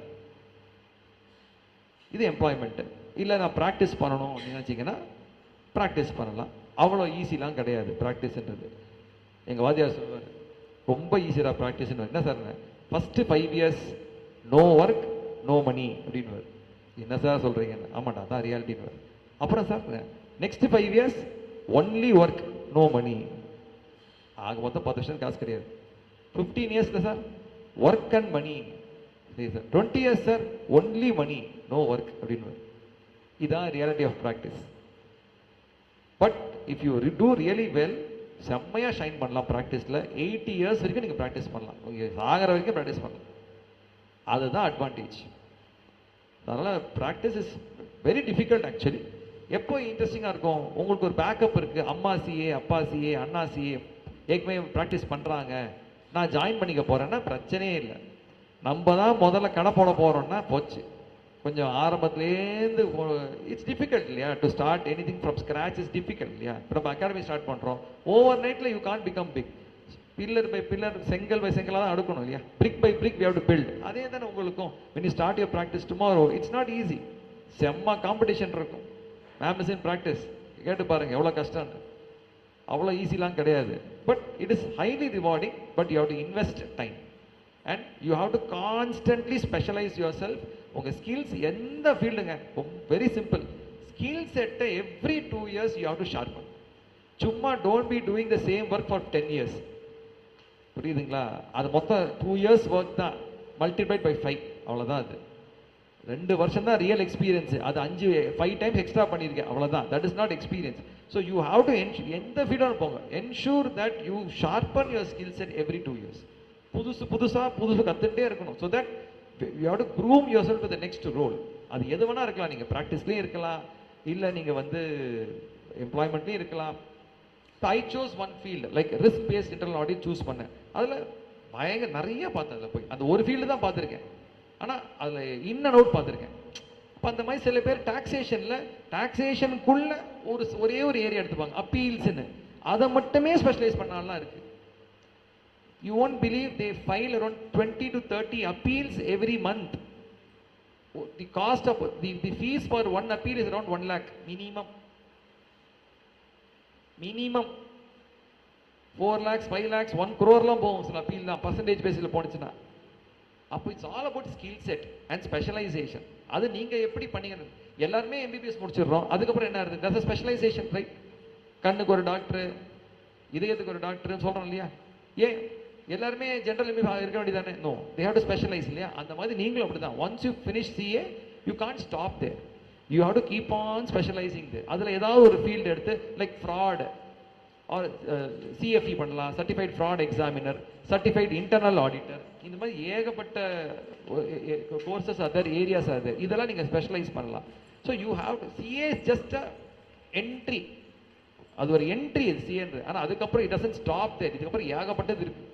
இது எம்ப்ளாய்மெண்ட்டு. இல்லை நான் ப்ராக்டிஸ் பண்ணணும் நினச்சிங்கன்னா ப்ராக்டிஸ் பண்ணலாம். அவ்வளோ ஈஸிலாம் கிடையாது ப்ராக்டிஸ்ன்றது. எங்கள் வாத்தியார் சொல்லுவார், ரொம்ப ஈஸியாக ப்ராக்டிஸ்ன்னு. என்ன sir first 5 years no work no money அப்படின்னு. என்ன சார் சொல்கிறீங்க? ஆமாண்டா அதான் ரியாலிட்டின்னு. அப்புறம் sir next 5 years only work no money. ஆக மொத்தம் 10 வருஷம் காசு கிடையாது. 15 years sir work and money. சரி sir 20 years sir only money no work அப்படின்னு. இதுதான் reality of practice. But if you do really well செம்மையாக ஷைன் பண்ணலாம் ப்ராக்டிஸில். 80 years வரைக்கும் நீங்கள் ப்ராக்டிஸ் பண்ணலாம். நீங்கள் சாகிற வரைக்கும் ப்ராக்டிஸ் பண்ணலாம். அதுதான் அட்வான்டேஜ். அதனால் practice is very difficult actually. எப்போ இன்ட்ரெஸ்டிங்காக இருக்கும், உங்களுக்கு ஒரு பேக்கப் இருக்குது. அம்மா சிஏ, அப்பா சிஏ, அண்ணா சிஏ ஏற்கனவே ப்ராக்டிஸ் பண்ணுறாங்க, நான் ஜாயின் பண்ணிக்க போகிறேன்னா பிரச்சனையே இல்லை. நம்ம தான் முதல்ல கடை போட போகிறோன்னா போச்சு. கொஞ்சம் ஆரம்பத்துலேருந்து இட்ஸ் டிஃபிகல்ட் இல்லையா, to start anything from scratch is difficult இல்லையா. இப்போ நம்ம அகாடமி ஸ்டார்ட் பண்ணுறோம், ஓவர் நைட்டில் you can't become big. Pillar by pillar, செங்கல் பை செங்கலாக தான் அடுக்கணும் இல்லையா. Brick by brick we have to build. அதே தானே உங்களுக்கும். when you start your practice tomorrow it's not easy. செம்ம காம்படிஷன் இருக்கும். மேம் இன் ப்ராக்டிஸ் கேட்டு பாருங்கள் எவ்வளோ கஷ்டம். அவ்வளோ ஈஸிலாம் கிடையாது. But it is highly rewarding. But you have to invest time and you have to constantly specialise yourself. உங்கள் ஸ்கில்ஸ் எந்த ஃபீல்டுங்க, வெரி சிம்பிள். ஸ்கில் செட்டை every 2 years you have to sharpen. சும்மா don't be doing the same work for 10 years. புரியுதுங்களா? அது மொத்தம் 2 years work தான், multiplied by 5 அவ்வளோதான். அது 2 வருஷம் தான் ரியல் எக்ஸ்பீரியன்ஸ். அது 5 times எக்ஸ்ட்ரா பண்ணியிருக்கேன் அவ்வளோதான். That is not experience. So you have to எந்த ஃபீல்டாக போங்க, ensure that you sharpen your skill set every 2 years. புதுசு கற்றுட்டே இருக்கணும். So that you have to groom yourself to the next role. அது எது வேணா இருக்கலாம். நீங்கள் ப்ராக்டிஸ்லேயும் இருக்கலாம், இல்லை நீங்கள் எம்ப்ளாய்மெண்ட்லேயும் இருக்கலாம். I chose one field like risk based internal audit choose பண்ணேன். அதில் பயங்கர நிறைய பார்த்தேன். அதில் போய் அந்த ஒரு ஃபீல்டு தான் பார்த்துருக்கேன், ஆனால் அதில் இன் அண்ட் அவுட் பார்த்துருக்கேன். அப்போ அந்த மாதிரி சில பேர் டாக்ஸேஷனுக்குள்ள ஒரே ஒரு ஏரியா எடுத்துப்பாங்க, அப்பீல்ஸ்ன்னு. அதை மட்டுமே ஸ்பெஷலைஸ் பண்ணாலாம் இருக்குது. You won't believe they file around 20 to 30 appeals every month. The cost of the fees for one appeal is around 1 lakh minimum 4 lakhs 5 lakhs 1 crore லாம் போகும் சில அப்பீல் தான், பர்சன்டேஜ் பேஸில் போனுச்சுன்னா. அப்போ it's all about skill set and specialisation. அது நீங்கள் எப்படி பண்ணீங்க? எல்லாருமே எம்பிபிஎஸ் முடிச்சிடுறோம், அதுக்கப்புறம் என்ன இருக்குது? That's specialisation, right? கண்ணுக்கு ஒரு டாக்டர், இதயத்துக்கு ஒரு டாக்டர்னு சொல்கிறோம் இல்லையா. ஏன் எல்லாருமே ஜென்ரல் எம்பிபிஎஸ் இருக்க வேண்டியதானே? No, they have to specialise இல்லையா. அந்த மாதிரி நீங்களும் அப்படி தான். Once you finish CA you can't stop there. You have to keep on specialising there. அதில் ஏதாவது ஒரு ஃபீல்டு எடுத்து லைக் ஃப்ராட் ஆர் சிஎஃப்இ பண்ணலாம், certified fraud examiner, certified internal auditor. இந்த மாதிரி ஏகப்பட்ட கோர்சஸ் அதர் ஏரியாஸ் அது, இதெல்லாம் நீங்கள் ஸ்பெஷலைஸ் பண்ணலாம். So you have to, CA is just a entry. அது ஒரு என்ட்ரி இது சிஏன்றது. ஆனால் அதுக்கப்புறம் இட் டசன்ட் ஸ்டாப் தேர். இதுக்கப்புறம் ஏகப்பட்டது இருக்குது.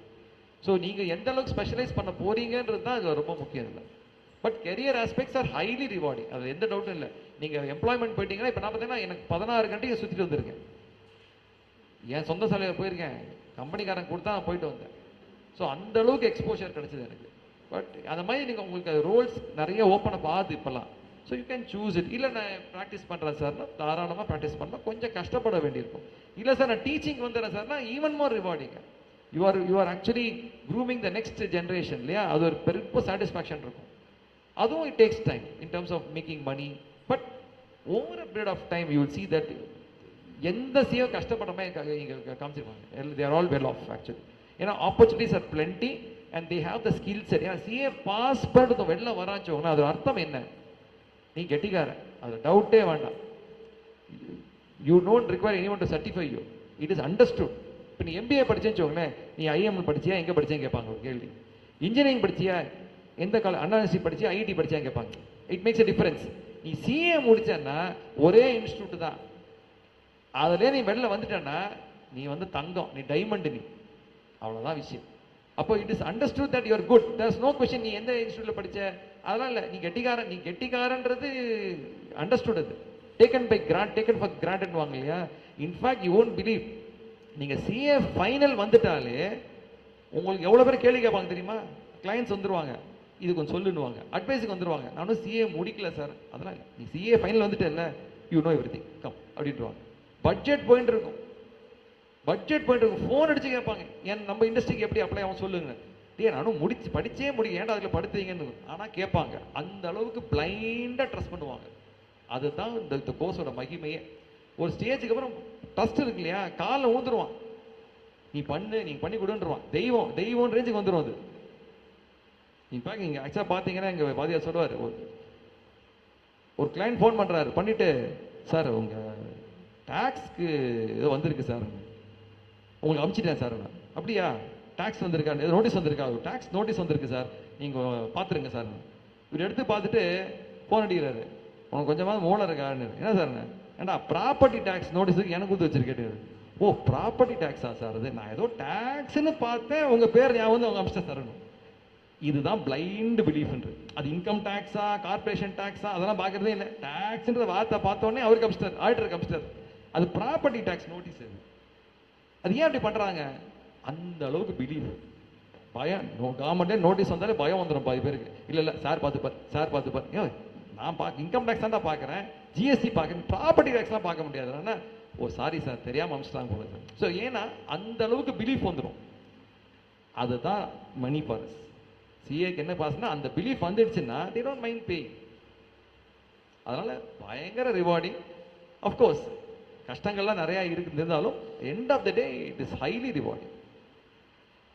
ஸோ நீங்கள் எந்த அளவுக்கு ஸ்பெஷலைஸ் பண்ண போறீங்கன்றது தான் அது ரொம்ப முக்கியம் இல்லை. But career aspects R highly rewarding, அது எந்த டவுட்டும் இல்லை. நீங்கள் எம்ப்ளாய்மெண்ட் போயிட்டீங்கன்னா, இப்போ நான் பார்த்தீங்கன்னா எனக்கு 16 கண்ட்ரியை சுற்றிட்டு வந்திருக்கேன். என் சொந்த செலவில் போயிருக்கேன், கம்பெனிக்காரன் கொடுத்தா நான் போயிட்டு வந்தேன். ஸோ அந்த அளவுக்கு எக்ஸ்போஷர் கிடைச்சது எனக்கு. பட் அந்த மாதிரி நீங்கள் உங்களுக்கு ரோல்ஸ் நிறைய ஓப்பன் அப் ஆகுது இப்போல்லாம். So you can choose it. இல்லை நான் ப்ராக்டிஸ் பண்ணுறேன் சார்னா தாராளமாக ப்ராக்டிஸ் பண்ணலாம், கொஞ்சம் கஷ்டப்பட வேண்டியிருக்கும். இல்லை சார் நான் டீச்சிங் வந்துடுறேன் சார்னா even more rewarding. You are actually grooming the next generation இல்லையா. அது ஒரு பெரிய சாட்டிஸ்ஃபேக்ஷன் இருக்கும். அதுவும் it takes time in terms of making money. But over a period of time you will see that எந்த சிஓ கஷ்டப்படாம இங்கே காமிச்சிருப்பாங்க. They are all well off actually. ஏன்னா opportunities are plenty and they have the skill set. ஏன்னா CA pass பண்ணுறது வெளில வராச்சோங்கன்னா அது அர்த்தம் என்ன? நீ கெட்டிக்காரன், அது டவுட்டே வேண்டாம். You don't require any one to certify you. It is understood. இப்போ நீ எம்பிஏ படிச்சேன்னு வச்சுக்கோங்களேன், நீ ஐஎம்எல் படிச்சியா, எங்கே படிச்சேன்னு கேட்பாங்க ஒரு கேள்வி. இன்ஜினியரிங் படிச்சியா, எந்த அண்ணா யூனிவர்சிட்டி படிச்சியா, ஐஐடி படிச்சியான்னு கேட்பாங்க. It makes a difference. நீ சிஏ முடிச்சேன்னா ஒரே இன்ஸ்டியூட் தான், அதுலேயே நீ வெளில வந்துட்டேன்னா நீ வந்து தங்கம், நீ டைமண்ட், நீ அவ்வளோதான் விஷயம். அப்போ it is understood that you're good, there is no question நீ எந்த இன்ஸ்டியூட்ல படிச்ச, அதெல்லாம் இல்லை. நீ கெட்டிக்காரன், நீ கெட்டிக்காரன்றது அண்டர்ஸ்டுட். அது taken by taken for granted வாங்க இல்லையா. இன்ஃபேக்ட் யூ ஓன்ட் பிலீவ், நீங்கள் சிஏ ஃபைனல் வந்துட்டாலே உங்களுக்கு எவ்வளோ பேர் கேள்வி கேட்பாங்க தெரியுமா? கிளைண்ட்ஸ் வந்துருவாங்க, இது கொஞ்சம் சொல்லுன்னுவாங்க, அட்வைஸுக்கு வந்துருவாங்க. நானும் சிஏ முடிக்கல சார், அதெல்லாம் இல்லை, நீ சிஏ ஃபைனல் வந்துட்டு இல்லை, you know everything come அப்படின்ட்டுருவாங்க. பட்ஜெட் போயிட்டு இருக்கும், ஃபோன் அடிச்சு கேட்பாங்க, ஏன் நம்ம இண்டஸ்ட்ரிக்கு எப்படி அப்ளை ஆகும் சொல்லுங்க. நானும் படிச்சே ஏன்டா அதில் படுத்துவீங்கன்னு ஆனால் கேட்பாங்க. அந்த அளவுக்கு பிளைண்டாக ட்ரஸ்ட் பண்ணுவாங்க. அதுதான் இந்த கோர்ஸோட மகிமையே. ஒரு ஸ்டேஜுக்கு அப்புறம் ட்ரஸ்ட் இருக்கு இல்லையா, காலில் ஊந்துருவான், நீ பண்ணி கொடுன்றான். தெய்வம் ரேஞ்சுக்கு வந்துடும் அது. இன்ஃபேக்ட் இங்கே ஆக்சுவலாக பார்த்தீங்கன்னா எங்கள் வாதியார் சொல்லுவார், ஒரு கிளைண்ட் ஃபோன் பண்ணுறாரு, பண்ணிட்டு சார் உங்கள் டேக்ஸ்க்கு ஏதோ வந்திருக்கு சார், உங்களுக்கு அனுப்பிச்சிட்டேன் சார். அப்படியா, டேக்ஸ் வந்திருக்கா, நோட்டீஸ் வந்திருக்கா, டேக்ஸ் நோட்டீஸ் வந்திருக்கு சார், நீங்கள் பார்த்துருங்க சார். இவர் எடுத்து பார்த்துட்டு ஃபோன் அடிக்கிறாரு, உனக்கு கொஞ்சமாக மூளை இருக்கான்னு. என்ன சார், ஏண்டா ப்ராப்பர்ட்டி டேக்ஸ் நோட்டீஸுக்கு எனக்கு கொடுத்து வச்சிருக்கேன். ஓ ப்ராப்பர்ட்டி டேக்ஸா சார், அது நான் ஏதோ டேக்ஸ்ன்னு பார்த்தேன், உங்கள் பேர் ஞாபகம் வந்து அவங்க அமிச்சிட்டேன் சார். இதுதான் பிளைண்ட் பிலீஃப்ன்றது. அது இன்கம் டேக்ஸா, கார்பரேஷன் டேக்ஸா, அதெல்லாம் பார்க்கறதே இல்லை. டேக்ஸ்ன்ற வார்த்தை பார்த்தோன்னே அவருக்கு அமிச்சிட்டார், ஆடிட்டருக்கு அமிச்சிட்டார். அது ப்ராப்பர்ட்டி டேக்ஸ் நோட்டீஸ். அது ஏன் அப்படி பண்றாங்க? அந்த அளவுக்கு பிலீவ், பயம். கவர்மெண்ட்டே நோட்டீஸ் வந்தாலே பயம் வந்துடும் பாதி பேருக்கு. இல்லை சார் பார்த்துப்பார், ஏன் நான் இன்கம் டேக்ஸ் தான் பார்க்குறேன், ஜிஎஸ்டி பார்க்குறேன், ப்ராப்பர்ட்டி டேக்ஸ்லாம் பார்க்க முடியாது. ஓ சாரி சார், தெரியாமல் அமிச்சிட்டாங்க போல சார். ஸோ ஏன்னா அந்த அளவுக்கு பிலீஃப் வந்துடும். அதுதான் மணி பாஸ். சிஏக்கு என்ன பாஸ்னா, அந்த பிலீஃப் வந்துடுச்சுன்னா they don't mind paying. அதனால பயங்கர ரிவார்டிங். அஃப்கோர்ஸ் கஷ்டங்கள்லாம் நிறையா இருந்தாலும் end of the day it is highly rewarding.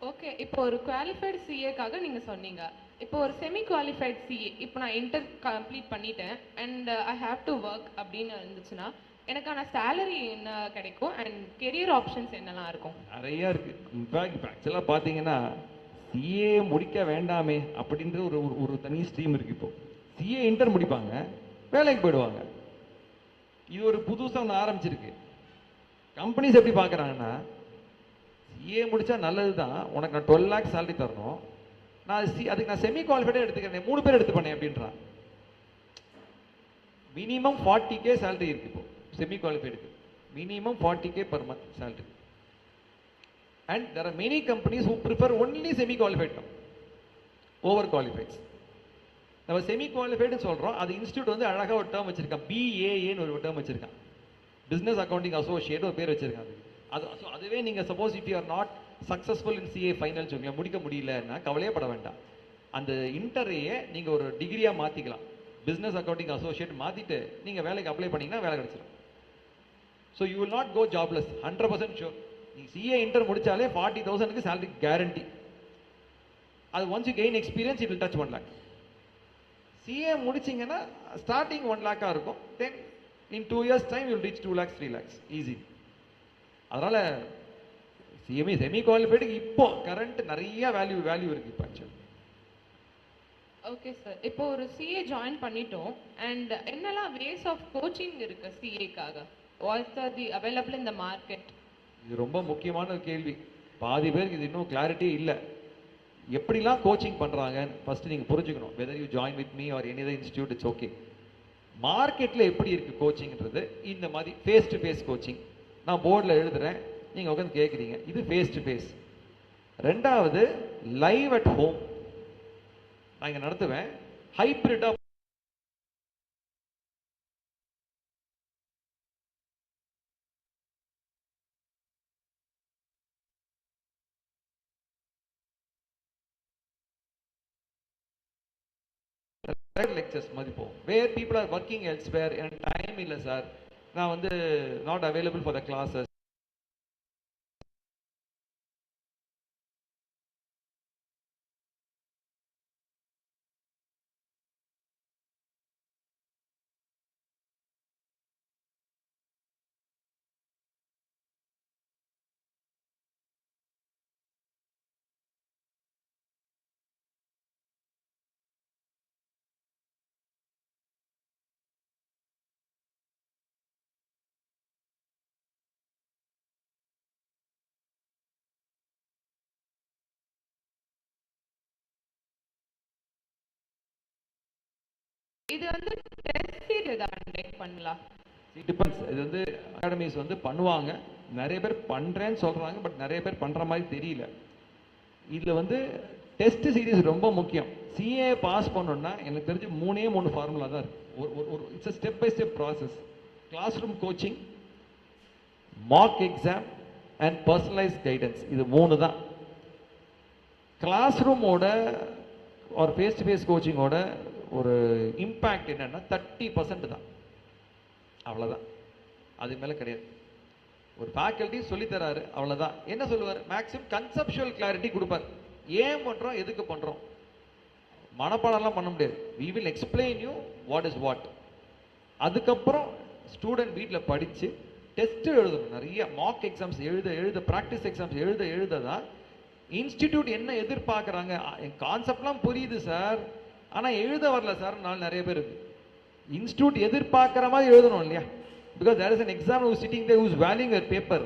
Okay, இப்போ ஒரு குவாலிஃபைடு சிஏக்காக நீங்கள் சொன்னீங்க. இப்போ ஒரு செமி குவாலிஃபைட் சிஏ, இப்போ நான் இன்டர் கம்ப்ளீட் பண்ணிட்டேன் and I have to work அப்படின்னு இருந்துச்சுன்னா எனக்கான சேலரி என்ன கிடைக்கும் அண்ட் கெரியர் ஆப்ஷன்ஸ் என்னெல்லாம் இருக்கும்? நிறையா இருக்குது. இன்ஃபேக்ட் இப்போ ஆக்சுவலாக பார்த்தீங்கன்னா சிஏ முடிக்க வேண்டாமே அப்படின்ற ஒரு தனி ஸ்ட்ரீம் இருக்குது. இப்போ சிஏ இன்டர் முடிப்பாங்க, வேலைக்கு போயிடுவாங்க. இது ஒரு புதுசாக ஒன்று ஆரம்பிச்சிருக்கு. கம்பெனிஸ் எப்படி பார்க்குறாங்கன்னா, சிஏ முடித்தா நல்லது தான், உனக்கு நான் 12 lakhs சேலரி தரணும், அதுக்கு நான் செமி குவாலிஃபைடே எடுத்துக்கிறேன், 3 பேர் எடுத்துப்பேன் அப்படின்றான். மினிமம் 40K சேலரி இருக்கு இப்போ செமி குவாலிஃபைடுக்கு, minimum 40K per month salary. And there are many companies who prefer only semi qualified over qualified. நம்ம செமி குவாலிஃபைடு சொல்கிறோம், அது இன்ஸ்டியூட் வந்து அழகாக ஒரு டேர்ம் வச்சிருக்கான், பிஏஏன்னு ஒரு டேர்ம் வச்சிருக்கான், பிஸ்னஸ் அக்கௌண்டிங் அசோசியேட் ஒரு பேர் வச்சிருக்காங்க. அதுவே நீங்கள் suppose if you are not successful in CA final சொல்லுங்க, முடிக்க முடியலன்னா கவலையே பட வேண்டாம். அந்த இன்டரையே நீங்கள் ஒரு டிகிரியாக மாற்றிக்கலாம், பிஸ்னஸ் அக்கௌண்டிங் அசோசியேட் மாற்றிட்டு நீங்கள் வேலைக்கு அப்ளை பண்ணிங்கன்னா வேலை கிடச்சிடும். So you will not go jobless, 100% sure. நீங்கள் சிஏ இன்டர் முடித்தாலே 40,000க்கு சேலரி கேரண்டி. அது once you gain experience it will touch 1 lakh. சிஏ முடிச்சிங்கன்னா ஸ்டார்டிங் 1 lakh இருக்கும், then in 2 years time you will reach 2 lakhs 3 lakhs easy. அதனால் CMA semi குவாலிஃபைடுக்கு இப்போ கரண்ட் நிறைய வேல்யூ இருக்குது இப்போ ஆக்சுவலி. ஓகே சார், இப்போ ஒரு சிஏ ஜாயின் பண்ணிட்டோம் அண்ட் என்னெல்லாம் வேஸ் ஆஃப் கோச்சிங் இருக்கு சிஏக்காக? What's are the available in the market? இது ரொம்ப முக்கியமான ஒரு கேள்வி. பாதி பேருக்கு இது இன்னும் கிளாரிட்டி இல்லை. எப்படிலாம் கோச்சிங் பண்ணுறாங்க ஃபர்ஸ்ட் நீங்கள் புரிஞ்சுக்கணும். Whether you join with me or any other institute, it's okay. மார்க்கெட்டில் எப்படி இருக்குது கோச்சிங்கிறது? இந்த மாதிரி ஃபேஸ் டு ஃபேஸ் கோச்சிங், நான் போர்டில் எழுதுகிறேன், நீங்கள் உட்காந்து கேட்குறீங்க, இது ஃபேஸ் டு ஃபேஸ். ரெண்டாவது லைவ் அட் ஹோம் நான் இங்கே நடத்துவேன், ஹைப்ரிட்டாக லெக்சர்ஸ் மாதிரி போகும். Where people are working elsewhere, எனக்கு டைம் இல்லை சார், நான் வந்து not available for the classes, இது வந்து டெஸ்ட் சீரியஸ் கண்டக்ட் பண்ணலாம். It depends. இது வந்து அகாடமிஸ் வந்து பண்ணுவாங்க, நிறைய பேர் பண்ணுறேன்னு சொல்கிறாங்க, பட் நிறைய பேர் பண்ணுற மாதிரி தெரியல. இதில் வந்து டெஸ்ட் சீரீஸ் ரொம்ப முக்கியம். சிஏ பாஸ் பண்ணணும்னா எனக்கு தெரிஞ்சு மூணு ஃபார்முலா தான் இருக்குது. ஒரு it's step by step process. Classroom coaching, mark exam and personalise guidance. இது மூணு தான். கிளாஸ் ரூமோட ஒரு ஃபேஸ் டு ஃபேஸ் கோச்சிங்கோட ஒரு இம்பேக்ட் என்னன்னா 30% தான், அவ்வளோதான். அது மேலே கிடையாது. ஒரு ஃபேக்கல்ட்டி சொல்லித்தராரு, அவ்வளோதான். என்ன சொல்லுவார்? மேக்ஸிமம் கன்செப்சுவல் கிளாரிட்டி கொடுப்பார். ஏன் பண்ணுறோம், எதுக்கு பண்ணுறோம், மனப்பாடம்லாம் பண்ண முடியாது. We will explain you what is what. அதுக்கப்புறம் ஸ்டூடெண்ட் வீட்டில் படித்து டெஸ்ட்டு எழுதணும். நிறைய மார்க் எக்ஸாம்ஸ் எழுத ப்ராக்டிஸ் எக்ஸாம்ஸ் எழுத தான் இன்ஸ்டிடியூட் என்ன எதிர்பார்க்குறாங்க. என் கான்செப்ட்லாம் புரியுது சார், ஆனால் எழுத வரல சார் நிறைய பேர் இருக்கு. இன்ஸ்டிடியூட் எதிர்பார்க்குற மாதிரி எழுதணும் இல்லையா? Because there is an examiner who is sitting there who is valuing a paper.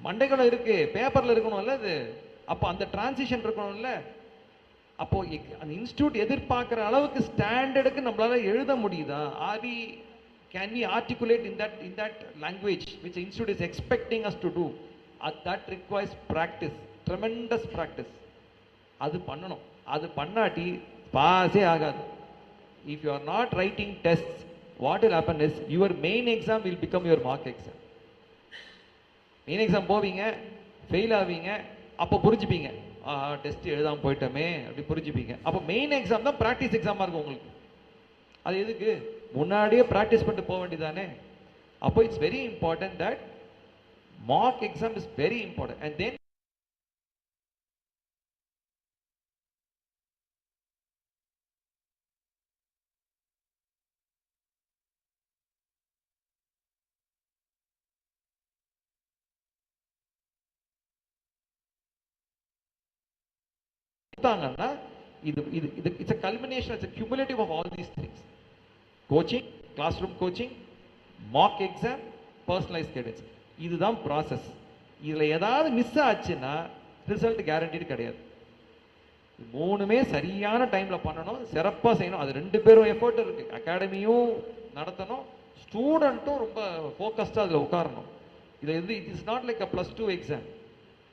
மண்டைக்குள்ள இருக்கு, பேப்பரில் இருக்கணும்ல அது. அப்போ அந்த டிரான்சிஷன் இருக்கணும்ல. அப்போ அந்த இன்ஸ்டிடியூட் எதிர்பார்க்குற அளவுக்கு ஸ்டாண்டர்டுக்கு நம்மளால எழுத முடியுதா? Can we articulate in that language which the institute is expecting us to do? That requires practice, tremendous practice. அது பண்ணணும். அது பண்ணாட்டி பாஸே ஆகாது. If you are not writing tests, what will happen is your main exam will become your mock exam. Main exam போவீங்க, fail ஆவீங்க, அப்போ புரிஞ்சுப்பீங்க, test எழுதாமல் போயிட்டோமே அப்படி புரிஞ்சுப்பீங்க. அப்போ மெயின் எக்ஸாம் தான் ப்ராக்டிஸ் எக்ஸாமாக இருக்கும் உங்களுக்கு. அது எதுக்கு? முன்னாடியே ப்ராக்டிஸ் பண்ணிட்டு போக வேண்டியதானே. அப்போ it's very important that mark exam is very important. And then இது it's a culmination, it's a cumulative of all these things. Coaching, classroom coaching, mark exam, personalise guidance. இதுதான் ப்ராசஸ். இதில் ஏதாவது miss ஆச்சுன்னா result guaranteed கிடையாது. மூணுமே சரியான டைமில் பண்ணணும், சிறப்பாக செய்யணும். அது ரெண்டு பேரும் எஃபர்ட் இருக்கு. அகாடமியும் நடத்தணும், ஸ்டூடெண்ட்டும் ரொம்ப ஃபோக்கஸ்டாக அதில் உட்காரணும். இதில் it is not like a +2 exam.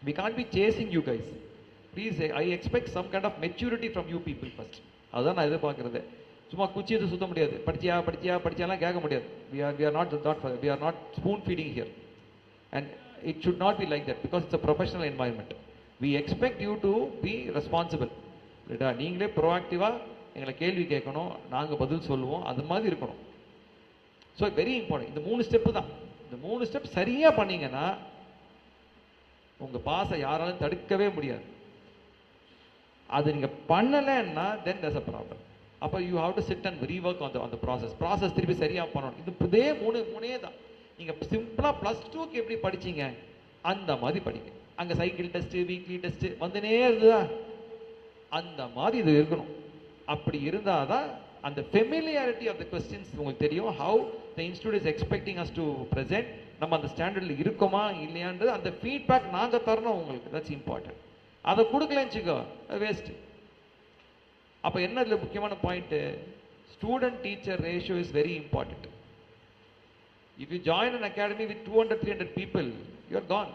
We can't be chasing you guys. Please, I expect some kind of maturity from you people first. அதுதான் நான் எதிர்பார்க்குறது. சும்மா குச்சி எது சுத்த முடியாது. படிச்சியாலாம் கேட்க முடியாது. we are not spoon feeding here, and it should not be like that because it's a professional environment. We expect you to be responsible. ரைட்டா? நீங்களே ப்ரோஆக்டிவாக எங்களை கேள்வி கேட்கணும், நாங்கள் பதில் சொல்லுவோம், அது மாதிரி இருக்கணும். So very important. இந்த 3 ஸ்டெப்பு தான். இந்த 3 ஸ்டெப் சரியாக பண்ணீங்கன்னா உங்கள் பாஸை யாராலும் தடுக்கவே முடியாது. அது நீங்கள் பண்ணலைன்னா then there's a problem. அப்போ you have to sit and rework on the process திருப்பி சரியாக பண்ணணும். இதே மூணே தான். நீங்கள் சிம்பிளாக +2க்கு எப்படி படிச்சீங்க அந்த மாதிரி படிங்க. அங்கே சைக்கிள் டெஸ்ட்டு, வீக்லி டெஸ்ட்டு வந்துனே இருந்ததா, அந்த மாதிரி இது இருக்கணும். அப்படி இருந்தால் தான் அந்த ஃபெமிலியாரிட்டி ஆஃப் த கொஸ்டின்ஸ் உங்களுக்கு தெரியும். How the institute is expecting us to present, நம்ம அந்த ஸ்டாண்டர்டில் இருக்கோமா இல்லையான்றது அந்த ஃபீட்பேக் நாங்கள் தரணும் உங்களுக்கு. That's important. அதை கொடுக்கலன்னு வச்சுக்கோ, வேஸ்ட்டு. அப்போ என்ன இதில் முக்கியமான point? Student teacher ratio is very important. If you join an academy with 200-300 people, you are gone.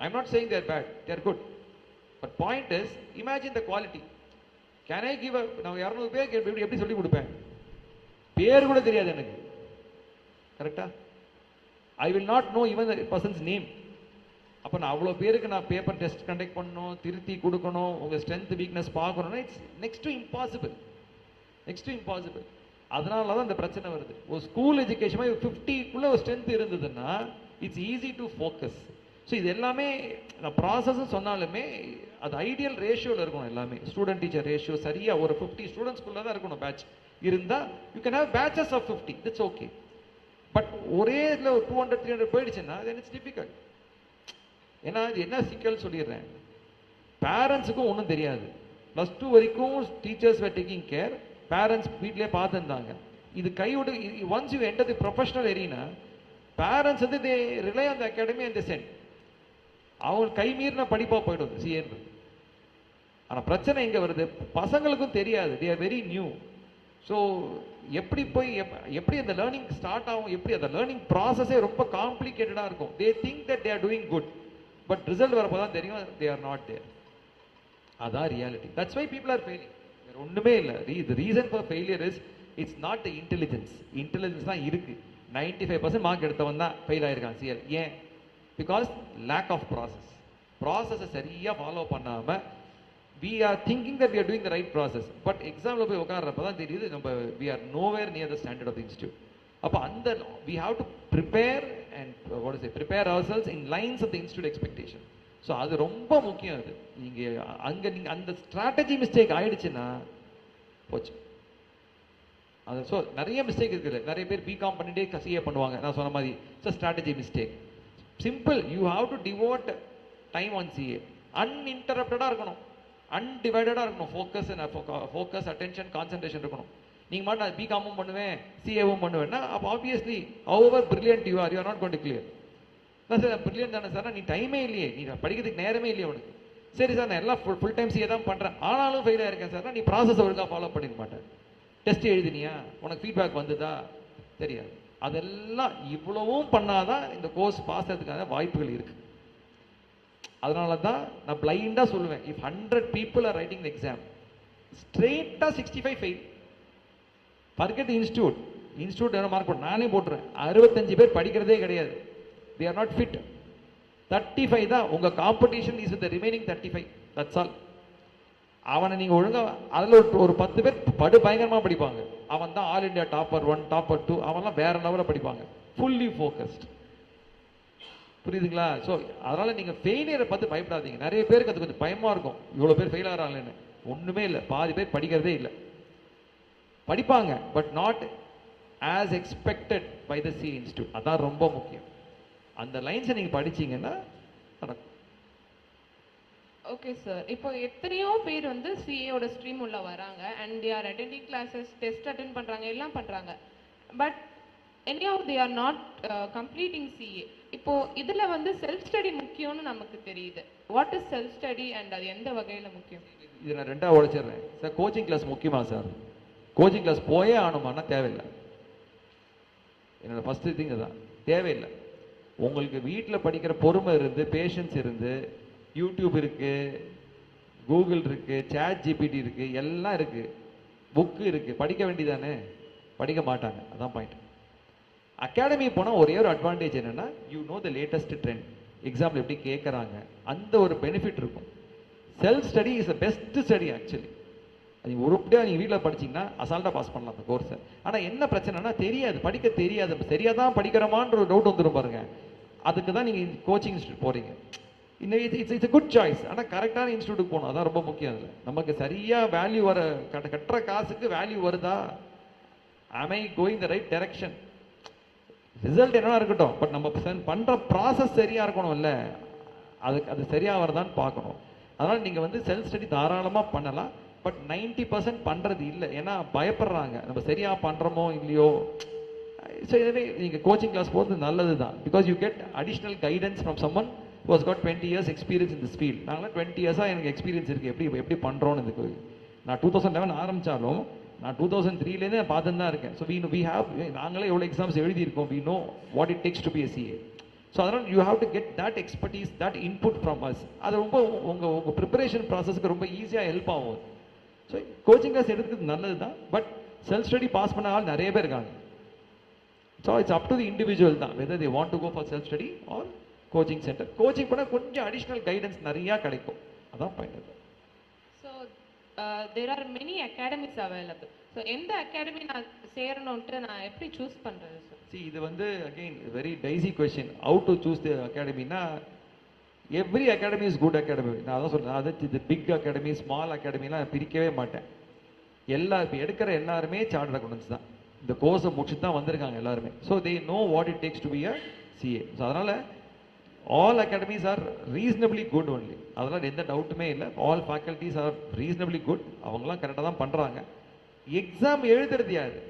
I'm not saying they are bad, they are good. But point is, imagine the quality. Can I give நான் 200 பேருக்கு எப்படி சொல்லி கொடுப்பேன்? பேர் கூட தெரியாது எனக்கு. கரெக்டா? I will not know even the person's name. அப்போ நான் அவ்வளோ பேருக்கு நான் பேப்பர் டெஸ்ட் கண்டக்ட் பண்ணணும், திருத்தி கொடுக்கணும், உங்கள் ஸ்ட்ரென்த் வீக்னஸ் பார்க்கணும்னா இட்ஸ் நெக்ஸ்ட் டு இம்பாசிபிள். அதனால தான் இந்த பிரச்சனை வருது. ஒரு ஸ்கூல் எஜுகேஷன் 50க்குள்ளே ஒரு ஸ்ட்ரென்த் இருந்ததுன்னா it's easy to focus. So இது எல்லாமே நான் ப்ராசஸ் சொன்னாலுமே அது ஐடியல் ரேஷியோவில் இருக்கணும். எல்லாமே ஸ்டூடெண்ட் டீச்சர் ரேஷியோ சரியாக ஒரு 50 ஸ்டூடெண்ட்ஸ்குள்ளே தான் இருக்கணும். பேட்ச் இருந்தால் you can have batches of 50, that's okay. But ஒரே இதில் ஒரு 200-300 போயிடுச்சுன்னா தென் இட்ஸ் டிஃபிகல்ட். ஏன்னா இது என்ன சிக்கல் சொல்லிடுறேன், பேரண்ட்ஸுக்கும் ஒன்றும் தெரியாது. +2 வரைக்கும் teachers were taking care, parents வீட்டிலே பார்த்துருந்தாங்க. இது கைவிடு. Once you enter the professional area, parents வந்து they rely on the academy and the centre. அவங்க கை மீறின படிப்பாக போய்டும் சிஏன்றது. ஆனால் பிரச்சனை எங்கே வருது? பசங்களுக்கும் தெரியாது. தே ஆர் வெரி நியூ. ஸோ எப்படி போய் எப்படி அந்த லேர்னிங் ஸ்டார்ட் ஆகும், எப்படி அந்த லேர்னிங் ப்ராசஸே ரொம்ப காம்ப்ளிகேட்டடாக இருக்கும். They think that they are doing good, but result வரப்போ தான் தெரியும் தே ஆர் நாட் தேர். அதான் reality. That's why people are failing. வேறு ஒன்றுமே இல்லை. The reason for failure is it's not the intelligence. Intelligence தான் இருக்குது. 95% மார்க் எடுத்தவன் தான் ஃபெயில் ஆயிருக்கான் சிஎல். ஏன்? பிகாஸ் லேக் ஆஃப் ப்ராசஸை சரியாக ஃபாலோ பண்ணாமல் we are thinking that we are doing the right process, but examல போய் உட்கார்றப்ப தான் தெரியுது நம்ம we are nowhere near the standard of the institute. அப்போ அந்த we have to prepare and prepare ourselves in lines of the institute expectation. So அது ரொம்ப முக்கியம். அது நீங்கள் அந்த ஸ்ட்ராட்டஜி மிஸ்டேக் ஆயிடுச்சுன்னா போச்சு. அது ஸோ நிறைய மிஸ்டேக் இருக்குது. நிறைய பேர் பிகாம் பண்ணிட்டே சிஏ பண்ணுவாங்க. நான் சொன்ன மாதிரி it's strategy mistake. Simple, you have to devote time on CA. அன்இன்டரப்டடாக இருக்கணும், அன்டிவைடடாக இருக்கணும். ஃபோக்கஸ் அட்டென்ஷன் கான்சன்ட்ரேஷன் இருக்கணும். நீங்கள் மட்டும் நான் பிகாமும் பண்ணுவேன் சிஏவும் பண்ணுவேன்னா அப்போ obviously however brilliant you are not going to clear. நான் சார் பிரில்லியன்ட் தானே சார், நீ டைமே இல்லையே, நீ படிக்கிறதுக்கு நேரமே இல்லையே உனக்கு. சரி சார் நான் எல்லாம் ஃபுல் டைம் சிஏ தான் பண்ணுறேன், ஆனாலும் ஃபெயில் ஆயிருக்கேன் சார். நீ ப்ராசஸ் ஒழுங்காக ஃபாலோ பண்ணிக்க மாட்டேன். டெஸ்ட் எழுதினியா, உனக்கு ஃபீட்பேக் வந்ததா தெரியாது. அதெல்லாம் இவ்வளவும் பண்ணாதான் இந்த கோர்ஸ் பாஸ் ஆகிறதுக்கான வாய்ப்புகள் இருக்கு. அதனால தான் நான் பிளைண்டாக சொல்லுவேன், if 100 people are writing the exam, ஸ்ட்ரெயிட்டாக 65 ஃபெயில். ஃபர்கெட் இன்ஸ்டியூட் என்ன மார்க் போட்டு நானே போட்டுறேன். 65 பேர் படிக்கிறதே கிடையாது. they are not fit. 35 தான் உங்கள் competition is with the remaining 35. That's all. அவனை நீங்கள் ஒழுங்காக அதில் ஒரு 10 பேர் பயங்கரமாக படிப்பாங்க. அவன் தான் ஆல் இண்டியா டாப்பர் 1 டாப்பர் 2 அவன்லாம் வேற லெவலில் படிப்பாங்க. Fully focused. புரியுதுங்களா? ஸோ அதனால் நீங்கள் ஃபெயிலியரை பார்த்து பயப்படாதீங்க. நிறைய பேருக்கு அது கொஞ்சம் பயமாக இருக்கும், இவ்வளோ பேர் ஃபெயில் ஆகிறாங்கன்னு. ஒன்றுமே இல்லை, பாதி பேர் படிக்கிறதே இல்லை. படிப்பாங்க but not as expected by the C institute. அதான் ரொம்ப முக்கியம். அந்த லைன்ஸை நீங்கள் படிச்சீங்கன்னா நடக்கும். ஓகே சார், இப்போ எத்தனையோ பேர் வந்து சிஏயோட ஸ்ட்ரீம் உள்ள வராங்க and they are attending classes, test attend பண்ணுறாங்க, எல்லாம் பண்ணுறாங்க. But anyhow they are not completing CA. இப்போ இதுல வந்து செல்ஃப் ஸ்டடி முக்கியம்னு நமக்கு தெரியுது. What is self study and அது எந்த வகையில் முக்கியம்? இது நான் ரெண்டாக உடைச்சிடுறேன் சார். கோச்சிங் கிளாஸ் முக்கியமா சார்? கோச்சிங் கிளாஸ் போயே ஆகணுமானா தேவையில்லை. என்னோட ஃபர்ஸ்ட் திங் தான், தேவையில்லை. உங்களுக்கு வீட்டில் படிக்கிற பொறுமை இருந்து, பேஷன்ஸ் இருந்து, யூடியூப் இருக்கு, கூகுள் இருக்கு, சாட் ஜிபிடி இருக்கு, எல்லாம் இருக்கு, புக்கு இருக்கு, படிக்க வேண்டியதானே? படிக்க மாட்டாங்க. அதான் பாயிண்ட். அகாடமி போனால் ஒரே ஒரு அட்வான்டேஜ் என்னன்னா, you know the latest trend, example எப்படி கேட்குறாங்க, அந்த ஒரு பெனிஃபிட் இருக்கும். Self study is the best study actually. நீங்கள் உருப்படியாக நீங்கள் வீட்டில் படிச்சிங்கன்னா அசால்ட்டாக பாஸ் பண்ணலாம் அந்த கோர்ஸை. ஆனால் என்ன பிரச்சனைனா தெரியாது, படிக்க தெரியாது. சரியாக தான் படிக்கிறோமான்ற ஒரு டவுட் வந்துடும் பாருங்க. அதுக்கு தான் நீங்கள் கோச்சிங் இன்ஸ்டியூட் போகிறீங்க. இன்னும் இட்ஸ் குட் சாய்ஸ். ஆனால் கரெக்டான இன்ஸ்டியூட்டுக்கு போகணும், அதான் ரொம்ப முக்கியம். அதில் நமக்கு சரியாக வேல்யூ வர கட்டுற காசுக்கு வேல்யூ வருதா, am I going the right direction? Result என்னவா இருக்கட்டும், பட் நம்ம பண்ணுற ப்ராசஸ் சரியாக இருக்கணும்ல, அது சரியாக வருதான்னு பார்க்கணும். அதனால் நீங்கள் வந்து செல்ஃப் ஸ்டடி தாராளமாக பண்ணலாம். பட் 90% பண்ணுறது இல்லை, ஏன்னா பயப்படுறாங்க நம்ம சரியாக பண்ணுறோமோ இல்லையோ. ஸோ எனவே நீங்கள் கோச்சிங் கிளாஸ் போகிறது நல்லது தான். Because you get additional guidance from someone who has got 20 years experience in this field. நாங்களாம் 20 years-ஆக எனக்கு எக்ஸ்பீரியன்ஸ் இருக்குது எப்படி பண்ணுறோன்னு. இதுக்கு நான் 2011 ஆரம்பித்தாலும் நான் 2003லேருந்தே பார்த்துன்னு தான் இருக்கேன். ஸோ we have நாங்களே எவ்வளோ எக்ஸாம்ஸ் எழுதியிருக்கோம். we know what it takes to be a CA. So அதனால் you have to get that expertise, that input from us. அது ரொம்ப உங்கள் ப்ரிப்பரேஷன் ப்ராசஸ்க்கு ரொம்ப ஈஸியாக ஹெல்ப் ஆகும். ஸோ கோச்சிங் கிளாஸ் எடுத்துக்கிறது நல்லது தான். பட் செல்ஃப் ஸ்டடி பாஸ் பண்ண ஆள் நிறைய பேர் இருக்காங்க. So it's up to the individual தான், whether they want to go for self study or coaching centre. Coaching பண்ணால் கொஞ்சம் அடிஷ்னல் கைடன்ஸ் நிறையா கிடைக்கும். அதான் point. So there are many academies available. So எந்த அகாடமி நான் சேரணுன்ட்டு நான் எப்படி சூஸ் பண்ணுறது சார்? See, இது வந்து again very dicey question. How to choose the அகாடமினா, every academy is good academy. நான் அதான் சொல்கிறேன், அது இது பிக் அகாடமி ஸ்மால் அகாடமிலாம் பிரிக்கவே மாட்டேன். இப்போ எடுக்கிற எல்லாருமே சார்ட்டர்ட் அக்கௌண்டன்ஸ் தான். இந்த கோர்ஸை முடிச்சுட்டு தான் வந்திருக்காங்க எல்லாருமே. So they know what it takes to be a CA. So அதனால் all academies are reasonably good only. அதெல்லாம் எந்த டவுட்டுமே இல்லை. All faculties are reasonably good. அவங்களாம் கரெக்டாக தான் பண்ணுறாங்க. எக்ஸாம் எழுதுறது யாரு,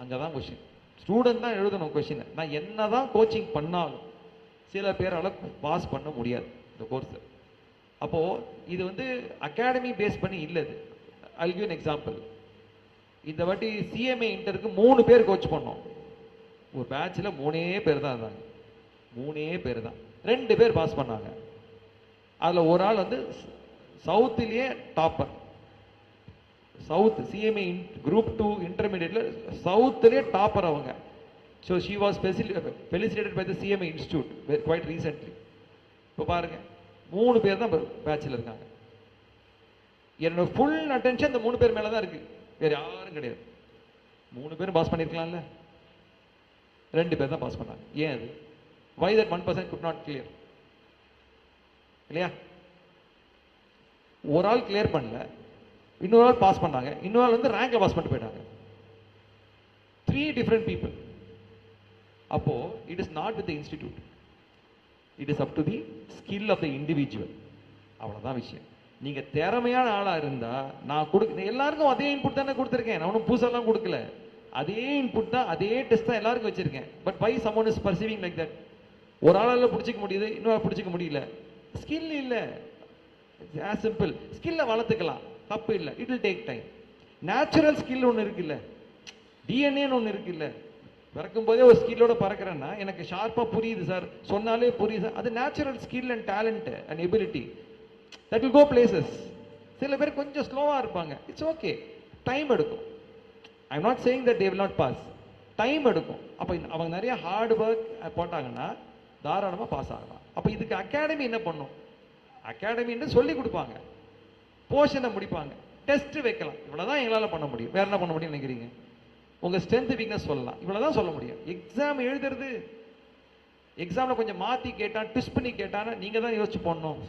அங்கே தான் கொஸ்டின். ஸ்டூடெண்ட் தான் எழுதணும் கொஸ்டினை. நான் என்ன தான் கோச்சிங் பண்ணாலும் சில பேரால் பாஸ் பண்ண முடியாது இந்த கோர்ஸை. அப்போது இது வந்து அகாடமி பேஸ் பண்ணி இல்லை. இது I'll give an example. இந்த வாட்டி சிஎம்ஏ இன்டருக்கு 3 பேர் கோச் பண்ணோம். ஒரு பேட்சில் 3 பேர் தான் இருந்தாங்க. 3 பேர் தான். 2 பேர் பாஸ் பண்ணாங்க. அதில் ஒரு ஆள் வந்து சவுத்துலேயே டாப்பர். சவுத் சிஎம்ஏ குரூப் 2 இன்டர்மீடியட்ல சவுத்துலேயே டாப்பர் அவங்க. So she was felicitated by the CMA institute quite recently. இப்போ பாருங்க 3 பேர் தான் பேட்சில் இருக்காங்க. என்னோட ஃபுல் அட்டென்ஷன் இந்த 3 பேர் மேலே தான் இருக்கு, வேற யாரும் கிடையாது. 3 பேரும் பாஸ் பண்ணியிருக்கலாம்ல, 2 பேர் தான் பாஸ் பண்ணாங்க. ஏன் அது? why that 1% could not clear? இல்லையா? ஒரு ஆள் கிளியர் பண்ணல, இன்னொரு ஆள் பாஸ் பண்ணாங்க, இன்னொரு ஆள் வந்து ரேங்க்ல பாஸ் பண்ணிட்டு போயிட்டாங்க. 3 different people. அப்போ it is not with the institute, it is up to the skill of the individual. அவ்வளோதான் விஷயம். நீங்க திறமையான ஆளா இருந்தா நான் எல்லாருக்கும் அதே இன்புட் தானே கொடுத்துருக்கேன். நான் ஒன்றும் புதுசெல்லாம் கொடுக்கல. அதே இன்புட் தான், அதே டெஸ்ட் தான் எல்லாருக்கும் வச்சிருக்கேன். But why someone is perceiving like that? ஒரு ஆளால பிடிச்சிக்க முடியுது, இன்னொரு பிடிச்சிக்க முடியல. ஸ்கில் இல்லை, ஆஸ் சிம்பிள். ஸ்கில்லை வளர்த்துக்கலாம், தப்பு இல்லை. It will take time. Natural skill ஒன்று இருக்குல்ல, டிஎன்ஏன்னு ஒன்று இருக்குல்ல. பிறக்கும் போதே ஒரு ஸ்கில்லோட பறக்கிறேன்னா எனக்கு ஷார்ப்பாக புரியுது சார், சொன்னாலே புரியுது சார். அது natural skill and talent and ability. That will go places. சில பேர் கொஞ்சம் ஸ்லோவாக இருப்பாங்க, இட்ஸ் ஓகே, டைம் எடுக்கும். I am not saying that they will not pass. Time எடுக்கும். அப்போ அவங்க நிறைய ஹார்ட் ஒர்க் போட்டாங்கன்னா தாராளமாக பாஸ் ஆகலாம். அப்போ இதுக்கு அகாடமி என்ன பண்ணும்? அகாடமின்னு சொல்லி கொடுப்பாங்க, போர்ஷனை முடிப்பாங்க, டெஸ்ட் வைக்கலாம். இவ்வளோதான் எங்களால் பண்ண முடியும். வேற என்ன பண்ண முடியும் நினைக்கிறீங்க? உங்கள் ஸ்ட்ரென்த் வீக்னஸ் சொல்லலாம், இவ்வளோதான் சொல்ல முடியும். எக்ஸாம் எழுதுறது, எக்ஸாமில் கொஞ்சம் மாற்றி கேட்டான், ட்விஸ்ட் பண்ணி கேட்டான்னா நீங்கள் தான் யோசிச்சு போடணும்.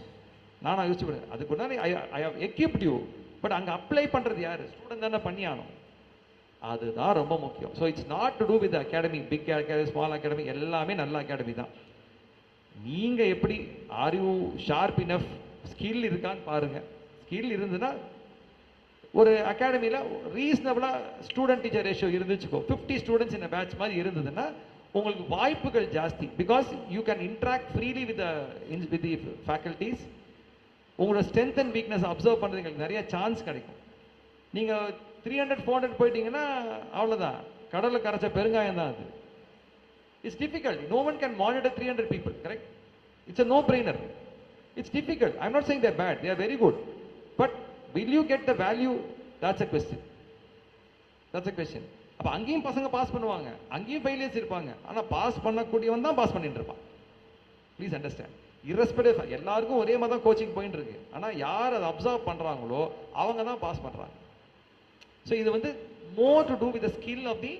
நானும் யோசிச்சு போடுறேன். அதுக்கு முன்னாடி I have equipped you. But அங்கே அப்ளை பண்ணுறது யார்? ஸ்டூடெண்ட் தானே பண்ணி ஆகணும். அதுதான் ரொம்ப முக்கியம். So it's not to do with academy, big academy, small academy, எல்லாமே நல்ல அகாடமி தான். நீங்கள் எப்படி, are you sharp enough, skill இருக்கான்னு பாருங்கள். ஸ்கில் இருந்துன்னா ஒரு அகாடமியில் ரீசனபிளாக ஸ்டூடெண்ட் டீச்சர் ரேஷியோ இருந்துச்சுக்கோ, 50 ஸ்டூடெண்ட்ஸ் இந்த பேட்ச் மாதிரி இருந்ததுன்னா உங்களுக்கு வாய்ப்புகள் ஜாஸ்தி. Because you can interact freely with the faculties. உங்களோட ஸ்ட்ரென்த் அண்ட் வீக்னஸ் அப்சர்வ் பண்ணுறது எங்களுக்கு நிறைய சான்ஸ் கிடைக்கும். நீங்கள் 300-400 போயிட்டீங்கன்னா அவ்வளோதான், கடலில் கரைச்ச பெருங்காயம் தான் அது. It's difficult. No one can monitor 300 people, correct? It's a no-brainer. It's difficult. I'm not saying they're bad. They are very good. But will you get the value? That's a question. That's a question. அப்போ அங்கேயும் பசங்க pass பண்ணுவாங்க, அங்கேயும் failures இருப்பாங்க. ஆனால் pass பண்ணக்கூடியவன் தான் pass பண்ணிட்டு இருப்பான். Please understand. இரஸ்பெக்டிவ், எல்லாருக்கும் ஒரே மாதிரி தான் கோச்சிங் போயிட்டு இருக்கு. ஆனால் யார் அதை அப்சர்வ் பண்ணுறாங்களோ அவங்க தான் பாஸ் பண்ணுறாங்க. ஸோ இது வந்து more to do with the skill of the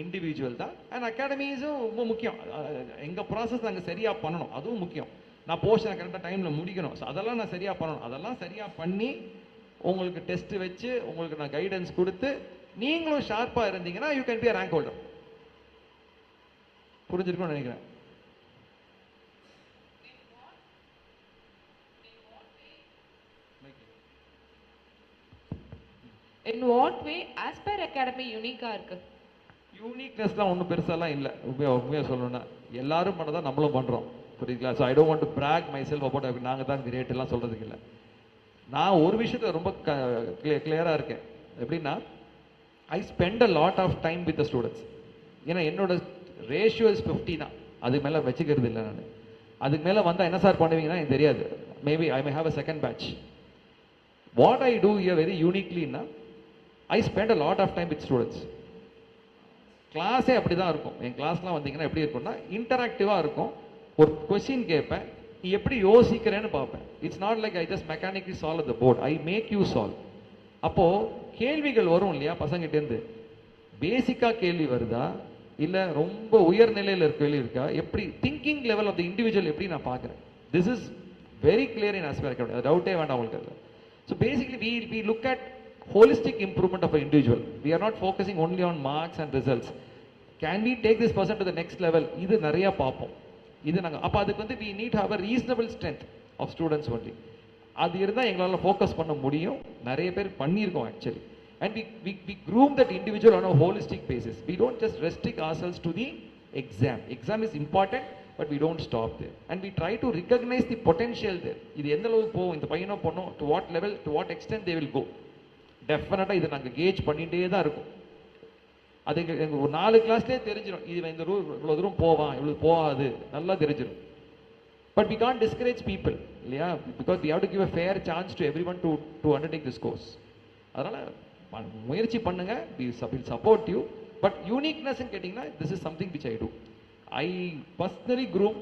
individual தான். அண்ட் அகாடமிஸும் ரொம்ப முக்கியம். எங்கள் ப்ராசஸ் நாங்கள் சரியாக பண்ணணும், அதுவும் முக்கியம். நான் போர்ஷனை கரெக்டாக டைமில் முடிக்கணும். ஸோ அதெல்லாம் நான் சரியாக பண்ணணும். அதெல்லாம் சரியாக பண்ணி உங்களுக்கு டெஸ்ட் வச்சு உங்களுக்கு நான் கைடன்ஸ் கொடுத்து நீங்களும் ஷார்ப்பாக இருந்தீங்கன்னா you can be a rank holder. புரிஞ்சிருக்கும்னு நினைக்கிறேன். In what way Aspire Academy யூனிக்காக இருக்கு? யூனிக்னஸ்லாம் ஒன்றும் பெருசாலாம் இல்லை. உண்மையாக சொல்லணும்னா எல்லாரும் பண்ணதான் நம்மளும் பண்ணுறோம். புரியுதுங்களா? So I don't want to brag myself about நாங்கள் தான் கிரேட் எல்லாம் சொல்கிறதுக்கு இல்லை. நான் ஒரு விஷயத்தில் ரொம்ப கிளியராக இருக்கேன். எப்படின்னா I spend a lot of time with the students. ஏன்னா என்னோட ரேஷியோ இஸ் 50 தான். அதுக்கு மேலே வச்சுக்கிறது இல்லை நான். அதுக்கு மேலே வந்தால் என்ன சார் பண்ணுவீங்கன்னா எனக்கு தெரியாது. Maybe I may have a second batch. What I do here very யூனிக்லின்னா I spend a lot of time with students. கிளாஸே அப்படி தான் இருக்கும். என் கிளாஸ்லாம் வந்தீங்கன்னா எப்படி இருக்கும்னா இன்டராக்டிவாக இருக்கும். ஒரு கொஸ்டின் கேட்பேன், நீ எப்படி யோசிக்கிறேன்னு பார்ப்பேன். It's not like I just mechanically solve the board, I make you solve. அப்போது கேள்விகள் வரும் இல்லையா பசங்கிட்டேருந்து. பேசிக்காக கேள்வி வருதா இல்லை ரொம்ப உயர்நிலையில் இருக்க கேள்வி இருக்கா, எப்படி thinking level of the individual எப்படி நான் பார்க்குறேன். This is very clear in Aspect Academy. அது டவுட்டே வேண்டாம் உங்களுக்கு. So basically we look at holistic improvement of an individual. We are not focusing only on marks and results. Can we take this person to the next level? இது நிறைய பார்ப்போம். இது நாங்கள் அப்போ அதுக்கு வந்து we need to have a reasonable strength of students only. அது இருந்தால் எங்களால் ஃபோக்கஸ் பண்ண முடியும். நிறைய பேர் பண்ணியிருக்கோம் actually. And we groom that individual on a holistic basis. We don't just restrict ourselves to the exam. Exam is important, but we don't stop there. And we try to recognize the potential there. இது எந்த அளவுக்கு போகும், இந்த பையனோ பொண்ணோ, to what level, to what extent they will go. டெஃபினட்டாக இதை நாங்கள் கேஜ் பண்ணிகிட்டே தான் இருக்கும். அது எங்கள் ஒரு 4 கிளாஸ்லேயே தெரிஞ்சிடும், இது இந்த இவ்வளோ தூரம் போவான், இவ்வளோ போகாது, நல்லா தெரிஞ்சிடும். But we can't discourage people இல்லையா, because we have to give a fair chance to every one to undertake this course. அதனால் முயற்சி பண்ணுங்க, வில் சப்போர்ட் யூ. பட் யூனிக்னஸ்ன்னு கேட்டிங்கன்னா this is something which I do. I personally groom,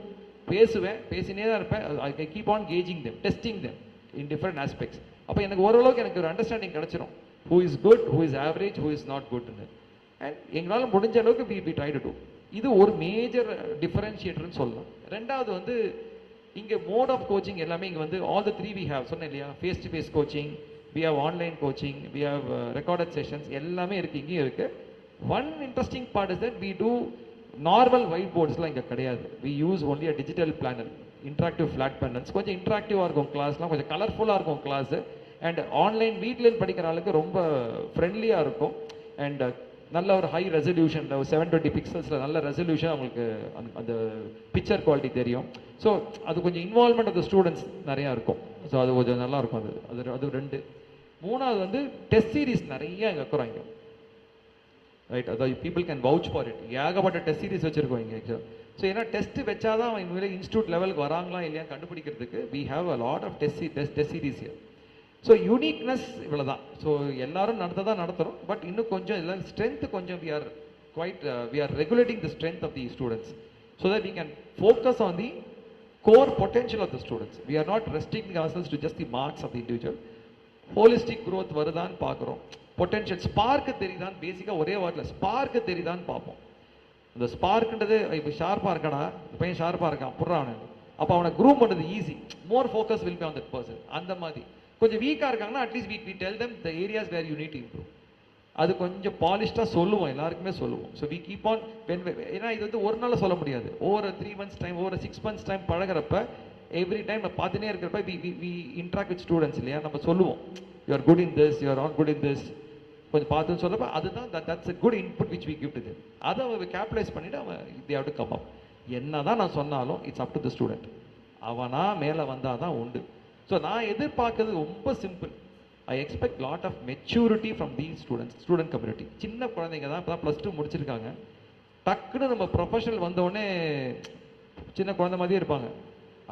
பேசுவேன், பேசினே தான் இருப்பேன். I keep on gauging them, testing them in different aspects. அப்போ எனக்கு ஓரளவுக்கு எனக்கு ஒரு அண்டர்ஸ்டாண்டிங் கிடச்சிரும், who is good, who is average, who is not குட்னு. அண்ட் எங்களால் முடிஞ்ச அளவுக்கு வி ட்ரை டு டூ. இது ஒரு மேஜர் டிஃபரன்ஷியேட்டர்னு சொல்லலாம். ரெண்டாவது வந்து இங்கே மோட் ஆஃப் கோச்சிங் எல்லாமே இங்கே வந்து ஆல் த 3 வி ஹேவ், சொன்னேன் இல்லையா, face to face coaching, we have online coaching, we have recorded sessions, எல்லாமே இருக்குது, இங்கேயும் இருக்குது. One interesting part is that we do normal white போர்ட்ஸ்லாம் இங்கே கிடையாது. We use only a digital planner, interactive flat panels. கொஞ்சம் இன்ட்ராக்டிவாக இருக்கும் கிளாஸ்லாம், கொஞ்சம் கலர்ஃபுல்லாக இருக்கும் கிளாஸு. அண்ட் ஆன்லைன் வீட்டில் படிக்கிற ஆளுக்கு ரொம்ப ஃப்ரெண்ட்லியாக இருக்கும். அண்ட் நல்ல ஒரு ஹை ரெசல்யூஷன், ஒரு 720 பிக்சல்ஸில் நல்ல ரெசல்யூஷன் அவங்களுக்கு அந்த பிக்சர் குவாலிட்டி தெரியும். ஸோ அது கொஞ்சம் இன்வால்மெண்ட் ஆஃப் த ஸ்டூடெண்ட்ஸ் நிறையா இருக்கும். ஸோ அது கொஞ்சம் நல்லாயிருக்கும். அது 2. மூணாவது வந்து டெஸ்ட் சீரீஸ் நிறைய இங்கே வைக்கிறாங்க, ரைட்? அதாவது people can vouch for it. ஏகப்பட்ட டெஸ்ட் சீரீஸ் வச்சுருக்கோம் இங்கே. ஸோ ஏன்னா டெஸ்ட் வச்சாதான் அவன் இனிமேல் இன்ஸ்டியூட் லெவலுக்கு வராங்களா இல்லையா கண்டுபிடிக்கிறதுக்கு we have a lot of test series. So uniqueness இவ்வளோ தான். ஸோ எல்லாரும் நடத்துகிறோம். பட் இன்னும் கொஞ்சம் இல்லை ஸ்ட்ரென்த் கொஞ்சம் we are regulating the strength of the students so that we can focus on the core potential of the students. We are not restricting ourselves to just the marks of the individual. Holistic growth வருதான் பார்க்குறோம், potential spark தெரியுதான், பேசிக்காக ஒரே வார்டில் spark தெரியுதான்னு பார்ப்போம். இந்த ஸ்பார்க்குன்றது இப்போ ஷார்ப்பாக இருக்கானா, பையன் ஷார்ப்பாக இருக்கான், புறான், அப்போ அவனை குரூம் பண்ணுறது easy. More focus will be on that person. அந்த மாதிரி கொஞ்சம் வீக்காக இருக்காங்கன்னா at least we tell them the areas where you need to improve. அது கொஞ்சம் பாலிஷ்டாக சொல்லுவோம், எல்லாருக்குமே சொல்லுவோம். ஸோ வி கீப் ஆன் ஏன்னா இது வந்து ஒரு நாள் சொல்ல முடியாது. Over 3 months time, over 6 months time பழகிறப்ப எவ்ரி டைம் நம்ம பார்த்துனே இருக்கிறப்ப வி இன்ட்ராக்ட் வித் ஸ்டூடெண்ட்ஸ் இல்லையா, நம்ம சொல்லுவோம் you are good in this, you are not good in this, கொஞ்சம் பார்த்துன்னு சொல்கிறப்ப அதுதான் that's a good input which we give to them. அதை அவன் கேபிட்டலைஸ் பண்ணிவிட்டு அவன் they have to come up. என்ன தான் நான் சொன்னாலும் it's up to the student. அவனா மேலே வந்தால் தான் உண்டு. ஸோ நான் எதிர்பார்க்கறது ரொம்ப simple. I expect lot of maturity from these students, student community. சின்ன குழந்தைங்க தான், இப்போ தான் +2 முடிச்சிருக்காங்க. டக்குன்னு நம்ம ப்ரொஃபஷனல் வந்தோடனே சின்ன குழந்தை மாதிரியே இருப்பாங்க.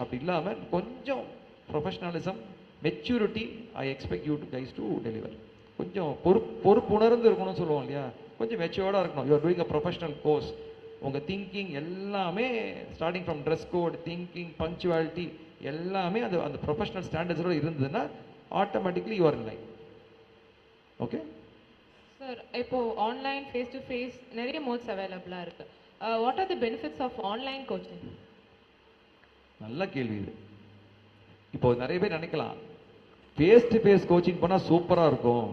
அப்படி இல்லாமல் கொஞ்சம் professionalism, maturity I expect you to guys to deliver. கொஞ்சம் பொறுப்புணர்ந்து இருக்கணும்னு சொல்லுவோம் இல்லையா, கொஞ்சம் மெச்சூர்டாக இருக்கணும். You're doing a professional course. உங்கள் திங்கிங் எல்லாமே starting from dress code, thinking, punctuality எல்லாமே அந்த ப்ரொஃபஷனல் ஸ்டாண்டர்ட்ஸோடு இருந்ததுன்னா automatically you are in line. Okay sir, இப்போ ஆன்லைன் ஃபேஸ் டு ஃபேஸ் நிறைய மோட்ஸ் அவைலபிளா இருக்கு. What are the benefits of online coaching? நல்ல கேள்வி இது. இப்போ நிறைய பேர் நினைக்கலாம் ஃபேஸ் டு ஃபேஸ் கோச்சிங் போனால் சூப்பராக இருக்கும்,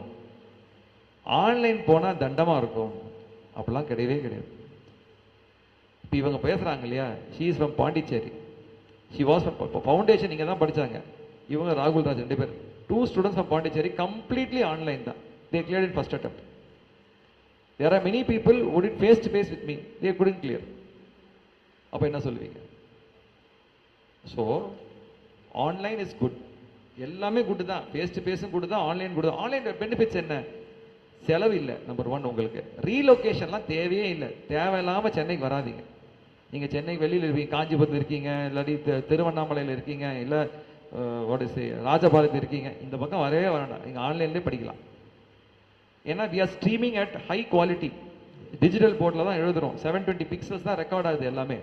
ஆன்லைன் போனால் தண்டமாக இருக்கும். அப்படிலாம் கிடையவே கிடையாது. இப்போ இவங்க பேசுகிறாங்க இல்லையா, she is from Pondicherry, she was from foundation இங்கே தான் படித்தாங்க. இவங்க ராகுல் ராஜ் 2 பேர், 2 students from Pondicherry, completely online தான். They cleared in first attempt. There are many people who did face to face with me, they couldn't clear. அப்போ என்ன சொல்லுவீங்க? ஸோ ஆன்லைன் இஸ் குட், எல்லாமே குட் தான். ஃபேஸ் டு ஃபேஸும் குட் தான், online good தான். Online benefits என்ன? செலவு இல்லை. நம்பர் 1, உங்களுக்கு ரீலொகேஷன்லாம் தேவையே இல்லை. தேவையில்லாமல் சென்னைக்கு வராதிங்க. நீங்கள் சென்னைக்கு வெளியில் இருக்கீங்க, காஞ்சிபுரத்தில் இருக்கீங்க, இல்லாட்டி திருவண்ணாமலையில் இருக்கீங்க, இல்லை ராஜபாளையத்தில் இருக்கீங்க, இந்த பக்கம் வரவே வேண்டாம். நீங்கள் ஆன்லைன்லேயே படிக்கலாம். ஏன்னா we are streaming at high quality. Digital போர்டில் தான் எழுதுகிறோம், 720 பிக்சல்ஸ் தான் ரெக்கார்ட் ஆகுது எல்லாமே.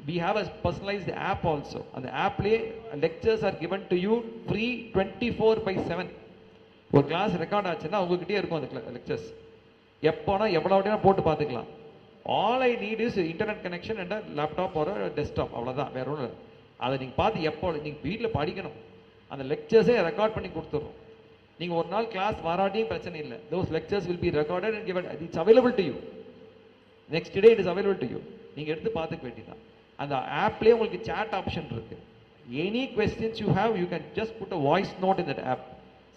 We have a personalised app also. அந்த ஆப்லேயே lectures are given to you free 24/7. ஒரு கிளாஸ் ரெக்கார்ட் ஆச்சுன்னா உங்ககிட்டயே இருக்கும் அந்த லெக்சர்ஸ். எப்போனா எவ்வளோ போட்டு பார்த்துக்கலாம். All I need is internet connection and laptop ஒரு டெஸ்க்டாப், அவ்வளோதான், வேற ஒன்றும் இல்லை. அதை நீங்கள் பார்த்து எப்போ நீங்கள் வீட்டில் படிக்கணும், அந்த லெக்சர்ஸே ரெக்கார்ட் பண்ணி கொடுத்துட்றோம். நீங்கள் ஒரு நாள் கிளாஸ் வராட்டியும் பிரச்சனை இல்லை. Those lectures will be recorded and given. It's available to you. Next day it is available to you. நீங்கள் எடுத்து பார்த்துக்க வேண்டியதான். அந்த ஆப்லேயே உங்களுக்கு சேட் ஆப்ஷன் இருக்குது. Any questions you have, you can just put a voice note in that app.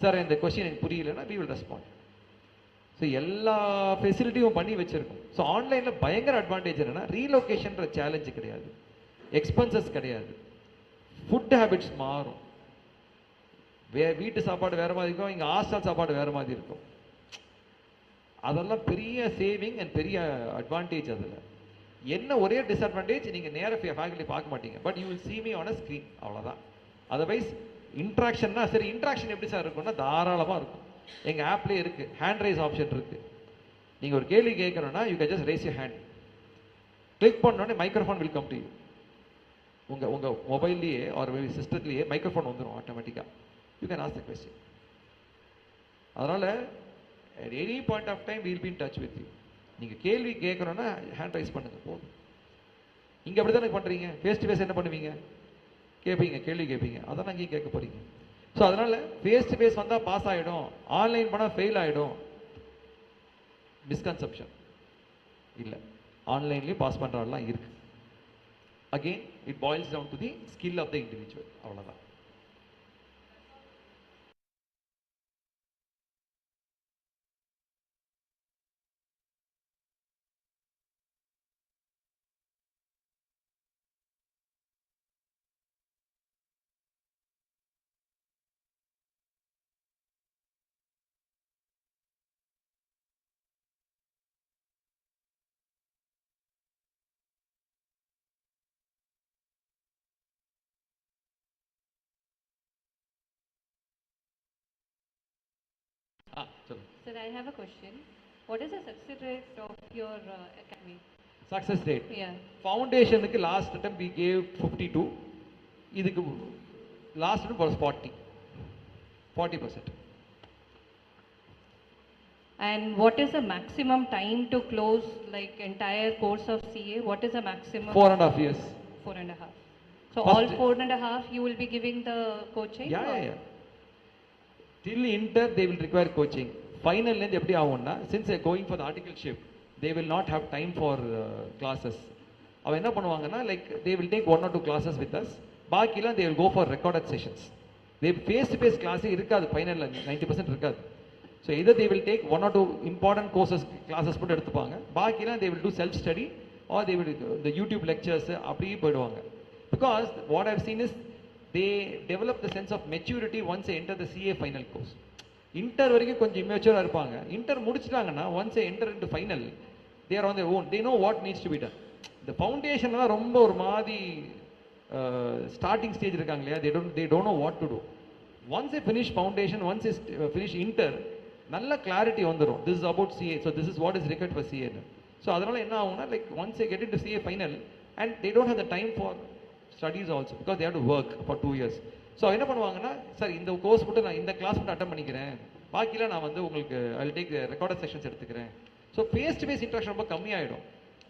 Sir இந்த question எனக்கு புரியலன்னா வி வில் ரெஸ்பாண்ட். ஸோ எல்லா ஃபெசிலிட்டியும் பண்ணி வச்சுருக்கோம். ஸோ ஆன்லைனில் பயங்கர அட்வான்டேஜ் என்னென்னா ரீலொகேஷன்ற சேலஞ்சு கிடையாது, எக்ஸ்பென்சஸ் கிடையாது, ஃபுட் ஹேபிட்ஸ் மாறும். வீட்டு சாப்பாடு வேறு மாதிரி இருக்கும், இங்கே ஹாஸ்டல் சாப்பாடு வேறு மாதிரி இருக்கும். அதெல்லாம் பெரிய சேவிங் அண்ட் பெரிய அட்வான்டேஜ். அதில் என்ன ஒரே டிஸ்அட்வான்டேஜ், நீங்கள் நேராக ஃபேக்கல்ட்டி பார்க்க மாட்டீங்க, but you will see me on a screen, அவ்வளோதான். அதர்வைஸ் இன்ட்ராக்ஷன்னா, சரி இன்ட்ராக்ஷன் எப்படி சார் இருக்கும்னா தாராளமாக இருக்கும். எங்கள் ஆப்லேயே இருக்குது, ஹேண்ட் ரைஸ் ஆப்ஷன் இருக்குது. நீங்கள் ஒரு கேள்வி கேட்கணுன்னா you can just raise your hand, click பண்ணோடனே microphone will come to you. உங்கள் மொபைல்லையே ஒரு சிஸ்டத்துலேயே மைக்ரோஃபோன் வந்துடும் ஆட்டோமேட்டிக்காக. You can ask the question. அதனால் at any point of time we will be in touch with you. நீங்கள் கேள்வி கேட்குறோன்னா ஹேண்ட் ரைஸ் பண்ணுங்கள் போதும். இங்கே அப்படி தானே பண்ணுறீங்க, ஃபேஸ் டு ஃபேஸ் என்ன பண்ணுவீங்க, கேட்பீங்க, கேள்வி கேட்பீங்க, அதான் அங்கேயும் கேட்க போகிறீங்க. ஸோ அதனால் ஃபேஸ் டு ஃபேஸ் வந்தால் பாஸ் ஆகிடும், ஆன்லைன் பண்ணால் ஃபெயில் ஆகிடும், மிஸ்கன்செப்ஷன் இல்லை. ஆன்லைன்லேயும் பாஸ் பண்ணுறவெல்லாம் இருக்குது. Again it boils down to the skill of the individual, அவ்வளோதான். Sir, I have a question. What is the success rate of your academy? Success rate? Yeah. Foundation last attempt we gave 52. இதுக்கு last attempt was 40%. And what is the maximum time to close like entire course of CA? What is the maximum? 4.5 years. 4.5. So First, all 4.5 you will be giving the coaching? Yeah. Till inter they will require coaching. Final end எப்படி ஆகும்னா, since they are going for the articleship, they will not have time for classes. அவ என்ன பண்ணுவாங்கன்னா, like they will take 1 or 2 classes with us, பாக்கிலாம் they will go for recorded sessions. They face to face class இருக்காது, ஃபைனல்ல 90% இருக்காது. So either they will take 1 or 2 important courses classes மட்டும் எடுத்துப்பாங்க, பாக்கிலாம் they will do self study or they will the YouTube lectures அப்படியே போயிடுவாங்க. Because what I have seen is they develop the sense of maturity once they enter the CA final course. Inter வரைக்கும் கொஞ்சம் இம்மெச்சூராக இருப்பாங்க. Inter முடிச்சிட்டாங்கன்னா once they enter into final, they are on their own. They know what needs to be done. இந்த ஃபவுண்டேஷன்லாம் ரொம்ப ஒரு மாதிரி starting stage இருக்காங்க இல்லையா, they don't know what to do. Once they finish foundation, once they finish inter, நல்ல clarity வந்துடும். This is about CA, so this is what is required for CA. So அதனால என்ன ஆகும்னா, like once they get into CA final and they don't have the time for studies also because they have to work for 2 years. So என்ன பண்ணுவாங்கன்னா, sir இந்த course மட்டும் நான் இந்த class மட்டும் அட்டன் பண்ணிக்கிறேன், பாக்கிலாம் நான் வந்து உங்களுக்கு I will take recorded sessions எடுத்துக்கிறேன். So face to face interaction ரொம்ப கம்மியாயிடும்.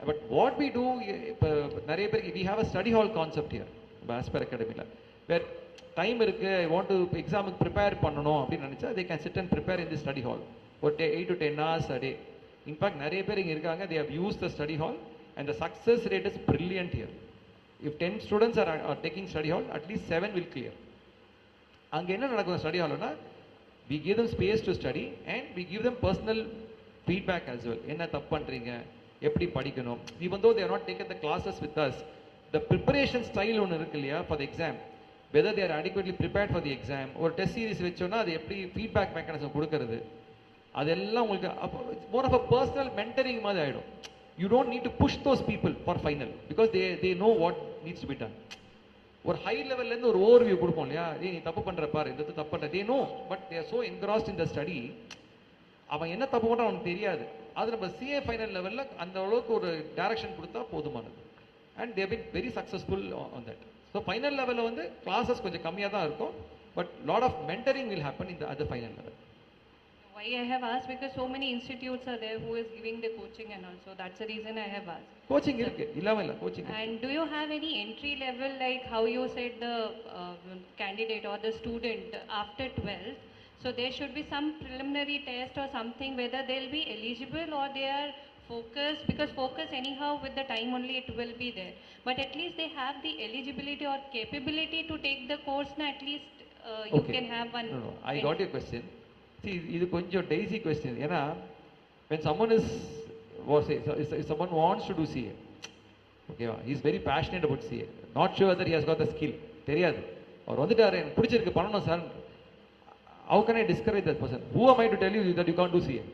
பட் வாட் வி டூ, இப்போ நிறைய பேருக்கு we have a study hall concept here இப்போ ஆஸ்பர் அகாடமியில். வேர் டைம் இருக்குது, ஐ வாண்ட் டு எக்ஸாமுக்கு ப்ரிப்பேர் பண்ணணும் அப்படின்னு நினச்சா they can sit and prepare in the study hall ஒரு 8 to 10 hours a day. In fact நிறைய பேர் இங்கே இருக்காங்க, they have use the study hall and the success rate is brilliant here. If 10 students are taking study hall, at least 7 will clear. அங்கே என்ன நடக்கும் study ஹால்னா, we give them space to study and we give them personal feedback as well. என்ன தப்பு பண்ணுறீங்க, எப்படி படிக்கணும். Even though they are not taken the classes with us, the preparation style ஒன்று இருக்கு இல்லையா for the exam, whether they are adequately prepared for the exam, ஒரு test series வச்சோன்னா அது எப்படி ஃபீட்பேக் மெக்கானிசம் கொடுக்கறது, அதெல்லாம் உங்களுக்கு more of a personal mentoring மாதிரி ஆகிடும். You don't need to push those people for final because they know what needs to be done. ஒரு ஹை லெவல்லேருந்து ஒரு ஓவர் வியூ கொடுப்போம் இல்லையா, நீ தப்பு பண்ணுற பாரு, இந்த தப்பு பண்ணுற, they know, but they are so engrossed in the study, அவன் என்ன தப்பு பண்ணுறான் அவனுக்கு தெரியாது. அது நம்ம சிஏ ஃபைனல் லெவலில் அந்த அளவுக்கு ஒரு டைரக்ஷன் கொடுத்தா போதுமானது. And they been very successful on that. So final லெவலில் வந்து கிளாஸஸ் கொஞ்சம் கம்மியாக தான் இருக்கும், but lot of mentoring will happen in the other final level. Why I have asked, because so many institutes are there who is giving the coaching and also that's the reason I have asked. Coaching irukku, illama illa coaching. And do you have any entry level, like how you said the candidate or the student after 12th, so there should be some preliminary test or something whether they'll be eligible or they are focused, because focus anyhow with the time only it will be there, but at least they have the eligibility or capability to take the course, na at least you okay. can have one. No, I got your question. See, இது கொஞ்சம் daisy question. ஏன்னா when someone is if someone wants to do CA, ஓகேவா, he is very passionate about CA, not sure that he has got the skill, தெரியாது, அவர் வந்துட்டாரு எனக்கு பிடிச்சிருக்கு பண்ணணும் sir, how can I discourage that person? Who am I to tell you that you can't do CA?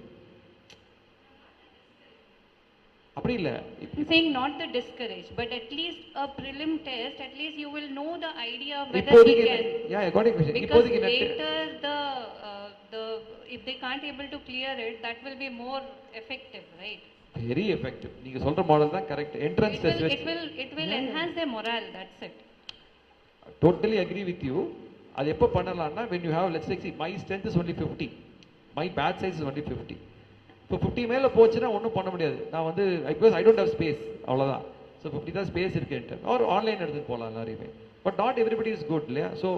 அப்படி இல்ல. I'm saying not the discourage, but at least a prelim test, at least you will know the idea of whether we can. Yeah, I got a question. Because later the if they can't able to clear it, that will be more effective, right? Very effective. நீங்க சொல்ற model தான் correct. Entrance test it will enhance their morale, that's it. Totally agree with you. அது எப்போ பண்ணலாம்னா when you have, let's say, see, my strength is only 50, my batch size is only 50. இப்போ 50 மேலே போச்சுன்னா ஒன்றும் பண்ண முடியாது. நான் வந்து because I don't have space, அவ்வளோதான். ஸோ 50 தான் ஸ்பேஸ் இருக்குன்ட்டு ஒரு ஆன்லைன் எடுத்துகிட்டு போகலாம் எல்லாரையுமே. But not everybody is good இல்லையா? ஸோ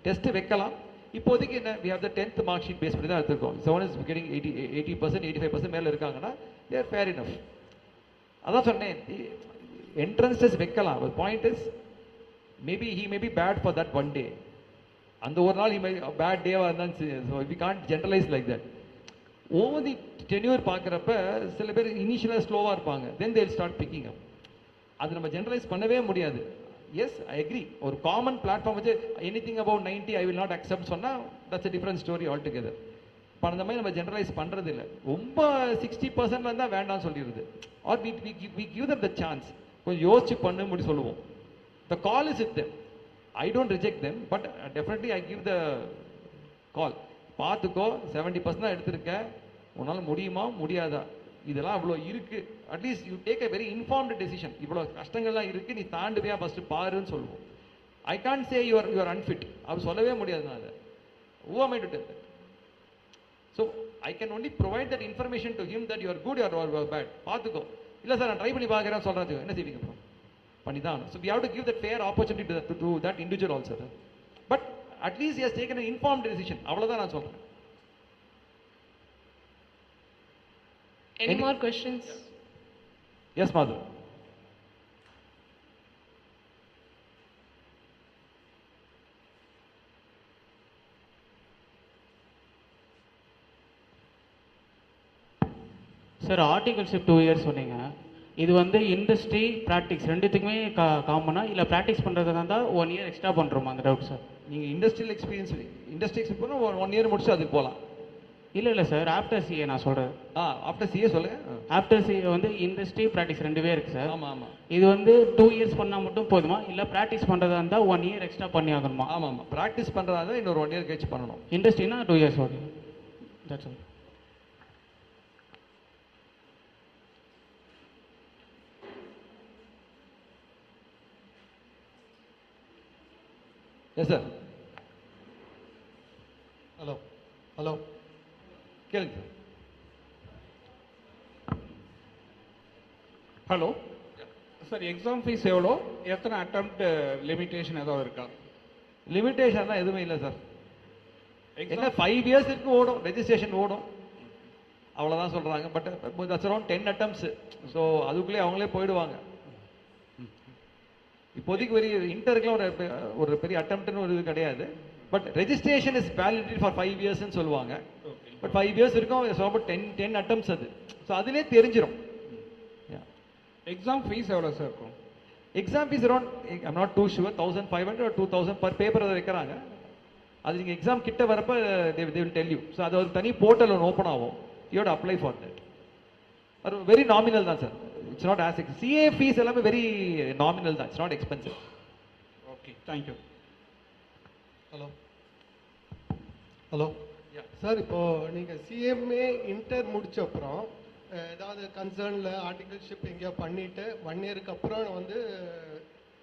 டெஸ்ட்டு வைக்கலாம். இப்போதைக்கு என்ன, we have the 10th mark sheet base பண்ணி தான் எடுத்துருக்கோம். someone is getting 80%, 85% மேலே இருக்காங்கன்னா they are fair enough. அதான் சொன்னேன், என்ட்ரன்ஸ் டெஸ்ட் வைக்கலாம். Point is maybe he may be bad for that one day. அந்த ஒரு நாள் he may bad டேவாக இருந்தாலும், so we can't generalize like that. Over the tenure பார்க்குறப்ப சில பேர் இனிஷியலாக ஸ்லோவாக இருப்பாங்க, தென் தேல் ஸ்டார்ட் பிக்கிங் அப். அது நம்ம ஜென்ரலைஸ் பண்ணவே முடியாது. Yes, I agree. ஒரு காமன் பிளாட்ஃபார்ம் வச்சு anything about 90 I will not accept சொன்னால் that's a different story all together. இப்போ அந்த மாதிரி நம்ம ஜென்ரலைஸ் பண்ணுறது இல்லை. ரொம்ப 60% இருந்தால் வேண்டாம்னு சொல்லிடுது. Or we give them the chance, கொஞ்சம் யோசிச்சு பண்ணு முடி சொல்லுவோம். The call is with them. I don't reject them, but definitely I give the call. பார்த்துக்கோ, 70% தான் எடுத்திருக்கேன், உன்னால் முடியுமா முடியாதா, இதெல்லாம் அவ்வளோ இருக்குது. At least you take a very informed decision. இவ்வளோ கஷ்டங்கள்லாம் இருக்குது, நீ தாண்டுவியா ஃபஸ்ட்டு பாருன்னு சொல்லுவோம். I can't say you're unfit, அவர் சொல்லவே முடியாது. நான் அதை who am I to tell that? So I can only provide that information to him that you are good or bad. பார்த்துக்கோ, இல்லை சார் நான் ட்ரை பண்ணி பார்க்குறேன் சொல்கிறது, என்ன செய்வீங்க அப்புறம்? பண்ணி தான். So we have to give that fair opportunity to that individual also. But at least he has taken an informed decision. அவ்வளவுதான் நான் சொல்றேன். Any more questions? Yes, Madhu. Sir, articleship 2 years சொன்னீங்க. இது வந்து இண்டஸ்ட்ரி ப்ராக்டிக்ஸ் ரெண்டுத்துக்குமே காமனா, இல்லை practice பண்ணுறதா இருந்தால் 1 இயர் எக்ஸ்ட்ரா பண்ணுறோமா? அந்த டவுட் சார். நீங்கள் இண்டஸ்ட்ரி எக்ஸ்பீரியன்ஸ் போனால் 1 இயர் முடிச்சு அதுக்கு போகலாம். இல்லை சார், ஆஃப்டர் சிஏ நான் சொல்கிறேன். ஆஃப்டர் சிஏ சொல்லுங்கள். ஆஃப்டர் சிஏ வந்து இண்டஸ்ட்ரி ப்ராக்டிஸ் 2 இருக்குது சார். ஆமாம். இது வந்து 2 இயர்ஸ் பண்ணால் மட்டும் போதுமா, இல்லை ப்ராக்டிஸ் பண்ணுறதா இருந்தால் 1 இயர் எக்ஸ்ட்ரா பண்ணி ஆகணுமா? ஆமாம், ப்ராக்டிஸ் பண்ணுறதா இருந்தால் இன்னொரு 1 இயர் கழிச்சு பண்ணணும். இண்டஸ்ட்ரினா 2 years okay. That's all. Yes sir. Hello கேளுங்க sir. Hello sir, exam fees எவ்வளோ, எத்தனை அட்டெம்ப்ட் லிமிட்டேஷன் ஏதாவது இருக்கா? லிமிட்டேஷன்லாம் எதுவுமே இல்லை சார். என்ன 5 இயர்ஸ் இருக்கு ஓடும், ரெஜிஸ்ட்ரேஷன் ஓடும், அவ்வளோதான் சொல்கிறாங்க. But that's around 10 attempts. So அதுக்குள்ளே அவங்களே போயிடுவாங்க. இப்போதைக்கு இன்டருக்குலாம் ஒரு பெரிய அட்டெம்ப்ட்னு ஒரு இது கிடையாது. But registration is validity for 5 இயர்ஸ்ன்னு சொல்லுவாங்க. பட் 5 இயர்ஸ் இருக்கும், 10 attempts அது. ஸோ அதிலே தெரிஞ்சிடும். எக்ஸாம் ஃபீஸ் எவ்வளோ சார் இருக்கும்? Exam fees around, I'm not too sure, 1500 or 2000 per paper அதை வைக்கிறாங்க. அது நீங்கள் எக்ஸாம் கிட்ட வரப்போ they will tell you. So அது ஒரு தனி போர்ட்டல் ஒன்று ஓப்பன் ஆகும், you have to apply for that. அது வெரி நாமினல் தான் sir. It's not as CA fees எல்லாமே வெரி நாமினல் தான், it's not expensive. Okay, thank you. Hello sir, இப்போது நீங்கள் சிஎம்ஏ இன்டர் முடிச்ச அப்புறம் ஏதாவது கன்சர்னில் ஆர்டிகல்ஷிப் எங்கேயோ பண்ணிவிட்டு 1 இயருக்கு அப்புறம் வந்து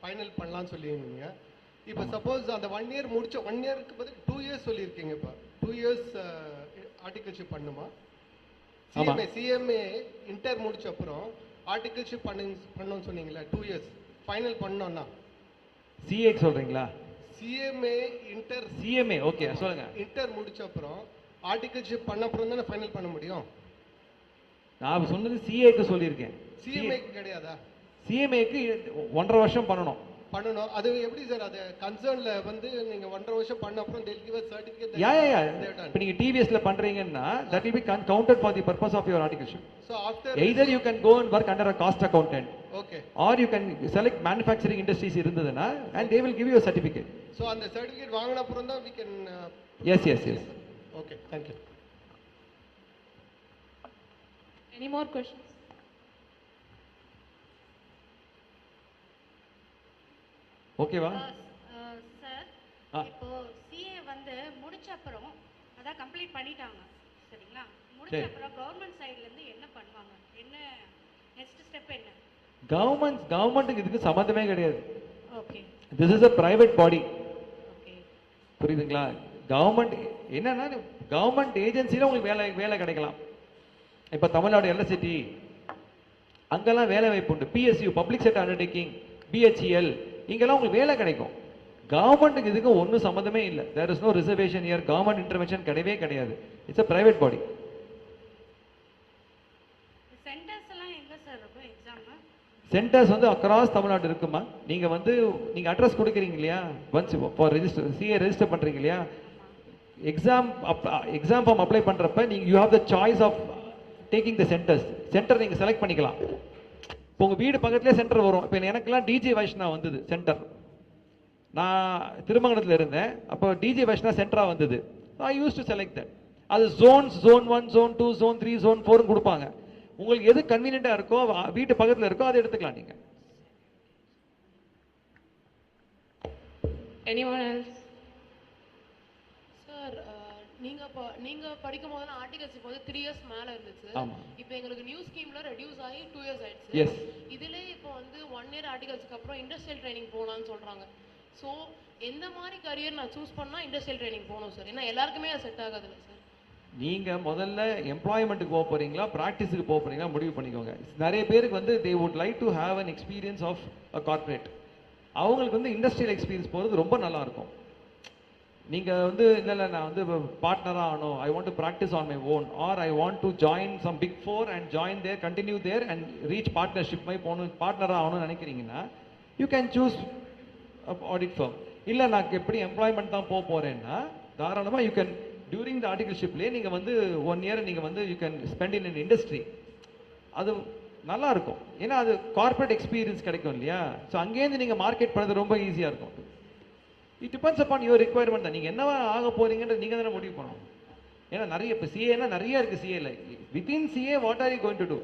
ஃபைனல் பண்ணலான்னு சொல்லியிருந்தீங்க. இப்போ சப்போஸ் அந்த 1 இயர் முடிச்ச 1 இயருக்கு பதில் 2 இயர்ஸ் சொல்லியிருக்கீங்க. இப்போ 2 இயர்ஸ் ஆர்டிகல்ஷிப் பண்ணுமா? சிஎம்ஏ இன்டர் முடிச்ச அப்புறம் ஆர்டிகல்ஷிப் பண்ணணும்னு சொன்னீங்களா? 2 இயர்ஸ் ஃபைனல் பண்ணோன்னா சிஏக்கு சொல்கிறீங்களா? சிஎம்ஏ ஓகே சொல்லுங்க. இன்டர் முடிச்ச அப்புறம் ஆர்டிகல்ஷிப் பண்ண அப்புறம் தானே ஃபைனல் பண்ண முடியும். நான் சொன்னது சிஏக்கு சொல்லியிருக்கேன். சிஎம்ஏக்கு கிடையாதா? சிஎம்ஏக்கு 1.5 வருஷம் பண்ணணும். அது எப்படி சார்? அது கன்சர்ன்ல வந்து நீங்க 1.5 வருஷம் பண்ண அப்புறம் they'll give a certificate. யா இப்போ நீங்க டிவிஎஸ்ல பண்றீங்கன்னா that will be counted for the purpose of your articleship. So after either you can go and work under a cost accountant, okay, or you can select manufacturing industries இருந்ததுன்னா and they will give you a certificate. So அந்த certificate வாங்குன அப்புறம் தான் we can yes okay, thank you. Any more questions? ஓகேவா? Sir, இப்போ CA வந்து முடிச்ச அப்புறம் அதான் கம்ப்ளீட் பண்ணிட்டாங்க சரிங்களா? முடிச்ச அப்புறம் கவர்மெண்ட் சைடுல இருந்து என்ன பண்ணுவாங்க? என்ன நெக்ஸ்ட் ஸ்டெப் என்ன? கவர்மெண்ட்டுக்கு இதுக்கு சம்மந்தமே கிடையாது. Okay. This is a private body. Okay. புரியுதுங்களா? கவர்மெண்ட் என்னன்னா கவர்மெண்ட் ஏஜென்சில உங்களுக்கு வேலை கிடைக்கலாம். இப்ப தமிழ்நாடு எலக்ட்ரிசிட்டி அங்கெல்லாம் வேலை வாய்ப்பு உண்டு. PSU public sector undertaking, BHEL இங்கெல்லாம் உங்களுக்கு வேலை கிடைக்கும். கவர்மெண்ட்டுக்கு இதுக்கு ஒன்றும் சம்மந்தமே இல்லை. There is no reservation here. Government intervention கிடையவே கிடையாது. It's a private body. Centres எல்லாம் எங்க சார் இருக்கும் எக்ஸாம்? சென்டர்ஸ் வந்து அக்ராஸ் தமிழ்நாடு இருக்குமா. நீங்க அட்ரஸ் கொடுக்குறீங்க இல்லையா, once for register CA register பண்றீங்க இல்லையா, எக்ஸாம் ஃபார்ம் அப்ளை பண்றப்ப நீங்க you have the choice of taking the centre நீங்க செலக்ட் பண்ணிக்கலாம். இப்போ உங்க வீடு பக்கத்துலேயே சென்டர் வரும். இப்போ எனக்கெல்லாம் டிஜே வைஷ்ணா வந்தது சென்டர். நான் திருமங்கலத்தில் இருந்தேன், அப்போ டிஜே வைஷ்ணா சென்டரா வந்தது. ஐ யூஸ் டு செலக்ட் தட். அது ஜோன் 1, ஜோன் 2, ஜோன் 3, ஜோன் 4 கொடுப்பாங்க. உங்களுக்கு எது கன்வீனியன்டா இருக்கோ, வீட்டு பக்கத்தில் இருக்கோ அதை எடுத்துக்கலாம் நீங்க. Anyone else? சார், நீங்க படிக்கும் போது ஆர்டிகல்ஸ் இப்போ 3 இயர்ஸ் மேல இருந்துச்சு. இப்போ எங்களுக்கு நியூ ஸ்கீம்ல ரெடியூஸ் ஆகி 2 இயர்ஸ் ஆயிடுச்சு. எஸ். இதுல இப்போ 1 இயர் ஆர்டிகல்ஸ்க்கு அப்புறம் இண்டஸ்ட்ரியல் ட்ரைனிங் போகலாம்னு சொல்றாங்க. ஸோ எந்த மாதிரி கரியர் நான் சூஸ் பண்ணா இண்டஸ்ட்ரியல் ட்ரைனிங் போகணும் சார்? ஏன்னா எல்லாருக்குமே அது செட் ஆகாதுல்ல சார். நீங்க முதல்ல எம்ப்ளாய்மெண்ட்டுக்கு போக போறீங்களா, ப்ராக்டிஸுக்கு போக போறீங்களா முடிவு பண்ணிக்கோங்க. நிறைய பேருக்கு வந்து they would like to have an experience of a corporate. அவங்களுக்கு வந்து இண்டஸ்ட்ரியல் எக்ஸ்பீரியன்ஸ் போகிறது ரொம்ப நல்லா இருக்கும். நீங்கள் வந்து இல்லை நான் வந்து பார்ட்னராக ஆகணும், I want to practise on my own, or I want to join some big 4 and join there, continue there and reach partnership மாதிரி போகணும், பார்ட்னராக ஆகணும்னு நினைக்கிறீங்கன்னா you can choose audit firm. இல்லை நான் எப்படி எம்ப்ளாய்மெண்ட் தான் போக போகிறேன்னா தாராளமாக யூ கேன் டியூரிங் த ஆர்டிகல்ஷிப்லேயே நீங்கள் வந்து 1 இயர் நீங்கள் வந்து you can spend in industry. அது நல்லா இருக்கும். ஏன்னா அது கார்பரேட் எக்ஸ்பீரியன்ஸ் கிடைக்கும் இல்லையா. ஸோ அங்கேருந்து நீங்கள் மார்க்கெட் பண்ணுறது ரொம்ப ஈஸியாக இருக்கும். It depends upon your requirement தான். நீங்கள் என்னவா ஆக போறீங்கன்றது நீங்கள் தானே முடிவு பண்ணணும். ஏன்னா நிறைய இப்போ சிஏனா நிறைய இருக்குது. சிஏல within CA what are you going to do?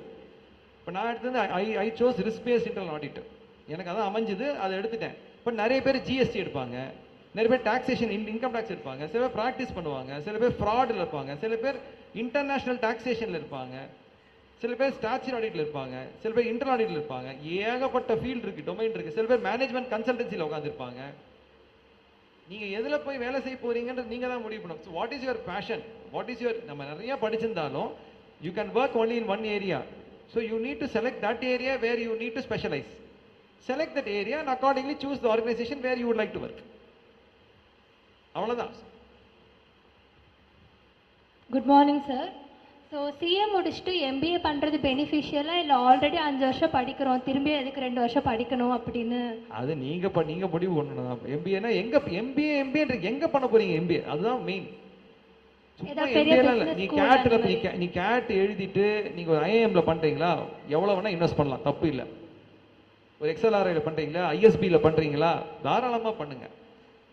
இப்போ நான் எடுத்தது I chose risk based internal audit. எனக்கு அதான் அமைஞ்சது, அதை எடுத்துட்டேன். இப்போ நிறைய பேர் ஜிஎஸ்டி எடுப்பாங்க, நிறைய பேர் டாக்ஸேஷன் இன்கம் டேக்ஸ் எடுப்பாங்க, சில பேர் ப்ராக்டிஸ் பண்ணுவாங்க, சில பேர் ஃப்ராடில் இருப்பாங்க, சில பேர் இன்டர்நேஷனல் டாக்ஸேஷனில் இருப்பாங்க, சில பேர் ஸ்டாச்சுரி ஆடிட்டில் இருப்பாங்க, சில பேர் இன்டர்னல் ஆடிட்டில் இருப்பாங்க. ஏகப்பட்ட ஃபீல்டு இருக்குது, டொமைன் இருக்குது. சில பேர் மேனேஜ்மெண்ட் கன்சல்டன்சியில் உட்காந்துருப்பாங்க. நீங்கள் எதில் போய் வேலை செய்ய போறீங்கன்றது நீங்கள் தான் முடிவு பண்ணணும். So what is your passion, what is your, நம்ம நிறைய படிச்சிருந்தாலும் you can work only in one area. So you need to select that area where you need to specialise. Select that area and accordingly choose the organisation where you would like to work. அவ்வளோதான். Good morning sir. So CA முடிச்சுட்டு MBA பண்ணுறது பெனிஃபிஷியலாக இல்லை already 5 வருஷம் படிக்கிறோம் திரும்பி எதுக்கு 2 வருஷம் படிக்கணும் அப்படின்னு? அது நீங்கள் முடிவு பண்ணணும். எம்பிஏனா எங்கே பண்ண போறீங்க? எம்பிஏ அதுதான் மெயின். நீ கேட் எழுதிட்டு நீங்கள் ஒரு ஐஏஎம்ல பண்ணுறீங்களா, எவ்வளோ வேணால் இன்வெஸ்ட் பண்ணலாம், தப்பு இல்லை. ஒரு எக்ஸ்எல்ஆர்ஐயில் பண்ணுறீங்களா, ஐஎஸ்பியில் பண்ணுறீங்களா, தாராளமாக பண்ணுங்க.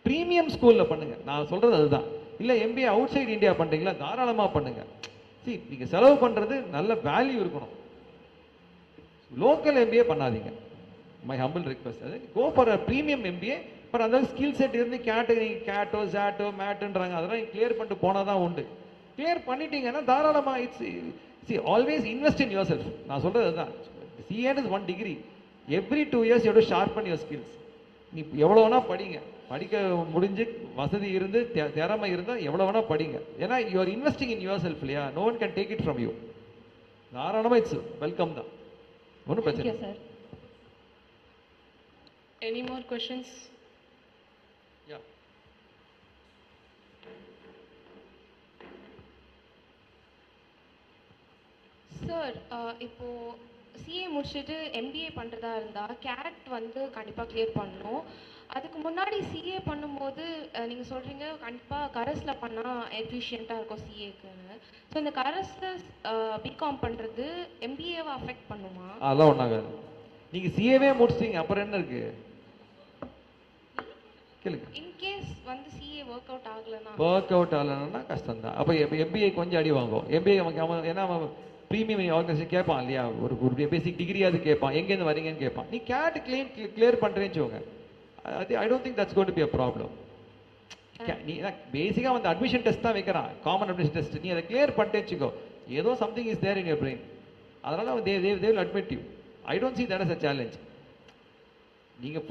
ப்ரீமியம் ஸ்கூலில் பண்ணுங்க. நான் சொல்கிறது அதுதான். இல்லை எம்பிஏ அவுட் சைட் இந்தியா பண்ணுறீங்களா, தாராளமாக பண்ணுங்க. நீங்கள் செலவு பண்ணுறது நல்ல வேல்யூ இருக்கணும். லோக்கல் எம்பிஏ பண்ணாதீங்க. My humble request. அது go for a premium MBA. But அந்த ஸ்கில் செட் இருந்து கேட்டோ ஜாட்டோ மேட்டுன்றாங்க, அதெல்லாம் கிளியர் பண்ணிட்டு போனால் தான் உண்டு. கிளியர் பண்ணிட்டீங்கன்னா தாராளமாக it's always invest in your self. நான் சொல்கிறது அதுதான். CAT is 1 degree. Every 2 years you have to sharpen your skills. நீ எவ்வளோ வேணா படிங்க, படிக்க முடிஞ்சு வசதி இருந்து திறமை இருந்தால் எவ்வளோ வேணா படிங்க. ஏன்னா you are investing in your self இல்லையா. No one can take it from you. தாராளமாக இட்ஸ் வெல்கம் தான், ஒன்றும் பிரச்சனை இல்லை. Any more questions? Yeah. Sir, இப்போ சிஏ முடிச்சுட்டு எம்பிஏ பண்ணுறதா இருந்தால் கேட் வந்து கண்டிப்பாக கிளியர் பண்ணணும். அதுக்கு முன்னாடி சிஏ பண்ணும்போது நீங்கள் சொல்கிறீங்க கண்டிப்பாக கரஸில் பண்ணால் எஃபிஷியண்ட்டாக இருக்கும் சிஏக்குன்னு. ஸோ இந்த கரஸில் பிகாம் பண்ணுறது எம்பிஏவை அஃபெக்ட் பண்ணுமா? அதெல்லாம் ஒன்றாகாது. நீங்கள் சிஏவே முடிச்சிட்டீங்க, அப்புறம் என்ன இருக்கு கேளுங்க. இன்கேஸ் வந்து சிஏ ஒர்க் அவுட் ஆகலனா ஒர்க் அவுட் ஆகலைன்னா கஷ்டம் தான். அப்போ எம்பிஏ கொஞ்சம் அடி வாங்குவோம். எம்பிஏ அவன் ஏன்னா அவன் ப்ரீமியம் ஆர்கனைசேஷன் கேட்பான் இல்லையா, ஒரு பேசிக் டிகிரியாவது கேட்பான், எங்கேருந்து வரீங்கன்னு கேட்பான். நீ கேட் கிளியர் பண்ணுறேன்னு வச்சுக்கோங்க, அது ஐ don't think that's going to be a problem. நீ பேசிக்காக வந்து அட்மிஷன் டெஸ்ட் தான் வைக்கிறான், காமன் அட்மிஷன் டெஸ்ட். நீ அதை கிளியர் பண்ணிட்டே வச்சுக்கோ, ஏதோ something is there in your brain, அதனால they will admit you. I don't see that is a challenge. நீங்கள்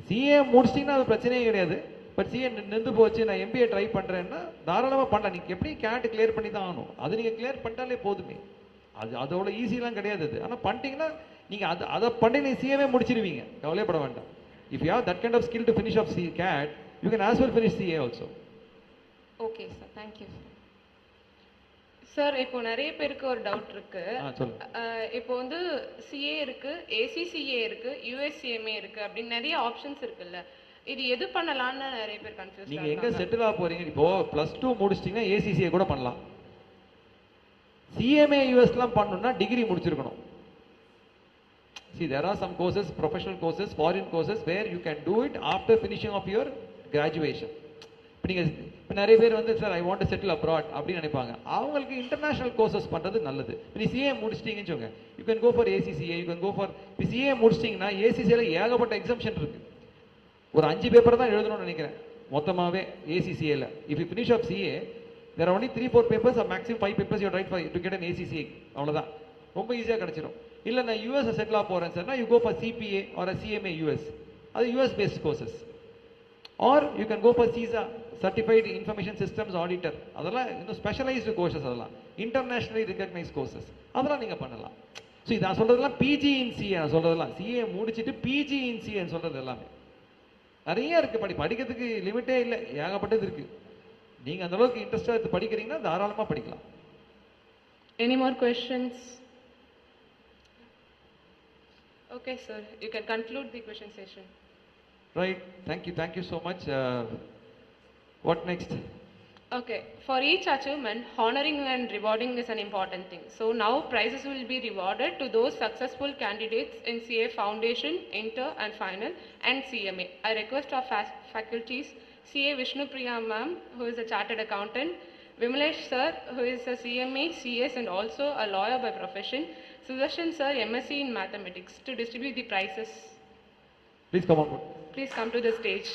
சிஏ முடிச்சிட்டிங்கன்னா அது பிரச்சனையே கிடையாது. பட் சிஏ நின்று போச்சு, நான் எம்பிஏ ட்ரை பண்ணுறேன்னா தாராளமாக பண்ணலாம். நீங்கள் எப்படி கேட் கிளியர் பண்ணி தான் ஆகணும், அது நீங்கள் கிளியர் பண்ணிட்டாலே போதுமே. அதோட ஈஸிலாம் கிடையாது அது. ஆனால் பண்ணிட்டீங்கன்னா நீங்கள் அதை பண்ணி நீங்கள் சிஏவே முடிச்சிருவீங்க, கவலைப்பட வேண்டாம். If you have that kind of skill to finish off CAT, you can as well finish CA also. Okay sir, thank you sir. இப்போ நிறைய பேருக்கு ஒரு டவுட் இருக்கு. இப்போ வந்து சிஏ இருக்கு, ஏசிசிஏ இருக்கு, யூஎஸ்சிஎம்ஏ இருக்கு அப்படின்னு நிறைய ஆப்ஷன்ஸ் இருக்குல்ல, இது எது பண்ணலாம்னு நிறைய பேர் கன்ஃபியூஸ். நீங்க எங்க செட்டில் ஆக போறீங்க? இப்போ +2 முடிச்சிட்டீங்கன்னா ஏசிசிஏ கூட பண்ணலாம். சிஎம்ஏ யூஎஸ்லாம் பண்ணணும்னா டிகிரி முடிச்சிருக்கணும். See, there are some courses, professional courses, foreign courses where you can do it after finishing of your graduation. இப்போ நிறைய பேர் வந்து sir I want to settle abroad அப்படின்னு நினைப்பாங்க. அவங்களுக்கு இன்டர்நேஷனல் கோர்சஸ் பண்ணுறது நல்லது. இப்போ நீ சிஏ முடிச்சிட்டீங்கன்னு சொல்லுங்க, you can go for ACCA, you can go for. இப்போ சிஏ முடிச்சிட்டிங்கன்னா ஏசிசிஏல ஏகப்பட்ட எக்ஸம்ஷன் இருக்கு. ஒரு 5 பேப்பர் தான் எழுதணும்னு நினைக்கிறேன் மொத்தமாகவே ஏசிசிஏல. If you finish off CA, there are only 3-4 papers or maximum 5 papers you write for to get an ACCA. அவ்வளோதான், ரொம்ப ஈஸியாக கிடச்சிடும். இல்லை நான் யூஎஸ் செட்டில் ஆக போகிறேன் சார்னா you go for CPA or CMA US, அது US based courses. Or you can go for CISA, certified information systems auditor. அதெல்லாம் இன்னும் ஸ்பெஷலைஸ்டு கோர்சஸ், அதெல்லாம் இன்டர்நேஷனலி ரெகக்னைஸ் கோர்சஸ், அதெல்லாம் நீங்கள் பண்ணலாம். ஸோ இது நான் சொல்கிறதெல்லாம் பிஜி இன் சிஏ, நான் சொல்கிறதெல்லாம் சிஏ முடிச்சுட்டு பிஜி இன் சிஏன்னு சொல்கிறது எல்லாமே நிறைய இருக்குது. படிக்கிறதுக்கு லிமிட்டே இல்லை, ஏகப்பட்டது இருக்குது. நீங்கள் அந்த அளவுக்கு இன்ட்ரெஸ்டாக எடுத்து படிக்கிறீங்கன்னா தாராளமாக படிக்கலாம். Any more questions? Okay, sir. You can conclude the question session. Right. Thank you so much. What next? Okay. For each achievement, honoring and rewarding is an important thing. So now prizes will be rewarded to those successful candidates in CA Foundation, Inter and Final and CMA. I request our faculties, CA Vishnu Priya ma'am, who is a chartered accountant, Vimalesh sir, who is a CMA, CS and also a lawyer by profession, Sudarshan sir, MSc in mathematics, to distribute the prizes. Please come on board. Please come to the stage.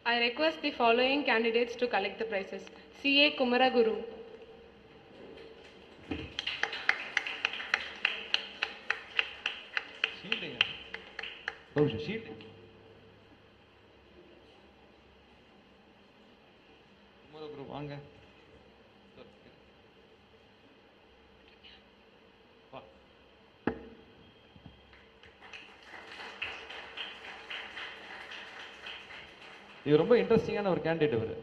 I request the following candidates to collect the prizes. CA Kumaraguru. Sheet. Kumaraguru, வாங்க. இவர் ரொம்ப இன்ட்ரெஸ்டிங்கான ஒரு candidate. இவர்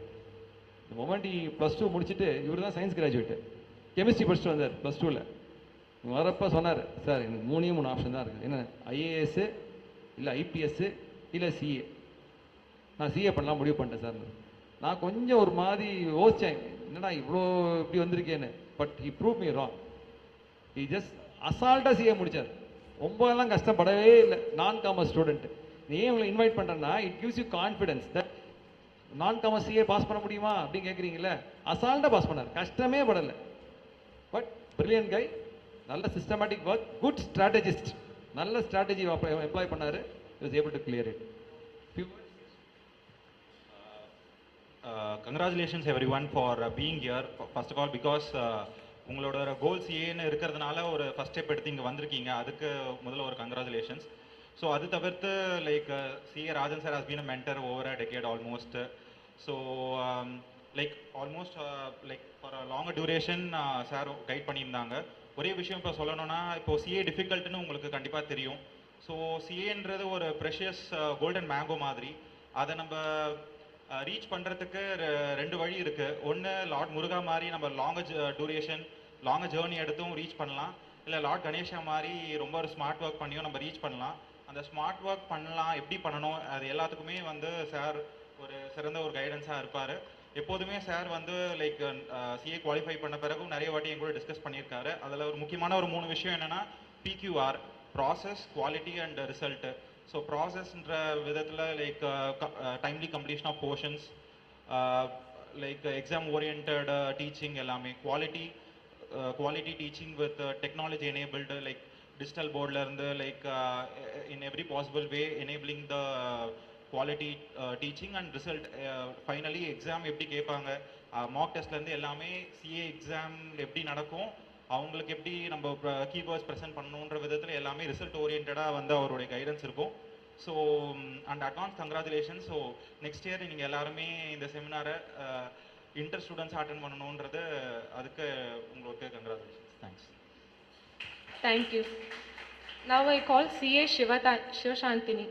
இந்த moment +2 முடிச்சுட்டு, இவர் தான் சயின்ஸ் கிராஜுவேட்டு, கெமிஸ்ட்ரி படிச்சுட்டு வந்தார் +2ல். வரப்போ சொன்னார், சார் எனக்கு 3 ஆப்ஷன் தான் இருக்குது, என்ன ஐஏஎஸ் இல்லை ஐபிஎஸ் இல்லை சிஏ. நான் சிஏ பண்ணலாம் முடிவு பண்ணிட்டேன் சார். நான் கொஞ்சம் ஒரு மாதிரி யோசித்தேன், என்னடா இவ்வளோ இப்படி வந்திருக்கேன்னு. But he prove me wrong. He just அசால்ட்டாக சிஏ முடித்தார், ரொம்பலாம் கஷ்டப்படவே இல்லை. நான் காமர்ஸ் ஸ்டூடெண்ட்டு. நீ ஏன் உங்களை இன்வைட் பண்ணுறேன்னா, it gives you confidence that நான் காமர்ஸ் சிஏ பாஸ் பண்ண முடியுமா அப்படின்னு கேட்குறீங்களே. அசால்ட்டாக பாஸ் பண்ணார், கஷ்டமே படலை. பட் பிரில்லியன்ட் கை, நல்ல சிஸ்டமேட்டிக் ஒர்க், குட் ஸ்ட்ராட்டஜிஸ்ட், நல்ல ஸ்ட்ராட்டஜி அப்ளை பண்ணார். Was able to clear it. Congratulations everyone for being here. First of all, because உங்களோட கோல் சிஏன்னு இருக்கிறதுனால ஒரு ஃபர்ஸ்ட் ஸ்டெப் எடுத்து இங்கே வந்திருக்கீங்க, அதுக்கு முதல்ல ஒரு கங்க்ராச்சுலேஷன்ஸ். ஸோ அது தவிர்த்து like CA Rajan sir has been a mentor over a decade almost. So like almost like for a longer duration sir guide பண்ணியிருந்தாங்க. ஒரே விஷயம் இப்போ சொல்லணும்னா, இப்போது சிஏ டிஃபிகல்ட்டுன்னு உங்களுக்கு கண்டிப்பாக தெரியும். ஸோ சிஏன்றது ஒரு ப்ரெஷியஸ் கோல்டன் மேங்கோ மாதிரி. அதை நம்ம ரீச் பண்ணுறதுக்கு 2 வழி இருக்குது. ஒன்று லார்ட் முருகா மாதிரி நம்ம லாங்கர் ஜேர்னி எடுத்தும் ரீச் பண்ணலாம், இல்லை லார்ட் கணேஷா மாதிரி ரொம்ப ஒரு ஸ்மார்ட் ஒர்க் பண்ணியும் நம்ம ரீச் பண்ணலாம். அந்த ஸ்மார்ட் ஒர்க் பண்ணலாம், எப்படி பண்ணணும், அது எல்லாத்துக்குமே வந்து சார் ஒரு சிறந்த ஒரு கைடன்ஸாக இருப்பார். எப்போதுமே சார் வந்து லைக் சிஏ குவாலிஃபை பண்ண பிறகும் நிறைய வாட்டி என் கூட டிஸ்கஸ் பண்ணியிருக்காரு. அதில் ஒரு முக்கியமான ஒரு 3 விஷயம் என்னென்னா PQR, process, quality and result. So ப்ராசஸ்ன்ற விதத்தில் like timely completion of portions, like exam orient teaching எல்லாமே, quality teaching with technology enabled, like digital போர்ட்லேருந்து like in every possible way enabling the quality teaching and result. Finally exam எப்படி கேட்பாங்க, Mach டெஸ்ட்லேருந்து எல்லாமே CA exam எப்படி நடக்கும், அவங்களுக்கு எப்படி நம்ம கீவேர்ட்ஸ் ப்ரெசென்ட் பண்ணணுன்ற விதத்தில் எல்லாமே ரிசல்ட் ஓரியன்டாக வந்து அவருடைய கைடன்ஸ் இருக்கும். So and advance congratulations. So next year நீங்கள் எல்லாருமே இந்த செமினாரை இன்டர் ஸ்டூடெண்ட்ஸ் அட்டென்ட் பண்ணணுன்றது, அதுக்கு உங்களுக்கு congratulations. Thanks. Thank you. Now I call CA Shivashantini.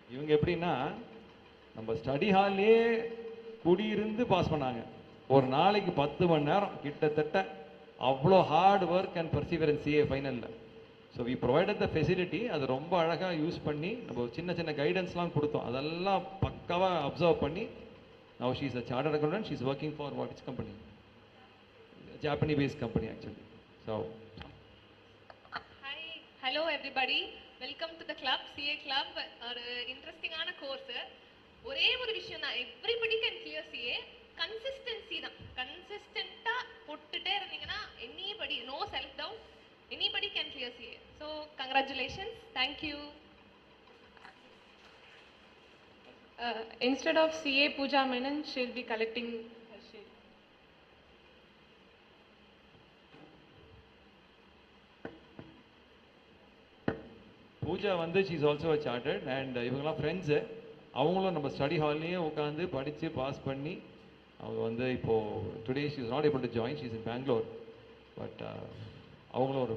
இவங்க எப்படின்னா நம்ம ஸ்டடி ஹால்லேயே குடியிருந்து பாஸ் பண்ணாங்க. ஒரு நாளைக்கு 10 மணி நேரம் கிட்டத்தட்ட. அவ்வளோ hard work and perseverance CA ஃபைனலில். So we provided the facility. அது ரொம்ப அழகாக யூஸ் பண்ணி நம்ம சின்ன சின்ன கைடன்ஸ்லாம் கொடுத்தோம். அதெல்லாம் பக்காவாக அப்சர்வ் பண்ணி now she is a chartered accountant. She is working for what is company, Japanese based company actually. So hi, hello everybody, welcome to the club, CA club. ஒரு இன்ட்ரெஸ்டிங்கான கோர்ஸ். ஒரே ஒரு விஷயம் தான், everybody can clear CA. Consistency தான். கன்சிஸ்டண்டா போட்டுட்டே இருந்தீங்கன்னா anybody, no self doubt, anybody can clear CA. So congratulations, thank you. Instead of CA Pooja Menon, she'll be collecting her shield. Pooja வந்து she is also a chartered and இவங்கெல்லாம் friends. அவங்களும் நம்ம study ஹால்லேயே உட்காந்து படித்து பாஸ் பண்ணி அவங்க வந்து இப்போது today she is not able to join, she is in Bangalore. But அவங்களும் ஒரு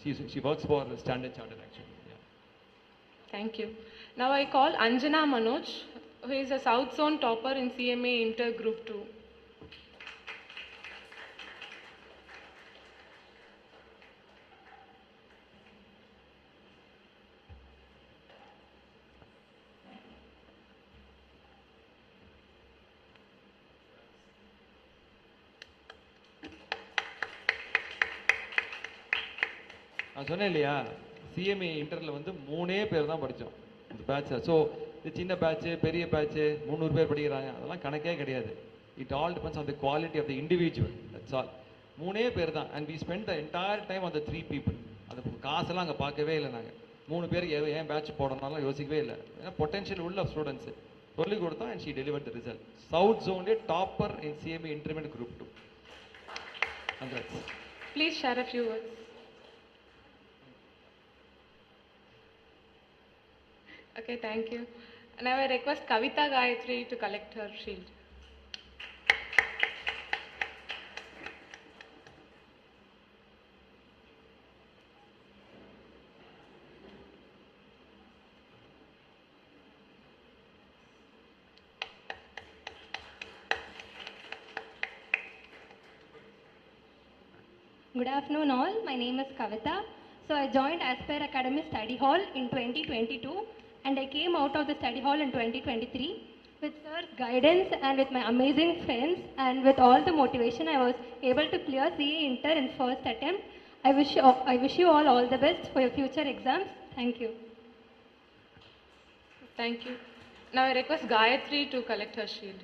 she works for Standard Chartered actually. Thank you. Now I call Anjana Manoj, who is a South Zone topper in CMA Inter Group 2. நான் சொன்னேன் இல்லையா, CMA இன்டரில் வந்து 3 பேர் தான் படித்தோம் இந்த பேட்சில். ஸோ இது சின்ன பேட்ச்சு, பெரிய பேட்ச்சு, 300 பேர் படிக்கிறாங்க, அதெல்லாம் கணக்கே கிடையாது. It all depends on the quality of the individual, that's all. 3 பேர் தான். And we spend the entire time on the 3 people. அது காசெல்லாம் அங்கே பார்க்கவே இல்லை. நாங்கள் 3 பேர் ஏன் பேட்ச் போடணும்னாலும் யோசிக்கவே இல்லை. ஏன்னா பொட்டன்ஷியல் உள்ள ஸ்டூடெண்ட்ஸு சொல்லிக் கொடுத்தோம். And she deliver the result. South ஜோன்லேயே topper in CMA intermediate group 2. Congrats. Please share a few words. Okay, thank you. Now I request Kavita Gayatri to collect her shield. Good afternoon all, my name is Kavita. So I joined Aspire Academy Study Hall in 2022 and I came out of the study hall in 2023. With sir's guidance and with my amazing friends and with all the motivation, I was able to clear CA Inter in first attempt. I wish you all the best for your future exams. Thank you. Thank you. Now I request Gayatri to collect her shield.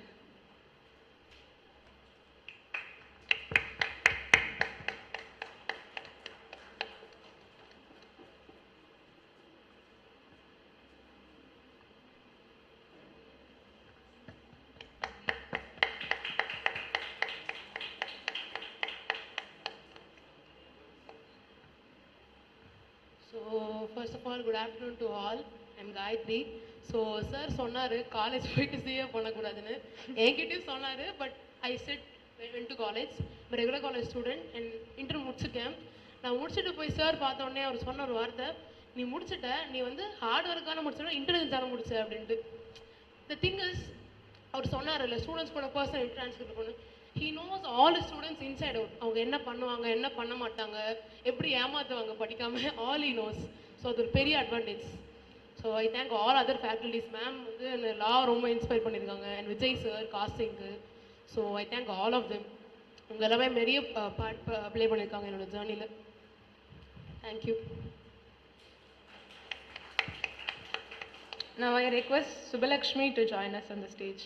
So first of all, good afternoon to all. I'm Gayatri. So sir சொன்னாரு college போயிட்டு CA பண்ணக்கூடாதுன்னு. என்கிட்டயும் சொன்னாரு. But I set went to college. I'm a regular college student and inter முடிச்சிருக்கேன். நான் முடிச்சுட்டு போய் sir பார்த்த உடனே அவர் சொன்ன ஒரு வார்த்தை, நீ முடிச்சிட்ட, நீ வந்து ஹார்ட் ஒர்க்கான முடிச்சா இன்டெலிஜென்ஸான முடிச்ச அப்படின்ட்டு. த திங் இஸ், அவர் சொன்னார்ல ஸ்டூடெண்ட்ஸ் கூட பர்சனல் ட்ரான்ஸ்ஃபர் பண்ணு, he knows all students inside out. அவங்க என்ன பண்ணுவாங்க, என்ன பண்ண மாட்டாங்க, எப்படி ஏமாற்றுவாங்க படிக்காம, ஆல் ஹீ நோஸ். ஸோ அது ஒரு பெரிய advantage. So I thank all other faculties. Ma'am வந்து என்ன லா ரொம்ப இன்ஸ்பயர் பண்ணியிருக்காங்க, அண்ட் விஜய் சார் காஸ்டிங்கு. So I thank all of them. உங்க எல்லாமே நிறைய பார்ட் ப்ளே பண்ணியிருக்காங்க என்னோட ஜேர்னியில். Thank you. Now I request Subbalakshmi to join us on the stage.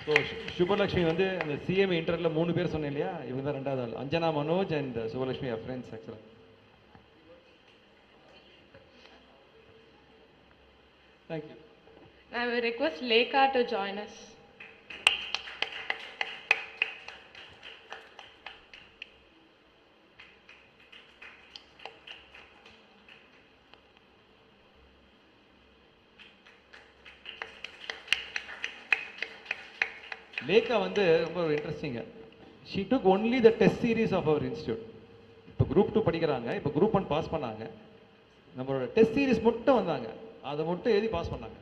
So Subalakshmi வந்து அந்த சிஎம் இன்டர்ல 3 பேர் சொன்னேன் இல்லையா, இவங்க தான் 2வது ஆள். Anjana, Manoj and Subalakshmi are friends ஆக்சுவலாக. Thank you. Now I will request Lekha to join us. Lekha வந்து ரொம்ப interesting. She took only the test series of our institute. இப்போ குரூப் 2 படிக்கிறாங்க, இப்போ குரூப் 1 பாஸ் பண்ணாங்க. நம்மளோட டெஸ்ட் சீரீஸ் மட்டும் வந்தாங்க, அதை மட்டும் எழுதி பாஸ் பண்ணாங்க.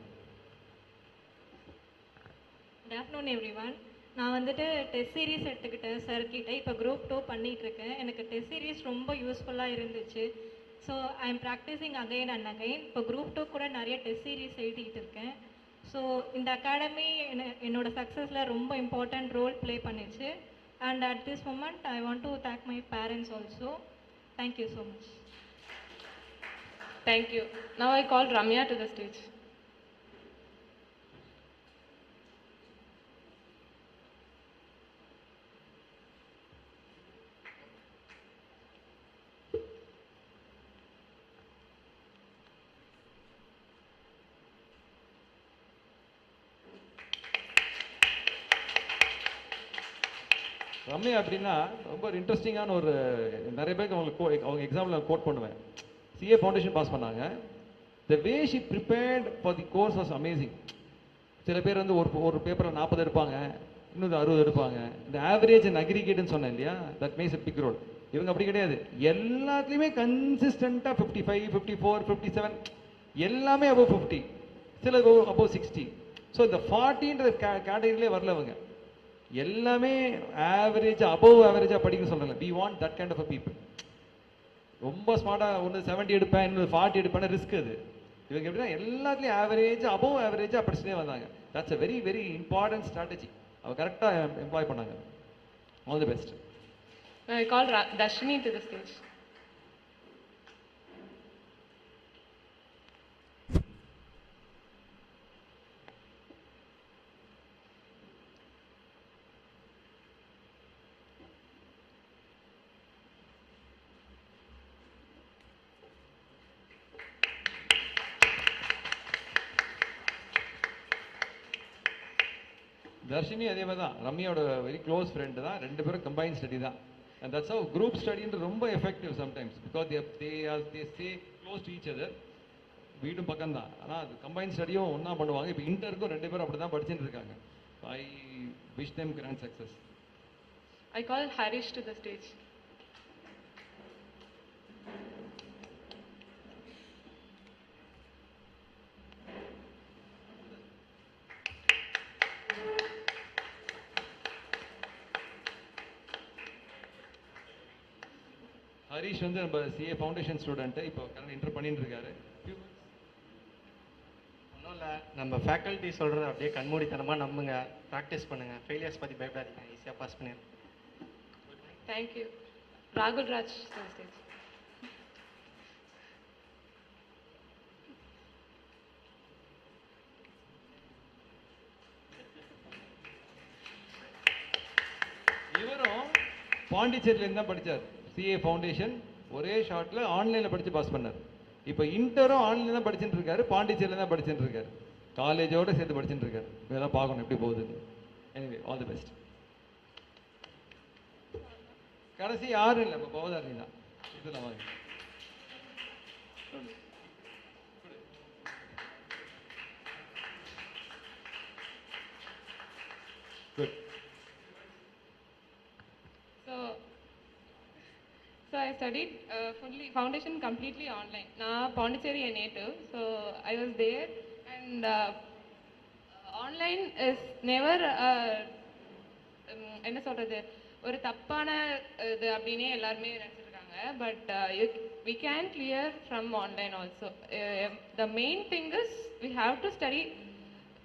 Good afternoon everyone. நான் வந்துட்டு டெஸ்ட் சீரீஸ் எடுத்துக்கிட்டேன் சார் கிட்ட. இப்போ குரூப் 2 பண்ணிட்டு இருக்கேன். எனக்கு டெஸ்ட் சீரீஸ் ரொம்ப யூஸ்ஃபுல்லாக இருந்துச்சு. So I M practising again and again. இப்போ குரூப் 2 கூட நிறைய டெஸ்ட் சீரீஸ் எழுதிட்டு இருக்கேன். ஸோ இந்த அகாடமி என்னோட சக்ஸஸில் ரொம்ப இம்பார்ட்டண்ட் ரோல் ப்ளே பண்ணிச்சு. And at this moment I want to thank my parents also. Thank you so much. Thank you. Now I call Ramya to the stage. Ramya அப்படின்னா ரொம்ப ஒரு இன்ட்ரெஸ்டிங்கான ஒரு, நிறைய பேருக்கு அவங்க எக்ஸாம்பிள் கோட் பண்ணுவேன். சிஏ ஃபவுண்டேஷன் பாஸ் பண்ணாங்க. The way she prepared for the course was amazing. சில பேர் வந்து ஒரு பேப்பரில் 40 எடுப்பாங்க, இன்னொரு 60 எடுப்பாங்க. இந்த ஆவரேஜ் அண்ட் அக்ரிகேட்னு சொன்னேன் இல்லையா, that makes a big role. இவங்க அப்படி கிடையாது, எல்லாத்துலேயுமே கன்சிஸ்டண்ட்டாக 55, 54, 57, எல்லாமே அபவ் 50, சில அபவ் 60. ஸோ இந்த 40ன்ற கேட்டகரியிலே வரல அவங்க. எல்லாமே ஆவரேஜ் அபவ் ஆவரேஜாக படிக்கணும்னு சொல்கிறாங்க. We want that kind of a people. ரொம்ப ஸ்மார்ட்டாக ஒன்று 70 எடுப்பேன், இன்னொரு 40 எடுப்பேன், ரிஸ்க் அது. இவங்க எப்படின்னா எல்லாத்துலேயும் ஆவரேஜ் அபவ் ஆவரேஜாக படிச்சுட்டே வந்தாங்க. That's a very very important strategy. அவங்க கரெக்டாக எம்ப்ளாய் பண்ணாங்க. All the best. I call Dashini to the stage. Dharshini அதே மாதிரி தான், ரம்யாவோட வெரி க்ளோஸ் ஃப்ரெண்டு தான். 2 பேரும் கம்பைன் ஸ்டடி தான். அண்ட் தட்ஸ் ஹவ் குரூப் ஸ்டடின்ற ரொம்ப effective sometimes, because they stay close to each other. வீடும் பக்கம் தான், ஆனால் அது கம்பைன் ஸ்டடியும் ஒன்றா பண்ணுவாங்க. இப்போ இன்டருக்கும் 2 பேரும் அப்படி தான் படிச்சுட்டு இருக்காங்க. I wish them grand success. I call Harish to the stage. Harish வந்து நம்ம சிஏ ஃபவுண்டேஷன் ஸ்டூடெண்ட்டு, இப்போ கரண்ட் இன்டர் பண்ணிட்டு இருக்காரு. ஒன்றும் இல்லை, நம்ம ஃபேக்கல்ட்டி சொல்கிறத அப்படியே கண்மூடித்தனமாக நம்புங்க, ப்ராக்டிஸ் பண்ணுங்கள், ஃபெயிலியர்ஸ் பற்றி பயப்படாதீங்க, ஈஸியாக பாஸ் பண்ணிடுங்க. Thank you. Ragul Raj to the stage. இவரும் பாண்டிச்சேரியிலேருந்து தான் படித்தார். சிஏ ஃபவுண்டேஷன் ஒரே ஷார்ட்டில் ஆன்லைனில் படித்து பாஸ் பண்ணார். இப்போ இன்டரும் ஆன்லைனில் தான் படிச்சுட்டு இருக்காரு, பாண்டிச்சேரியில் தான் படிச்சுட்டு இருக்காரு, காலேஜோடு சேர்த்து படிச்சுட்டு இருக்காரு. இதெல்லாம் பார்க்கணும் எப்படி போகுதுன்னு. Anyway all the best. கடைசி யாரும் இல்லை, பவதாரணி தான். இதெல்லாம் வாங்க. Good. So I studied fully foundation completely online. Now Pondicherry a native, so I was there, and online is never என்ன சொல்றது, ஒரு தப்பான இது அப்படின்னே எல்லாருமே நினச்சிருக்காங்க. But we can clear from online also. The main thing is we have to study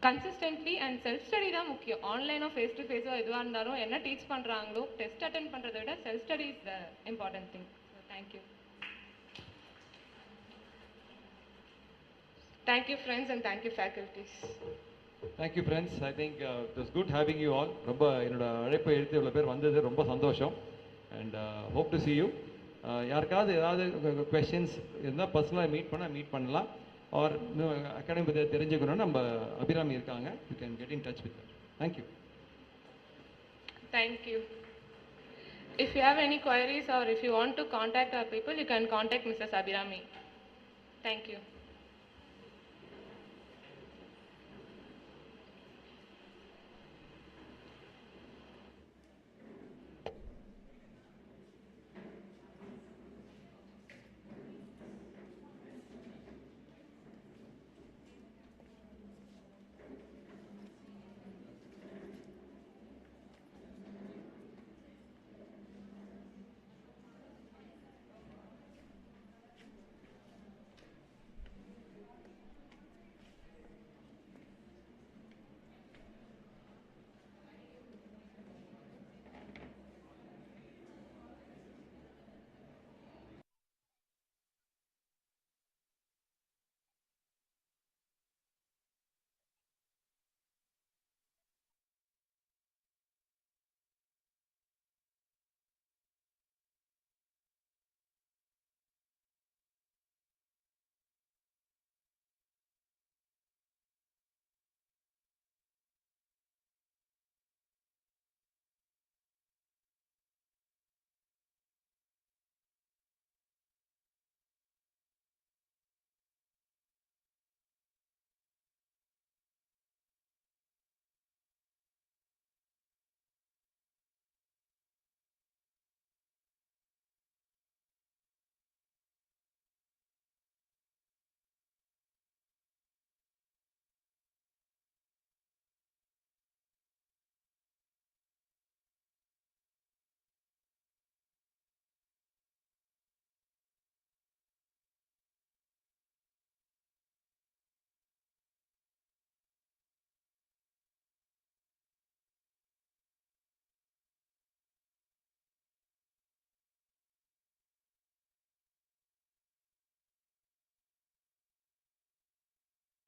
consistently and self study தான் முக்கியம். ஆன்லைனோ ஃபேஸ் டு ஃபேஸோ எதுவாக இருந்தாலும் என்ன டீச் பண்ணுறாங்களோ டெஸ்ட் அட்டென்ட் பண்ணுறதை விட self study is the important thing. So thank you. Thank you friends and thank you faculties. Thank you friends. I think it was good having you all. ரொம்ப என்னோட அழைப்பை எடுத்து இவ்வளோ பேர் வந்தது ரொம்ப சந்தோஷம். And hope to C you. யாருக்காவது ஏதாவது கொஸ்டின்ஸ் இருந்தால் பர்சனலாக மீட் பண்ணலாம். or academy பற்றி தெரிஞ்சுக்கணும்னா நம்ம அபிராமி இருக்காங்க, you can get in touch with her. Thank you. Thank you. If you have any queries or if you want to contact our people, you can contact Mrs. Abhirami. Thank you.